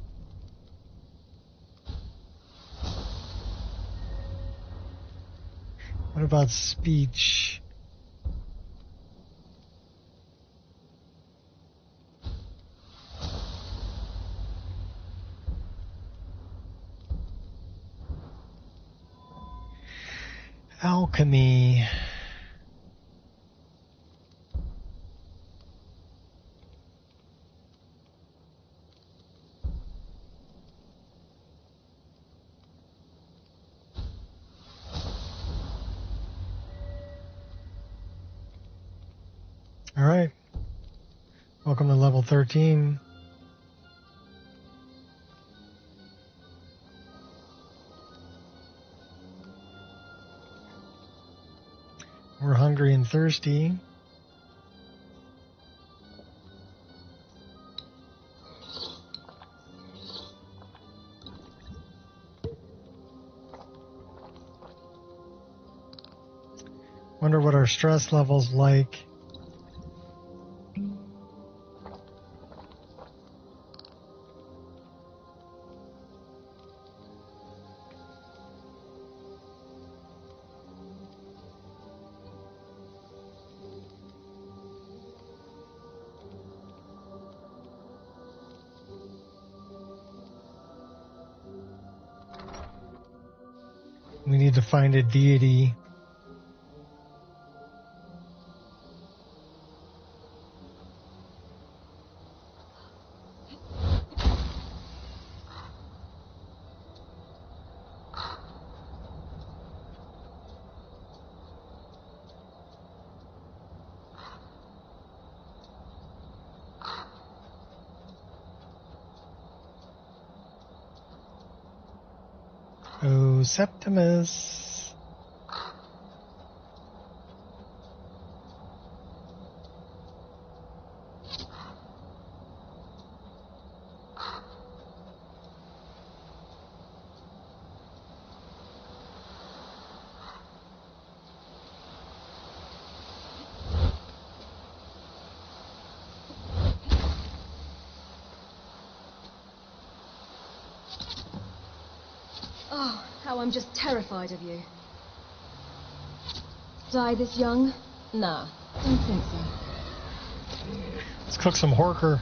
What about speech? Alchemy. All right. Welcome to level 13. We're hungry and thirsty. Wonder what our stress level's like. We need to find a deity. Oh, Septimus. Oh, how I'm just terrified of you. Die this young? Nah, don't think so. Let's cook some horker.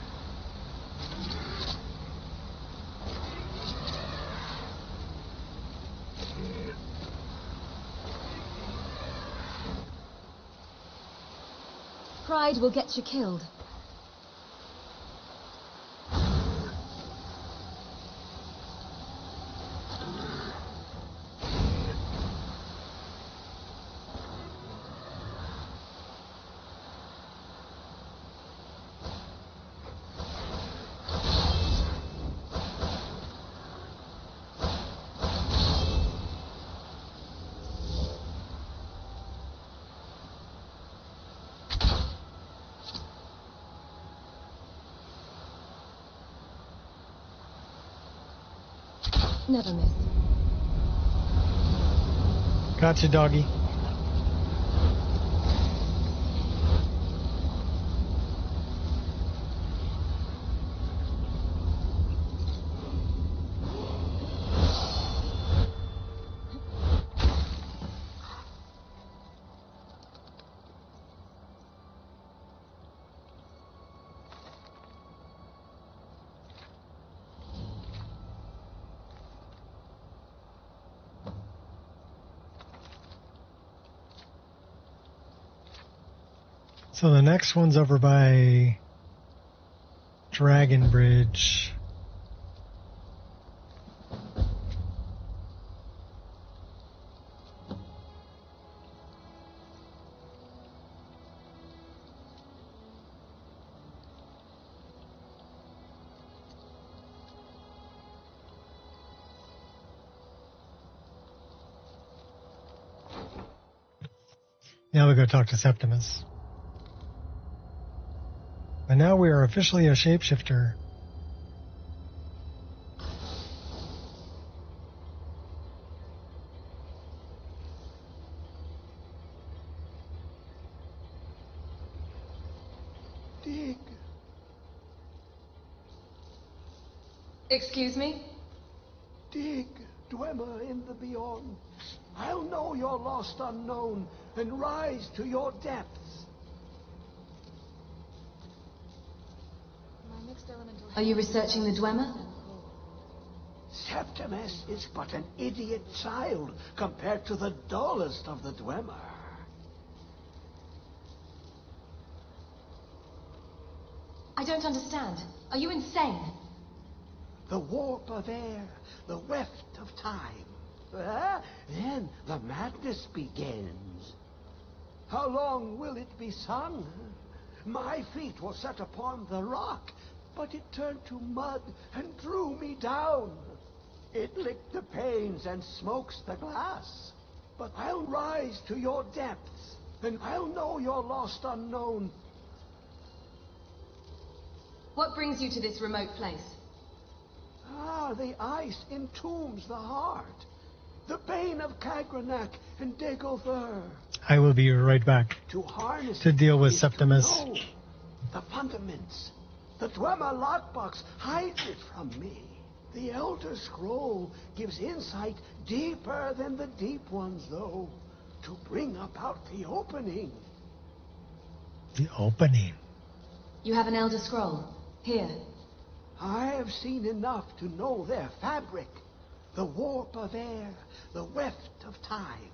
Pride will get you killed. Never miss. Gotcha, doggy. So the next one's over by Dragon Bridge. Now we go talk to Septimus. And now we are officially a shapeshifter. Dig. Excuse me? Dig, Dwemer in the beyond. I'll know your lost unknown and rise to your depths. Are you researching the Dwemer? Septimus is but an idiot child compared to the dullest of the Dwemer. I don't understand. Are you insane? The warp of air, the weft of time. Then the madness begins. How long will it be sung? My feet were set upon the rock, but it turned to mud and drew me down. It licked the panes and smokes the glass. But I'll rise to your depths, and I'll know your lost unknown. What brings you to this remote place? The ice entombs the heart. The bane of Kagranak and Dagother. I will be right back To harness to deal with is Septimus. to know the fundaments. The Dwemer lockbox hides it from me. The Elder Scroll gives insight deeper than the deep ones, though, to bring about the opening. The opening? You have an Elder Scroll. Here. I have seen enough to know their fabric. The warp of air, the weft of time.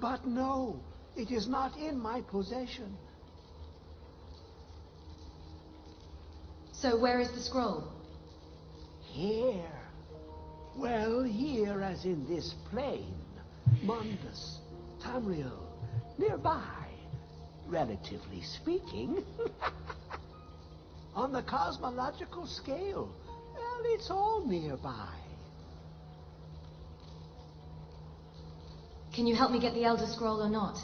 But no, it is not in my possession. So where is the scroll? Here. Well, here as in this plane. Mundus, Tamriel, nearby. Relatively speaking. On the cosmological scale, well, it's all nearby. Can you help me get the Elder Scroll or not?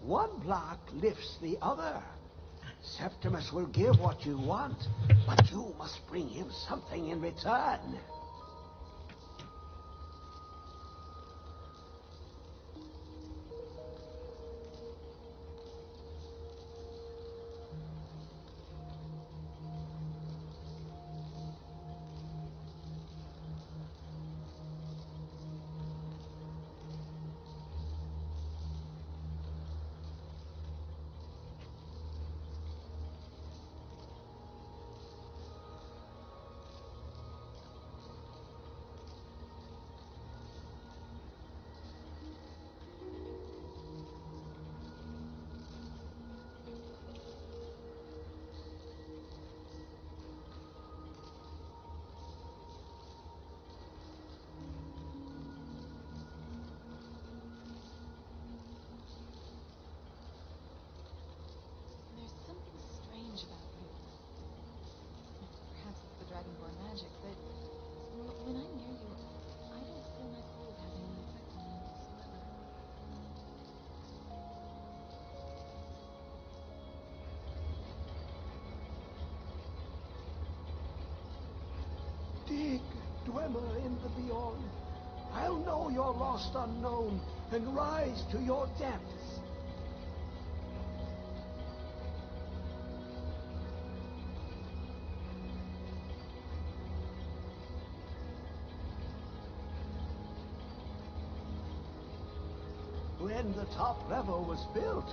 One block lifts the other. Septimus will give what you want, but you must bring him something in return. swimmer in the beyond. I'll know your lost unknown and rise to your depths. When the top level was built,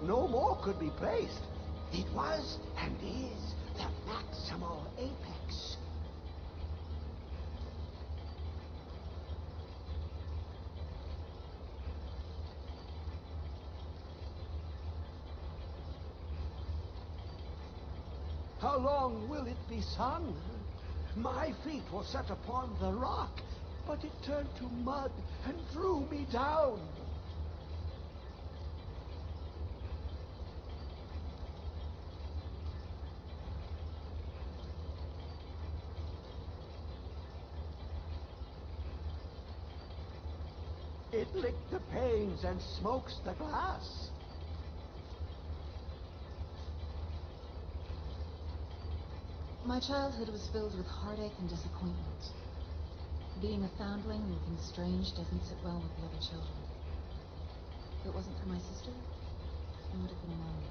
no more could be placed. It was and is the maximal apex. How long will it be sung? My feet were set upon the rock, but it turned to mud and drew me down. It licked the panes and smokes the glass. My childhood was filled with heartache and disappointment. Being a foundling and looking strange doesn't sit well with the other children. If it wasn't for my sister, I would have been alone.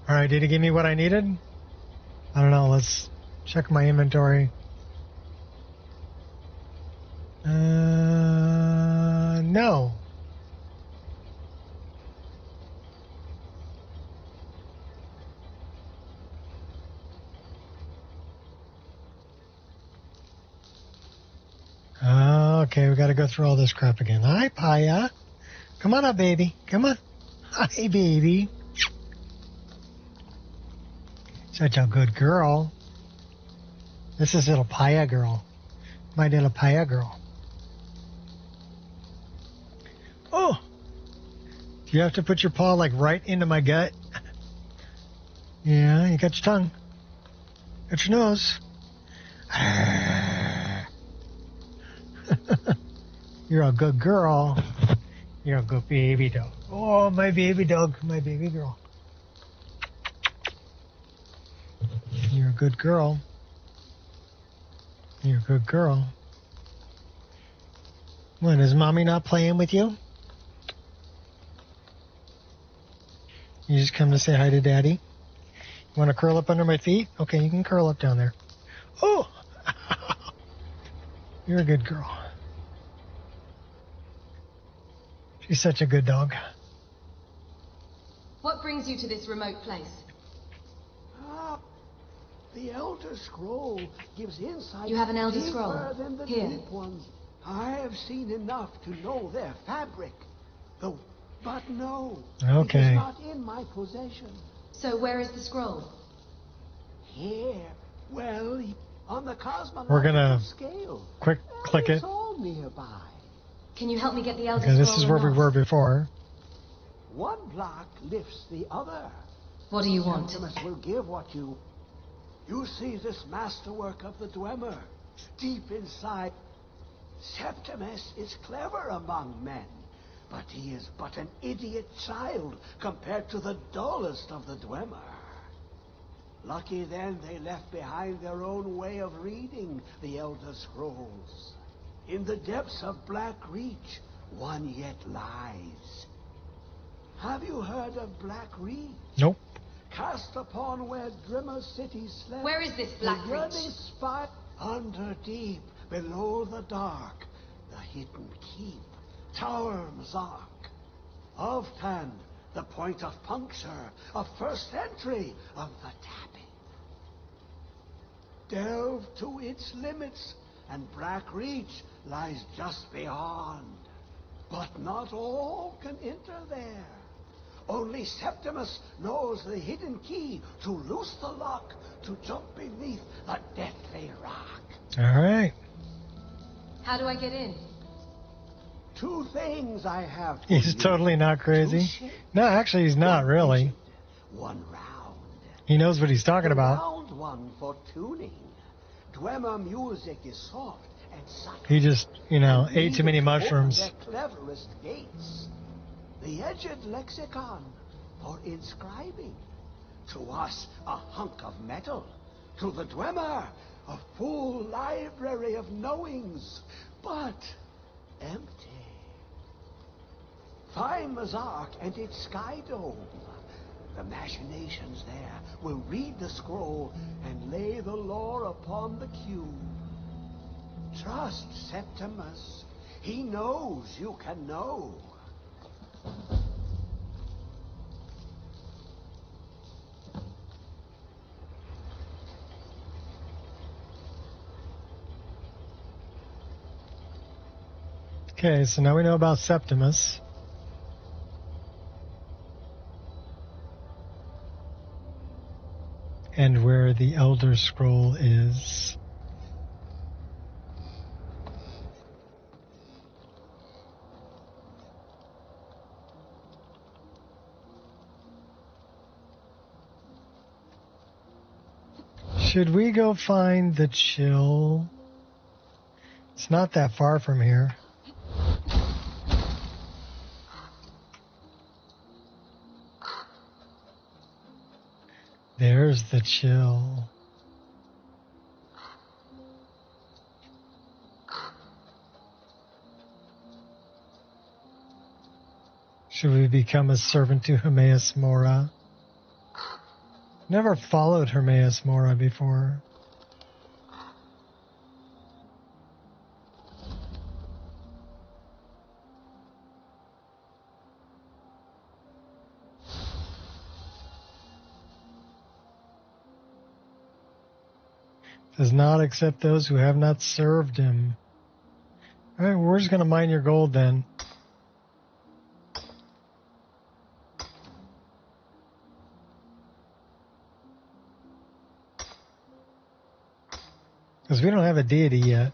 Alright, did it give me what I needed? I don't know, let's check my inventory. No. Okay, we gotta go through all this crap again. Hi, Paya. Come on up, baby. Come on. Hi, baby. Such a good girl. This is little Paya girl. My little Paya girl. Oh! Do you have to put your paw like right into my gut? Yeah, you got your tongue. Got your nose. You're a good girl. You're a good baby dog. Oh, my baby dog. My baby girl. You're a good girl. You're a good girl. What, is mommy not playing with you? You just come to say hi to daddy? You want to curl up under my feet? Okay, you can curl up down there. Oh! You're a good girl. She's such a good dog. What brings you to this remote place? The Elder Scroll gives insight. You have an Elder deeper Scroll? Than the Here. deep ones. I have seen enough to know their fabric. But no, okay. It is not in my possession. So where is the scroll? Here. Well, on the cosmological We're gonna scale. quick click it. It's all nearby. Can you help me get the Elder Okay, Scroll? this is where we were before. One block lifts the other. What do you want? Septimus will give what you... You see this masterwork of the Dwemer deep inside. Septimus is clever among men, but he is but an idiot child compared to the dullest of the Dwemer. Lucky then they left behind their own way of reading the Elder Scrolls. In the depths of Black Reach, one yet lies. Have you heard of Black Reach? Nope. Cast upon where Drimmer City slept. Where is this Black the Reach? yearning spot under deep, below the dark, the hidden keep, Tower Mazark. Oftan, the point of puncture, of first entry of the tapping. Delve to its limits, and Black Reach lies just beyond. But not all can enter there. Only Septimus knows the hidden key to loose the lock, to jump beneath the deathly rock. All right. How do I get in? Two things I have for He's you. totally not crazy. No, actually, he's not really. One round. He knows what he's talking about. Round one for tuning. Dwemer music is soft and subtle. He just, ate too many mushrooms. Their cleverest gates. The edged lexicon for inscribing. To us, a hunk of metal. To the Dwemer, a full library of knowings, but empty. Find Mazark and its sky dome. The machinations there will read the scroll and lay the lore upon the cube. Trust Septimus. He knows you can know. Okay, so now we know about Septimus. And where the Elder Scroll is. Should we go find the chill? It's not that far from here. There's the chill. Should we become a servant to Hermaeus Mora? Never followed Hermaeus Mora before. Does not accept those who have not served him. All right, we're just going to mine your gold then. Because we don't have a deity yet.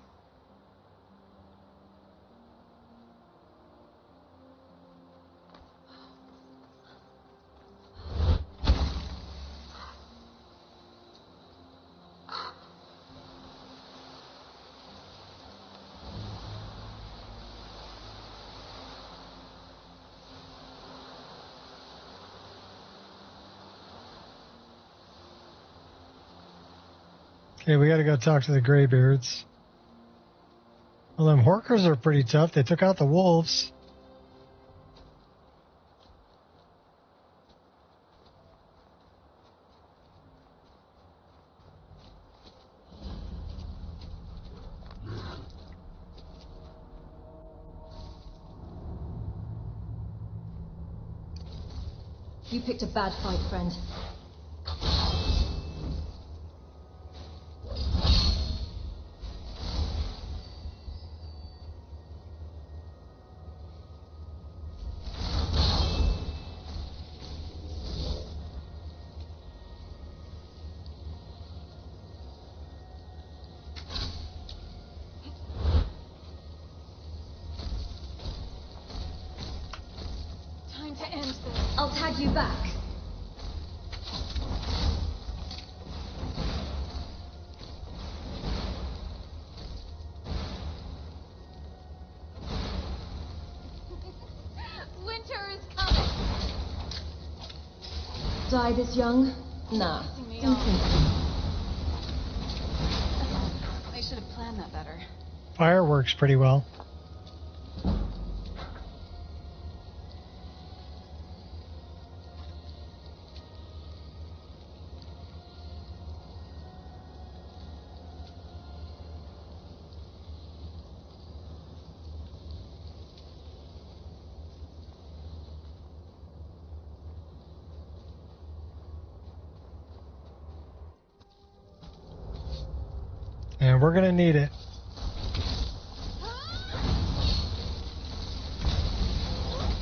Okay, we gotta go talk to the Greybeards. Well, them Horkers are pretty tough. They took out the wolves. You picked a bad fight, friend. Time to end this. I'll tag you back. Die this young? Nah. Don't think so. They should have planned that better. Fire works pretty well. And we're gonna need it.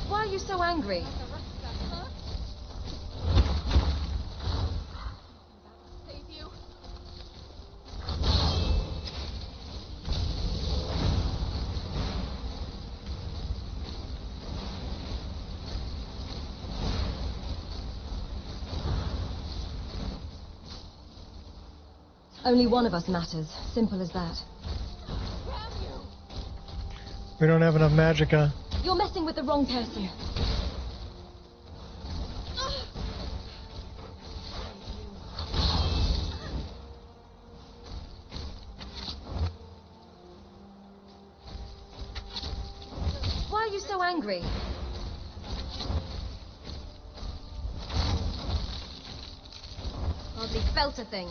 Why are you so angry? Only one of us matters. Simple as that. We don't have enough magicka. You're messing with the wrong person. Why are you so angry? Hardly felt a thing.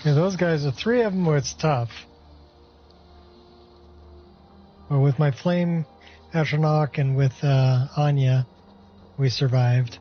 Yeah, those guys, the three of them, it's tough. But with my flame Atronach and with Anya, we survived.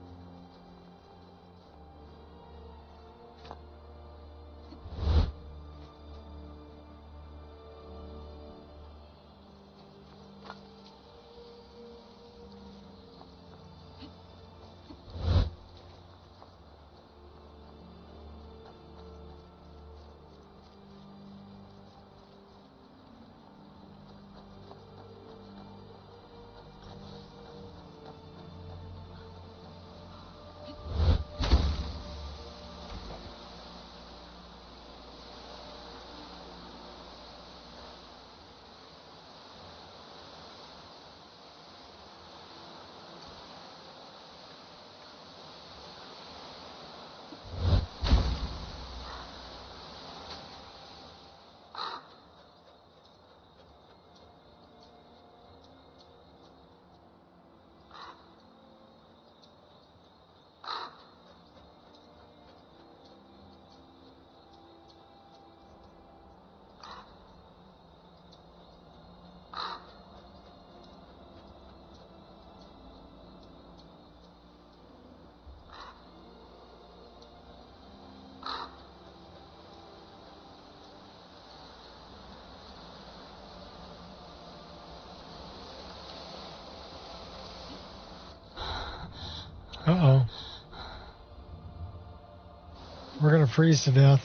Uh-oh. We're gonna freeze to death.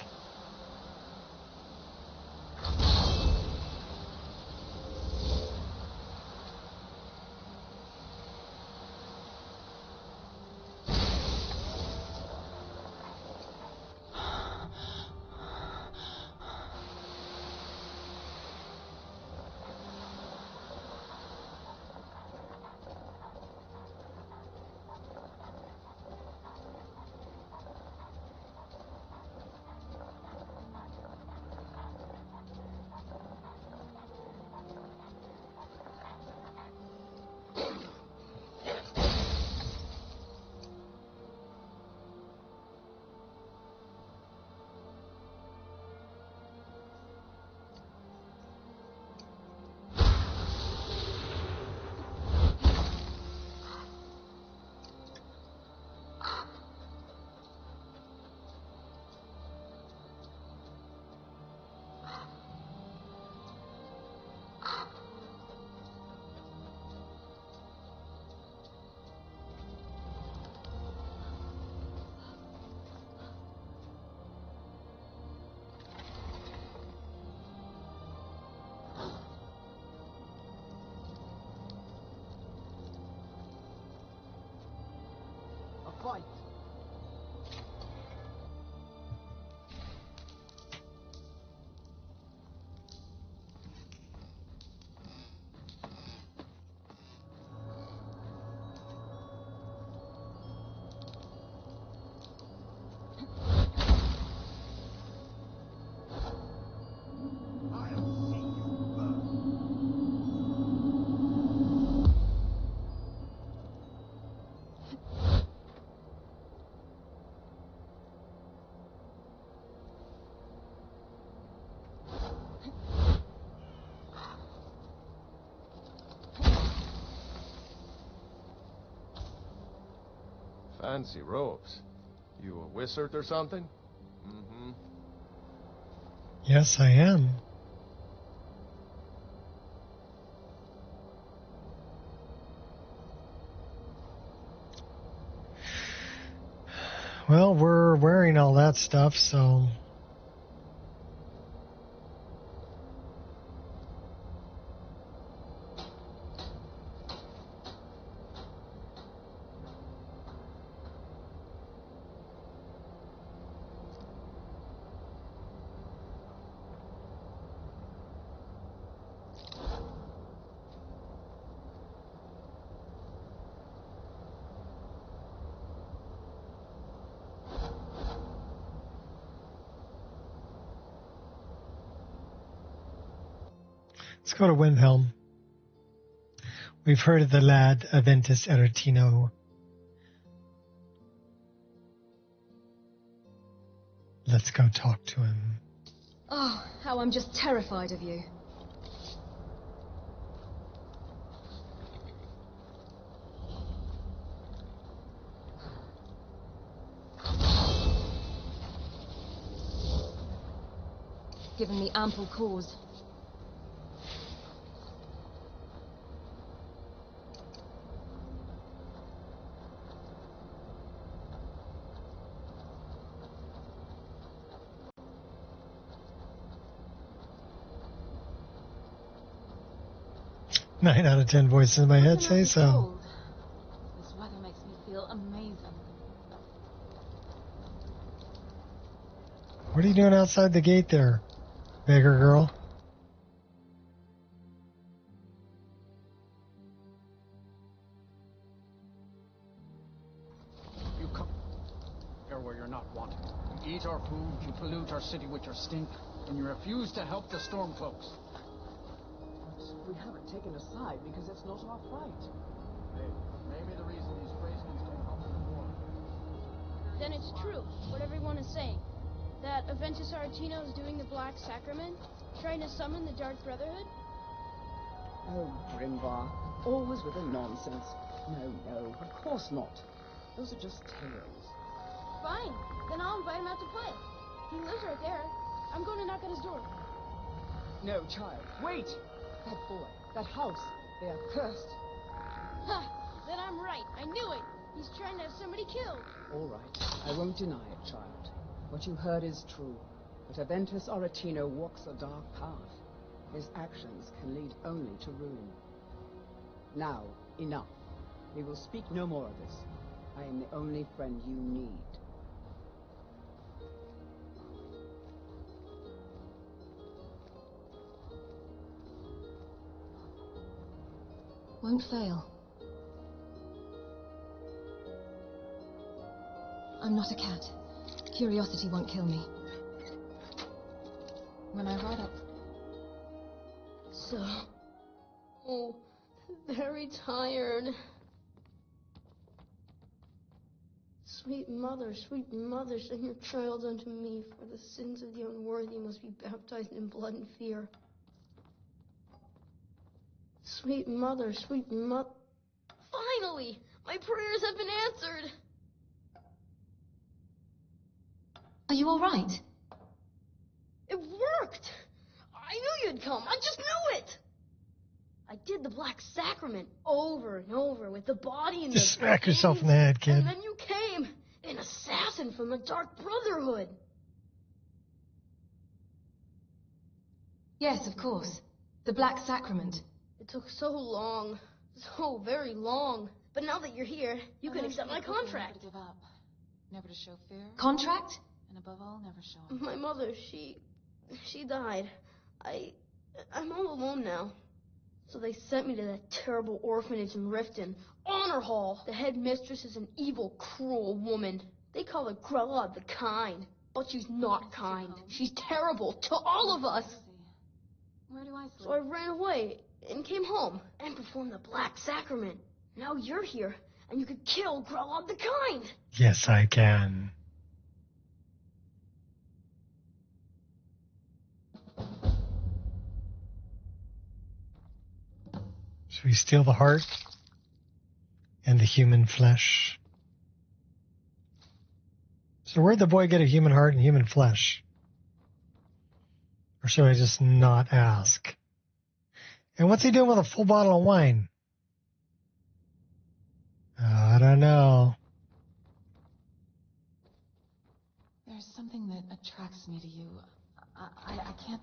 Fancy robes. You a wizard or something? Mm-hmm. Yes, I am. Well, we're wearing all that stuff, so... Let's go to Windhelm. We've heard of the lad, Aventus Aretino. Let's go talk to him. Oh, how I'm just terrified of you. Given me ample cause. Nine out of 10 voices in my head say so. This weather makes me feel amazing. What are you doing outside the gate there, beggar girl? You come here where you're not wanted. You eat our food, you pollute our city with your stink, and you refuse to help the Stormcloaks. We haven't taken a side because it's not our fight. Maybe the reason these Graysmans came help in the war. Then it's true, what everyone is saying. That Aventus Aretino is doing the Black Sacrament, trying to summon the Dark Brotherhood? Oh, Grimvar, always with the nonsense. No, of course not. Those are just tales. Fine, then I'll invite him out to play. He lives right there. I'm going to knock on his door. No, child, wait! That boy, that house, they are cursed. Ha! Then I'm right. I knew it. He's trying to have somebody killed. All right, I won't deny it, child. What you heard is true. But Aventus Aretino walks a dark path. His actions can lead only to ruin. Now, enough. We will speak no more of this. I am the only friend you need. Won't fail. I'm not a cat. Curiosity won't kill me. When I ride up... So... Oh, very tired. Sweet mother, send your child unto me, for the sins of the unworthy must be baptized in blood and fear. Sweet mother, finally! My prayers have been answered! Are you all right? It worked! I knew you'd come, I just knew it! I did the Black Sacrament over and over with the body and Just the... smack yourself in the head, kid. And then you came, an assassin from the Dark Brotherhood. Yes, of course. The Black Sacrament. It took so long, so very long. But now that you're here, you can accept my contract. Never to give up. Never to show fear. Contract? And above all, never show up. My mother, she died. I'm all alone now. So they sent me to that terrible orphanage in Riften. Honor Hall. The headmistress is an evil, cruel woman. They call her Grella the Kind. But she's not kind. She's terrible to all of us. Where do I sleep? So I ran away and came home and performed the Black Sacrament. Now you're here, and you could kill Grella the Kind. Yes, I can. Should we steal the heart and the human flesh? So where'd the boy get a human heart and human flesh? Or should I just not ask? And what's he doing with a full bottle of wine? I don't know. There's something that attracts me to you. I can't...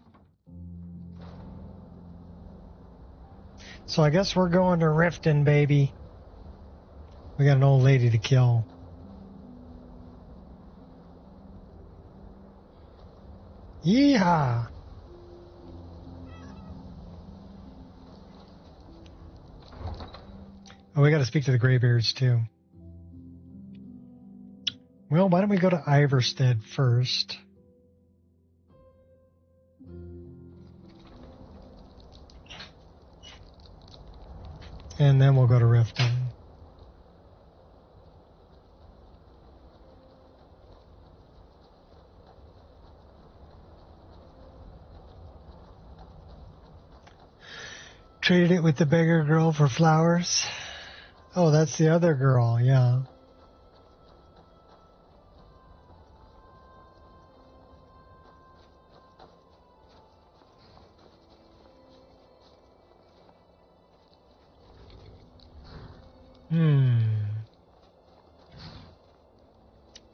So I guess we're going to Riften, baby. We got an old lady to kill. Yeehaw! Oh, we got to speak to the Greybeards, too. Well, why don't we go to Iverstead first? And then we'll go to Riften. Traded it with the beggar girl for flowers. Oh, that's the other girl, yeah.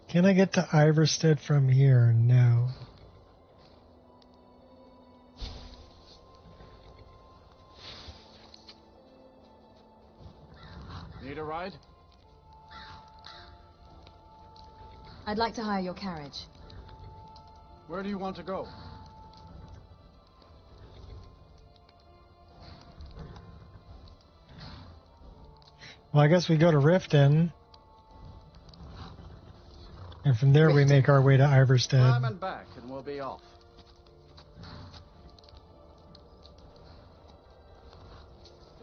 Can I get to Iverstead from here? No. Need a ride? I'd like to hire your carriage. Where do you want to go? Well, I guess we go to Riften. And from there we make our way to Iverstead. Climb and back and we'll be off.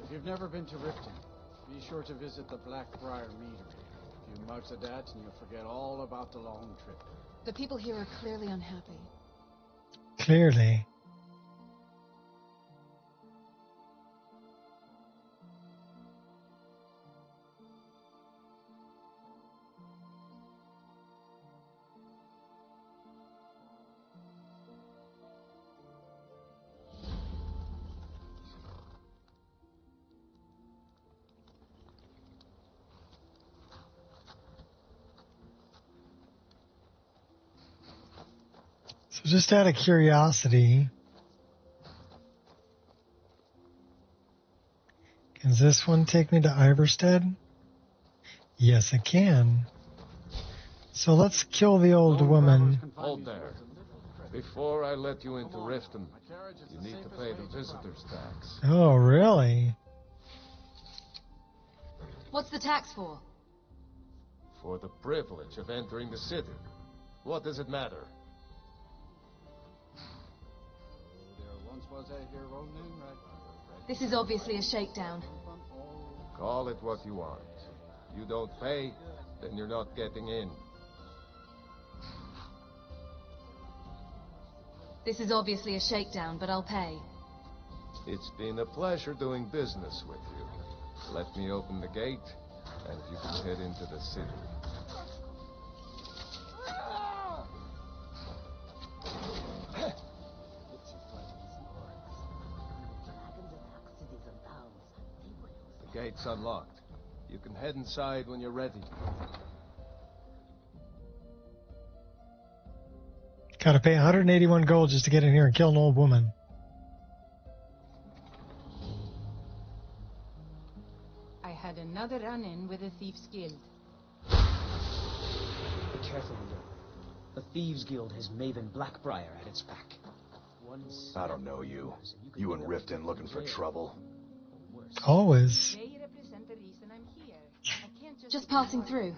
If you've never been to Riften, be sure to visit the Blackbriar Meadery. A few mugs of that and you'll forget all about the long trip. The people here are clearly unhappy. Clearly. So just out of curiosity, can this one take me to Iverstead? Yes, it can. So let's kill the old woman. Hold there. Before I let you into Riften, you need to pay the visitor's tax. Oh, really? What's the tax for? For the privilege of entering the city. What does it matter? This is obviously a shakedown. Call it what you want. You don't pay, then you're not getting in. This is obviously a shakedown, but I'll pay. It's been a pleasure doing business with you. Let me open the gate, and you can head into the city. The gate's unlocked. You can head inside when you're ready. Gotta pay 181 gold just to get in here and kill an old woman. I had another run-in with the Thieves' Guild. Be careful, Leo. The Thieves Guild has Maven Blackbriar at its back. I don't know you. You and Riften looking for trouble? Always. They represent the reason I'm here. I can't Just passing through.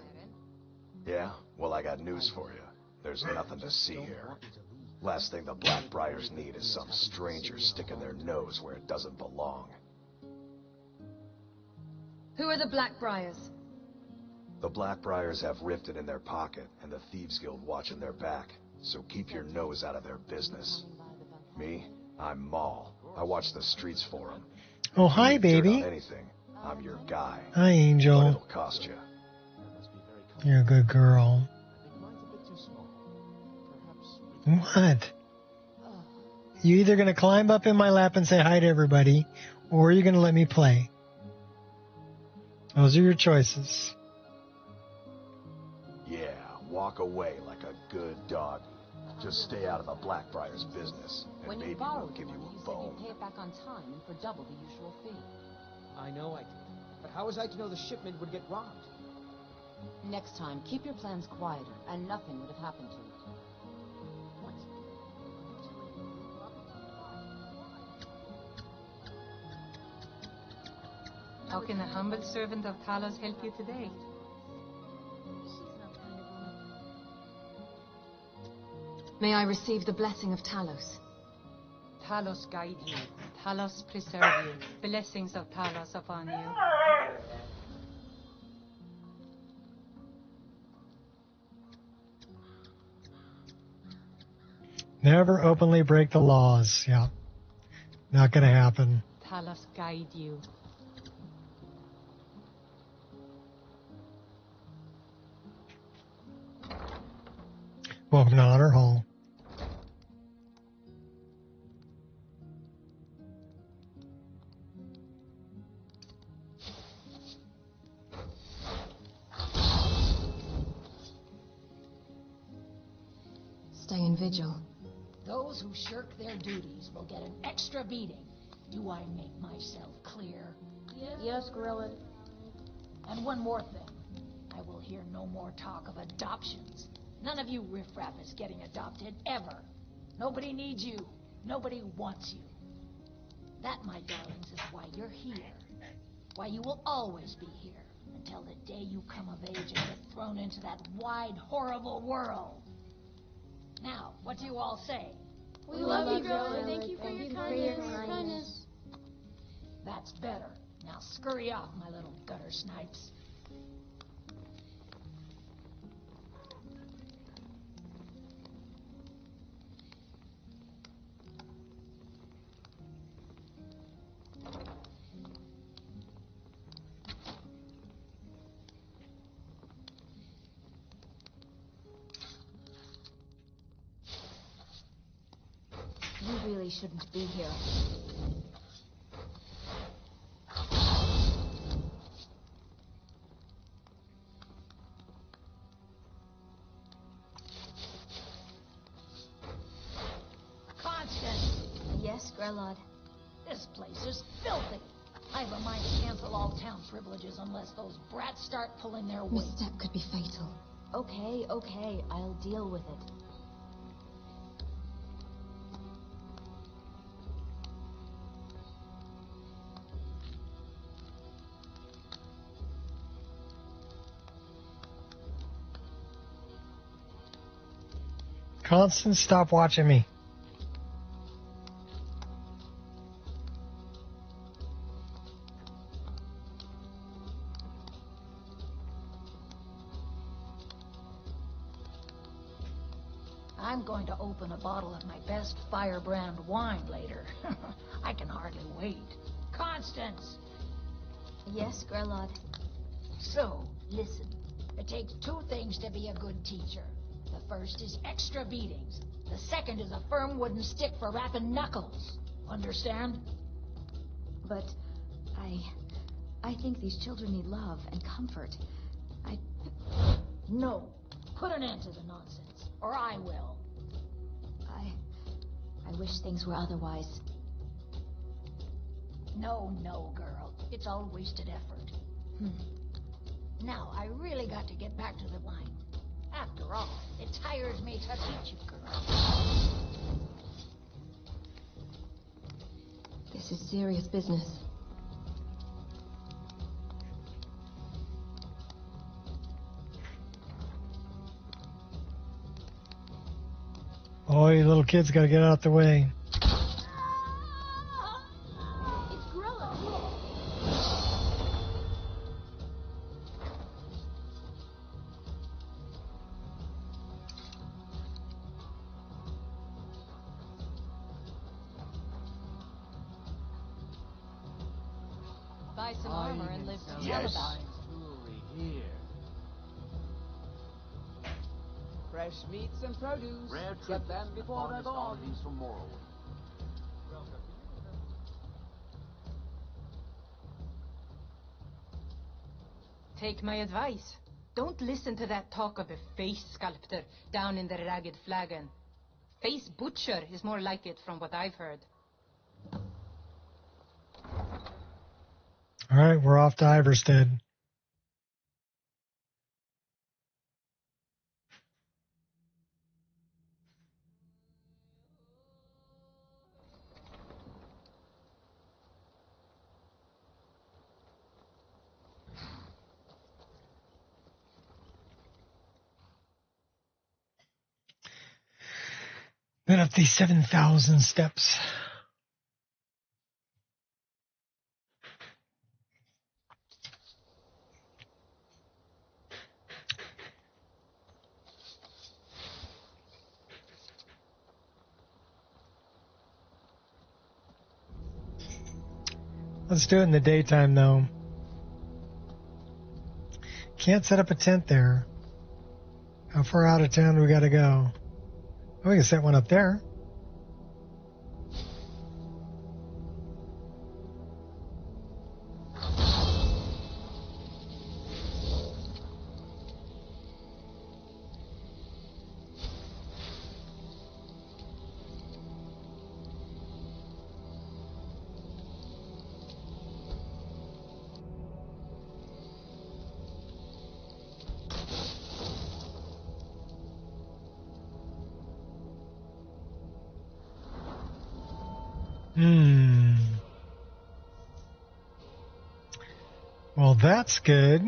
Yeah? Well, I got news for you. There's nothing to see here. Last thing the Blackbriars need is some stranger sticking their nose where it doesn't belong. Who are the Blackbriars? The Blackbriars have Riften in their pocket, and the Thieves Guild watching their back. So keep your nose out of their business. Me? I'm Maul. I watch the streets for them. Oh, hi, baby. Anything, I'm your guy. Hi, Angel. But it'll cost you. You're a good girl. What? You either going to climb up in my lap and say hi to everybody, or you're going to let me play. Those are your choices. Yeah, walk away like a good dog. Just stay out of the Blackbriar's business, and When you maybe we'll borrowed give the you money, a you said bone. you'd pay it back on time and for double the usual fee. I know I did. But how was I to know the shipment would get robbed? Next time, keep your plans quieter, and nothing would have happened to you. How can a humble servant of Talos help you today? May I receive the blessing of Talos? Talos guide you. Talos preserve you. Blessings of Talos upon you. Never openly break the laws. Yeah. Not going to happen. Talos guide you. Welcome to Honor Hall. Stay in vigil. Those who shirk their duties will get an extra beating. Do I make myself clear? Yes, Gorilla. And one more thing. I will hear no more talk of adoptions. None of you riffraff is getting adopted, ever. Nobody needs you. Nobody wants you. That, my darlings, is why you're here. Why you will always be here. Until the day you come of age and get thrown into that wide, horrible world. Now, what do you all say? We love you, Gorilla. Thank you for your kindness. That's better. Now scurry off, my little gutter snipes. You really shouldn't be here. Constance! Yes, Grelod? This place is filthy. I've a mind to cancel all town privileges unless those brats start pulling their weight. Misstep could be fatal. Okay, okay, I'll deal with it. Constance, stop watching me. I'm going to open a bottle of my best firebrand wine later. I can hardly wait. Constance! Yes, Grelod? So, listen. It takes two things to be a good teacher. The first is extra beatings. The second is a firm wooden stick for rapping knuckles. Understand? But I think these children need love and comfort. No. Put an end to the nonsense, or I will. I wish things were otherwise. No, girl. It's all wasted effort. Now, I really got to get back to the wine. After all, it tires me to teach you, girl. This is serious business. Oh, you little kids gotta get out the way. It's Gorilla. Buy some armor and live to tell Yes. about it. Jewelry here. Fresh meats and produce. Rare Get them tributes, before they're finest gone. oddities from Morrowind. Take my advice. Don't listen to that talk of a face sculptor down in the Ragged Flagon. Face butcher is more like it from what I've heard. All right, we're off to Iverstead. Been up these 7,000 steps. Let's do it in the daytime, though. Can't set up a tent there. How far out of town do we got to go? Oh, we can set one up there. Well, that's good.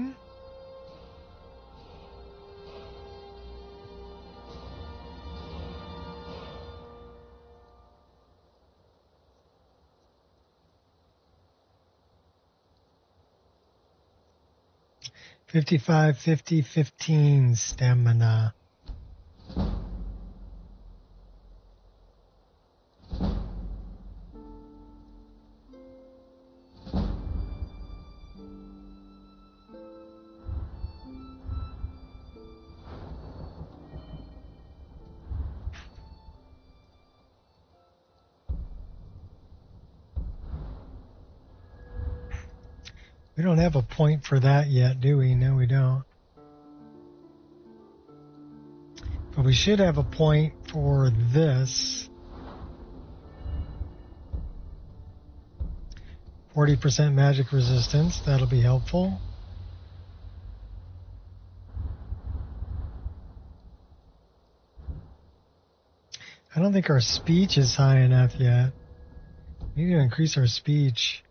$55, $50, $15 stamina. We don't have a point for that yet, do we? No, we don't. But we should have a point for this. 40% magic resistance. That'll be helpful. I don't think our speech is high enough yet. We need to increase our speech.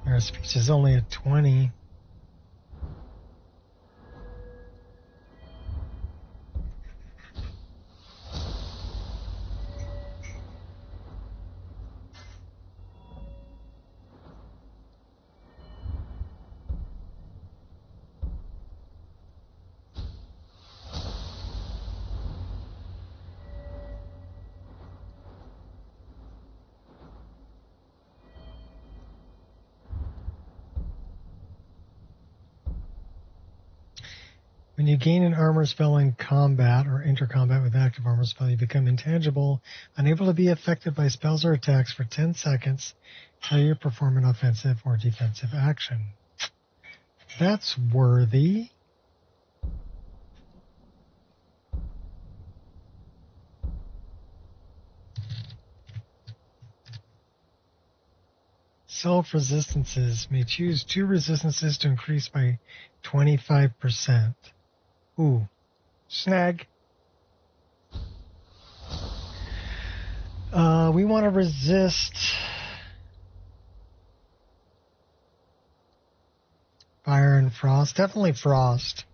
Our speech is only at 20. When you gain an armor spell in combat or enter combat with active armor spell, you become intangible, unable to be affected by spells or attacks for 10 seconds until you perform an offensive or defensive action. That's worthy. Self-resistances may choose 2 resistances to increase by 25%. Ooh, snag. We want to resist fire and frost. Definitely frost.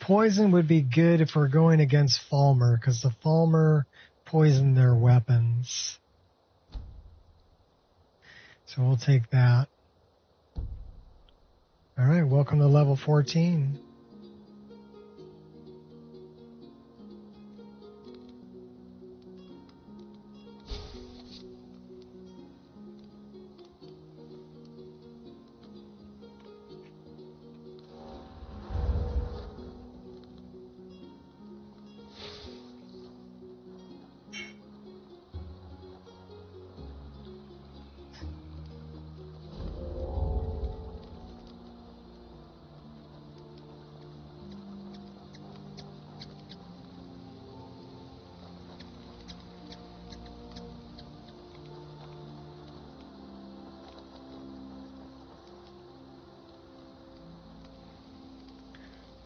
poison would be good if we're going against Falmer, because the Falmer poisoned their weapons. So we'll take that. All right, welcome to level 14.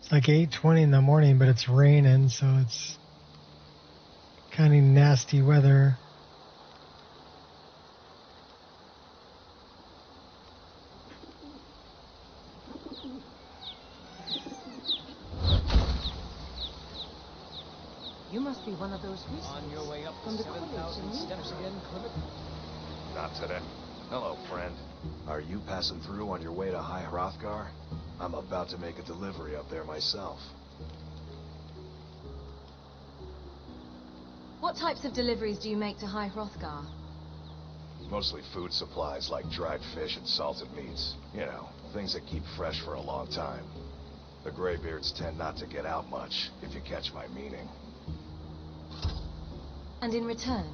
It's like 8:20 in the morning, but it's raining, so it's kind of nasty weather. You must be one of those recent. On your way up From the the 7,000 steps again, Clement? Not today. Hello, friend. Are you passing through on your way to High Hrothgar? I'm about to make a delivery up there myself. What types of deliveries do you make to High Hrothgar? Mostly food supplies like dried fish and salted meats. You know, things that keep fresh for a long time. The Greybeards tend not to get out much, if you catch my meaning. And in return?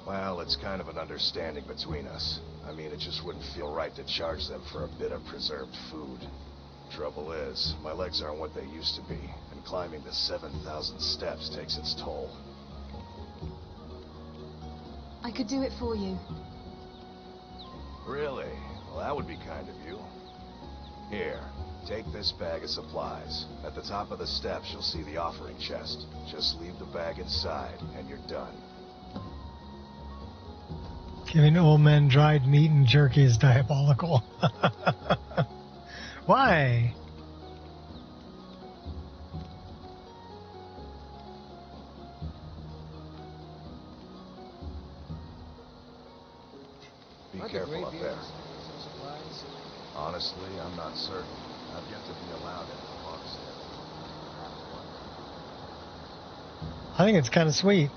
Well, it's kind of an understanding between us. I mean, it just wouldn't feel right to charge them for a bit of preserved food. Trouble is, my legs aren't what they used to be, and climbing the 7,000 steps takes its toll. I could do it for you. Really? Well, that would be kind of you. Here, take this bag of supplies. At the top of the steps, you'll see the offering chest. Just leave the bag inside, and you're done. Giving old men dried meat and jerky is diabolical. Why? Be careful up there. Honestly, I'm not certain. I've yet to be allowed into the homestead. I think it's kind of sweet.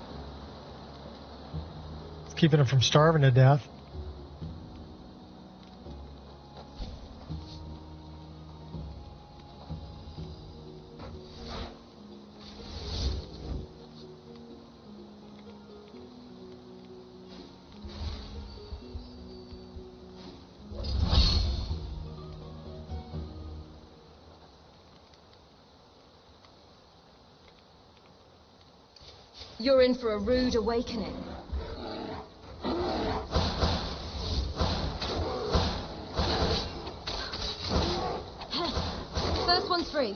It's keeping them from starving to death. You're in for a rude awakening. First one's free.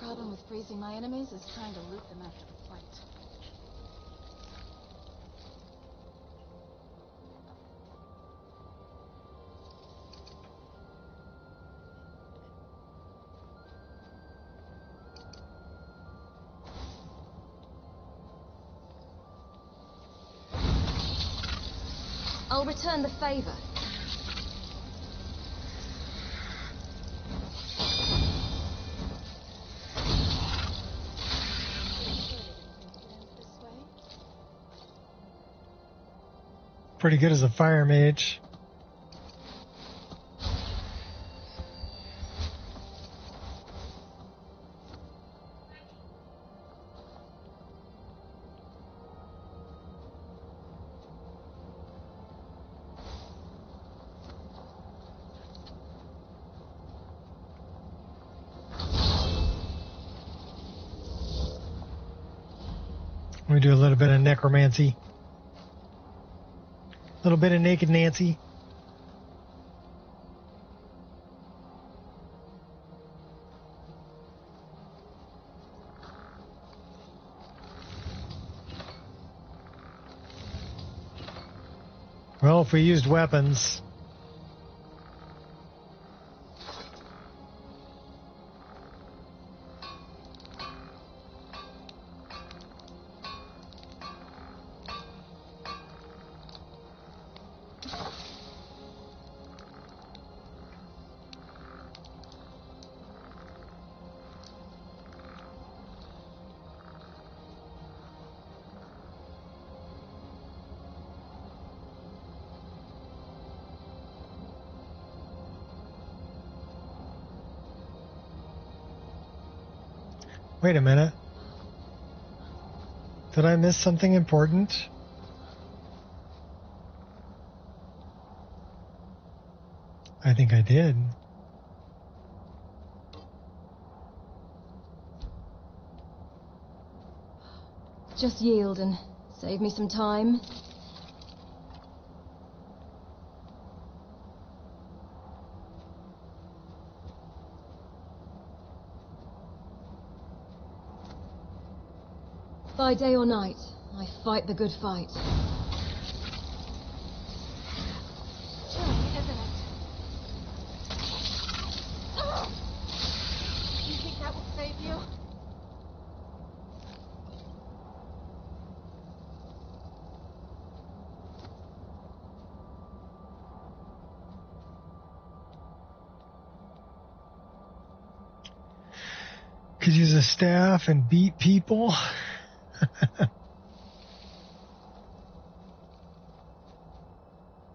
problem with freezing my enemies is trying to loot them after the fight. I'll return the favor. Pretty good as a fire mage. We do a little bit of necromancy. A little bit of naked Nancy. Well, if we used weapons... Wait a minute. Did I miss something important? I think I did. Just yield and save me some time. By day or night, I fight the good fight. Chilling, isn't it? You think that will save you? Could use a staff and beat people.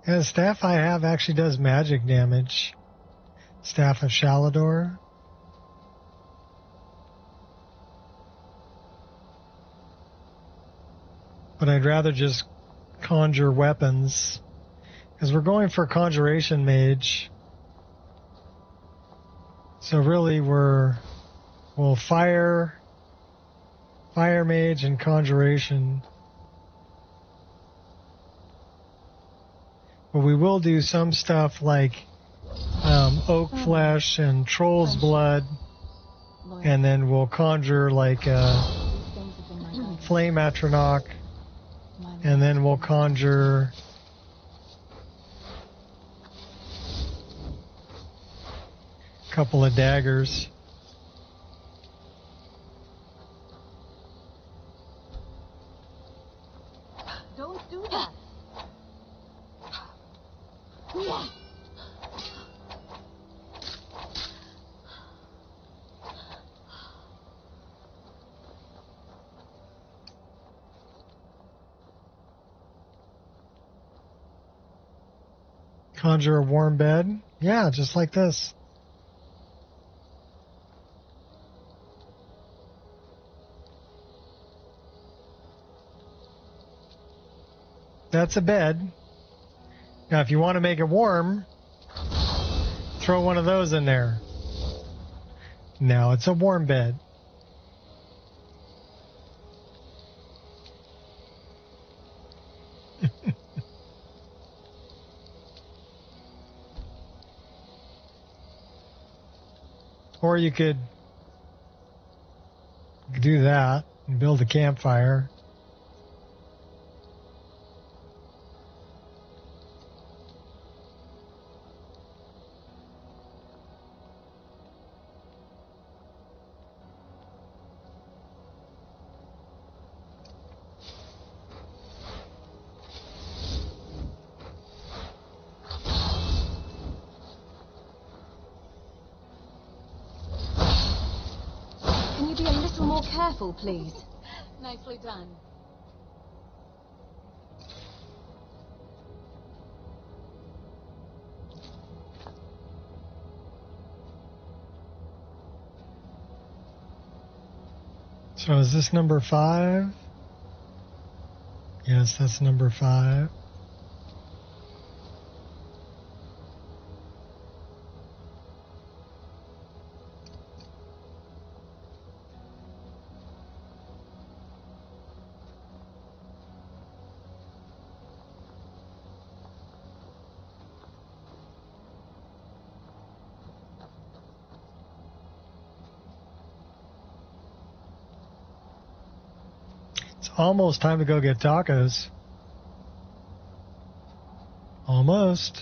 Yeah, the staff I have actually does magic damage. Staff of Shalador. But I'd rather just conjure weapons. Because we're going for Conjuration Mage. So really we'll Fire Mage and Conjuration. But we will do some stuff like Oak Flesh and Troll's Blood. And then we'll conjure like Flame Atronach. And then we'll conjure a couple of daggers. Don't do that. Conjure a warm bed. Yeah, just like this. That's a bed. Now, if you want to make it warm, throw one of those in there. Now it's a warm bed. Or you could do that and build a campfire. Can you be a little more careful, please? Nicely done. So is this number 5? Yes, that's number 5. It's almost time to go get tacos. Almost.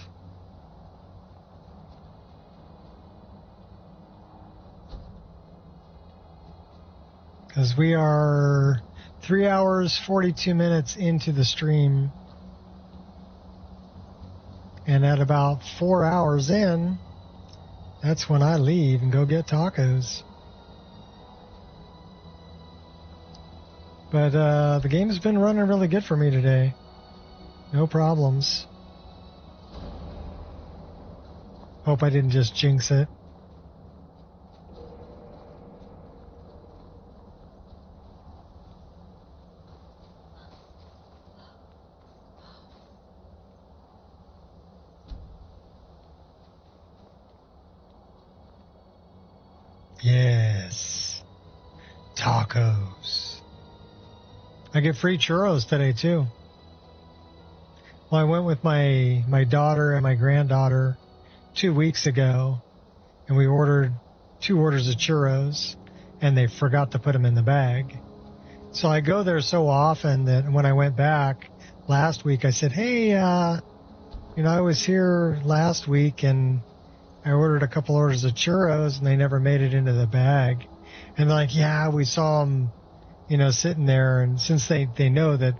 Because we are 3 hours, 42 minutes into the stream. And at about 4 hours in, that's when I leave and go get tacos. But the game's been running really good for me today. No problems. Hope I didn't just jinx it. Yes. Tacos. I get free churros today, too. Well, I went with my daughter and my granddaughter 2 weeks ago, and we ordered 2 orders of churros, and they forgot to put them in the bag. So I go there so often that when I went back last week, I said, hey, I was here last week, and I ordered a couple orders of churros, and they never made it into the bag. And they're like, yeah, we saw them, sitting there. And since they know that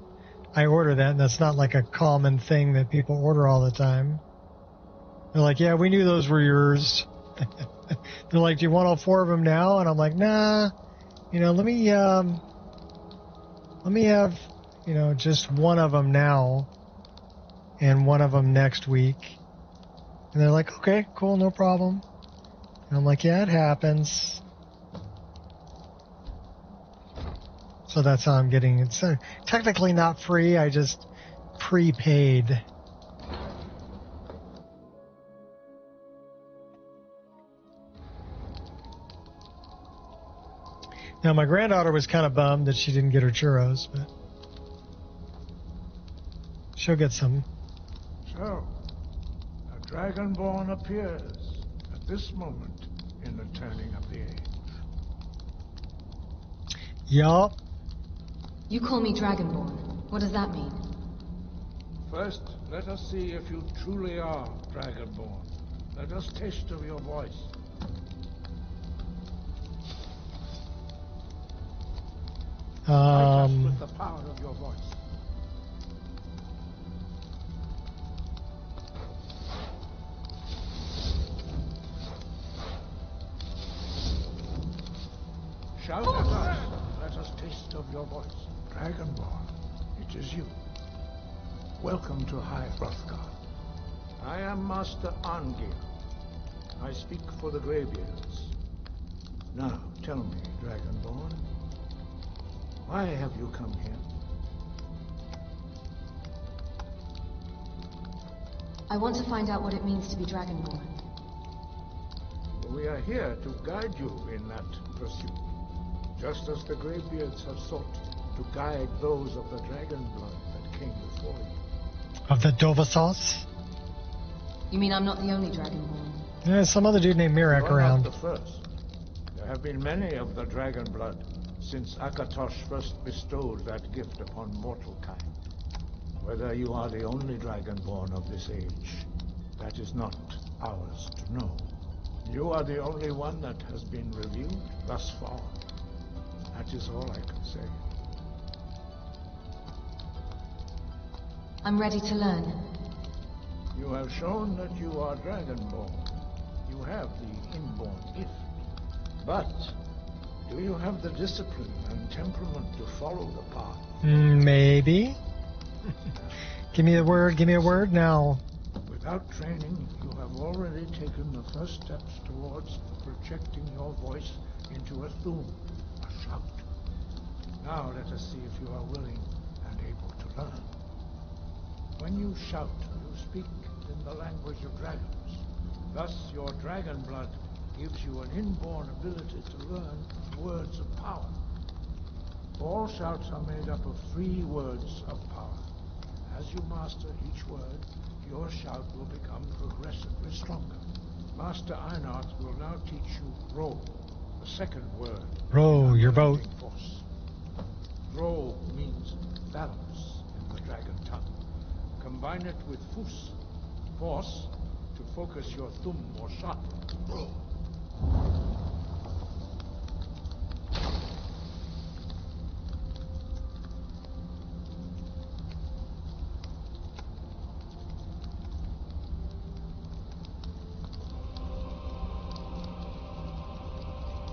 I order that, and that's not like a common thing that people order all the time, they're like, yeah, we knew those were yours. They're like, do you want all 4 of them now? And I'm like, nah, let me have, just one of them now and one of them next week. And they're like, okay, cool, no problem. And I'm like, yeah, it happens. So that's how I'm getting it. So technically not free, I just prepaid. Now, my granddaughter was kind of bummed that she didn't get her churros, but she'll get some. So, a Dragonborn appears at this moment in the turning of the age. Yup. You call me Dragonborn. What does that mean? First, let us see if you truly are Dragonborn. Let us taste of your voice. With the power of your voice. Shout at us. Let us taste of your voice. Dragonborn, it is you. Welcome to High Hrothgar. I am Master Angir. I speak for the Greybeards. Now, tell me, Dragonborn, why have you come here? I want to find out what it means to be Dragonborn. We are here to guide you in that pursuit, just as the Greybeards have sought to guide those of the dragon blood that came before you. Of the Dovasauce? You mean I'm not the only Dragonborn? There's some other dude named Mirek You are around. not the first. There have been many of the dragon blood since Akatosh first bestowed that gift upon mortal kind. Whether you are the only Dragonborn of this age, that is not ours to know. You are the only one that has been revealed thus far. That is all I can say. I'm ready to learn. You have shown that you are Dragonborn. You have the inborn gift. But do you have the discipline and temperament to follow the path? Maybe. Give me a word now. Without training, you have already taken the first steps towards projecting your voice into a thum, a shout. Now let us see if you are willing and able to learn. When you shout, you speak in the language of dragons. Thus, your dragon blood gives you an inborn ability to learn words of power. All shouts are made up of 3 words of power. As you master each word, your shout will become progressively stronger. Master Einart will now teach you row, the second word. Row your boat. Force. Row means valorous in the dragon tongue. Combine it with fus, force, to focus your thumb more sharply. Row.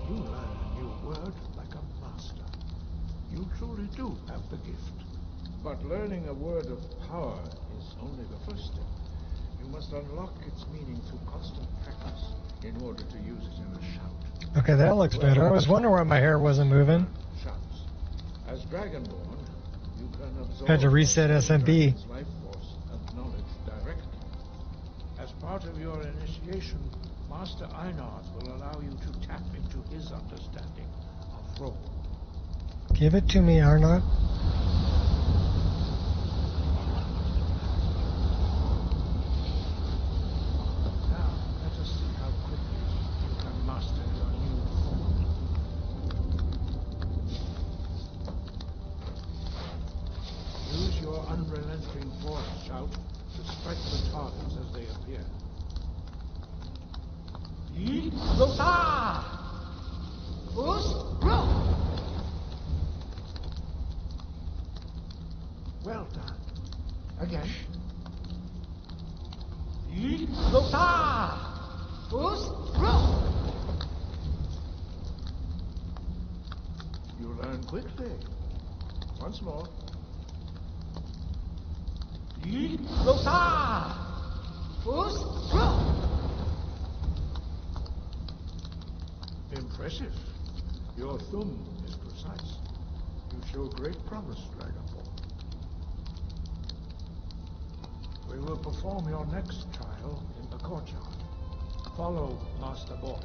You learn a new word like a master. You truly do have the gift. But learning a word of power is only the first step. You must unlock its meaning through constant practice in order to use it in a shout. Okay, that looks better. I was wondering why my hair wasn't moving. Shouts. As Dragonborn, you can absorb Had to reset SMP. life force and knowledge directly. As part of your initiation, Master Einart will allow you to tap into his understanding of rope. Give it to me, Arnott. Now, let us see how quickly you can master your new form. Use your unrelenting force shout to strike the targets as they appear. Well done. Again. You learn quickly. Once more. Impressive. Your thumb is precise. You show great promise, Dragonborn. We will perform your next trial in the courtyard. Follow Master Boy.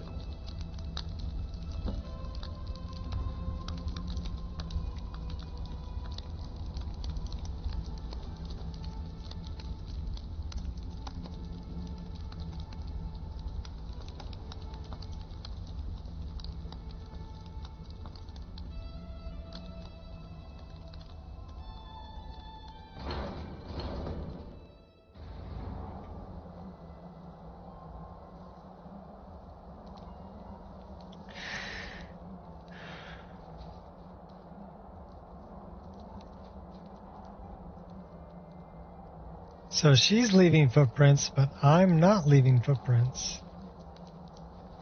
So she's leaving footprints, but I'm not leaving footprints.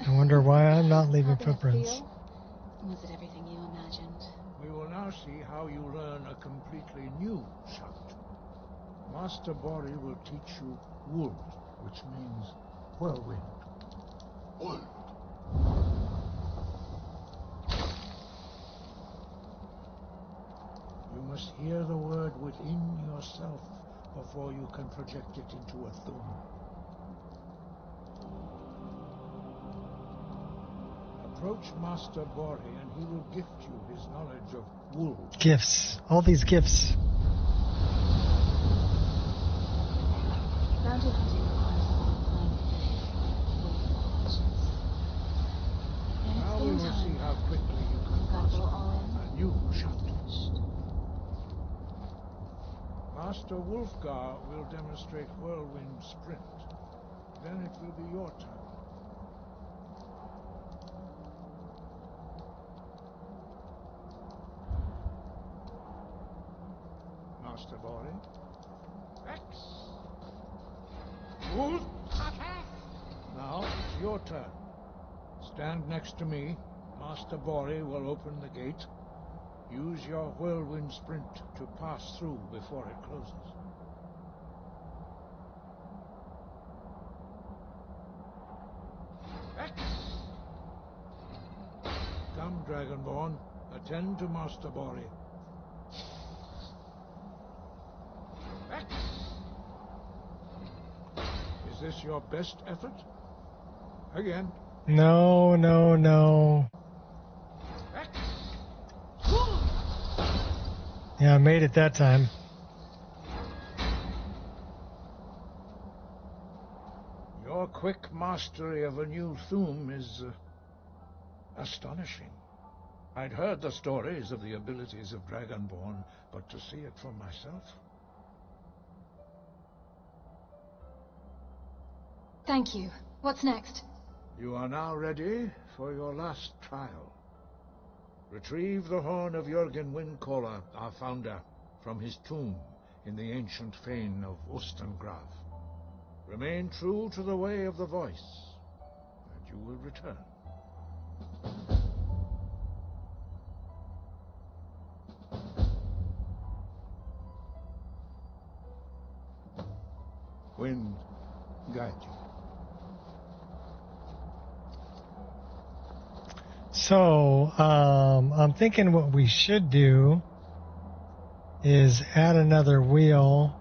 I wonder why I'm not leaving footprints. Was it everything you imagined? We will now see how you learn a completely new shout. Master Bori will teach you Wuld, which means whirlwind. Wuld. You must hear the word within yourself before you can project it into a thum. Approach Master Bori and he will gift you his knowledge of Wuld. Gifts. All these gifts. Bounty hunting requires a lot of planning. Now we will see how quickly you can Gotta go all in. Master Wolfgar will demonstrate Whirlwind Sprint. Then it will be your turn. Master Bori? X! Wolf! Now, it's your turn. Stand next to me. Master Bori will open the gate. Use your Whirlwind Sprint to pass through before it closes. X! Come, Dragonborn. Attend to Master Bori. X! Is this your best effort? Again. No, no, no. X! Yeah, I made it that time. Your quick mastery of a new Thum is astonishing. I'd heard the stories of the abilities of Dragonborn, but to see it for myself... Thank you. What's next? You are now ready for your last trial. Retrieve the horn of Jürgen Windcaller, our founder, from his tomb in the ancient fane of Ostengraf. Remain true to the way of the voice, and you will return. Wind, guide you. So, I'm thinking what we should do is add another wheel.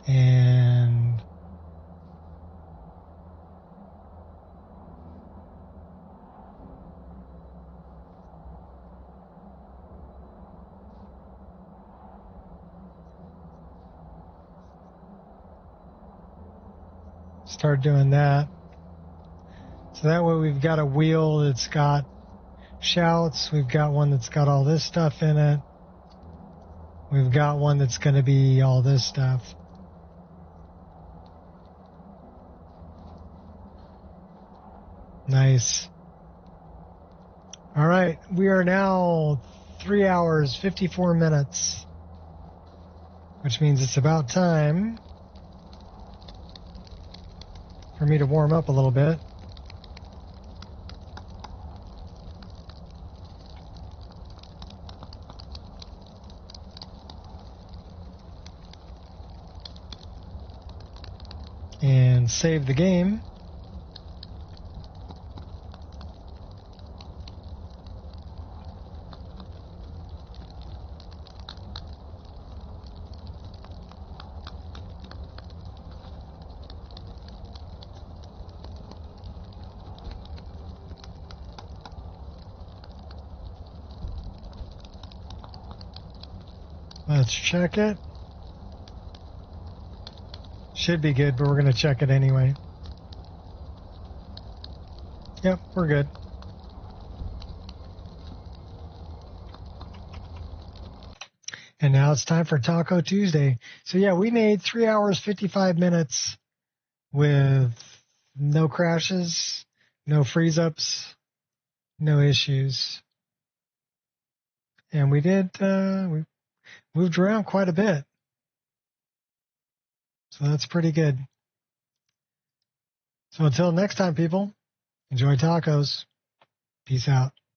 And start doing that. So that way we've got a wheel that's got shouts. We've got one that's got all this stuff in it. We've got one that's going to be all this stuff. Nice. All right. We are now 3 hours, 54 minutes, which means it's about time for me to warm up a little bit. And save the game. Let's check it. Should be good, but we're going to check it anyway. Yep, we're good. And now it's time for Taco Tuesday. So yeah, we made 3 hours, 55 minutes with no crashes, no freeze ups, no issues. And we we moved around quite a bit. So that's pretty good. So until next time, people, enjoy tacos. Peace out.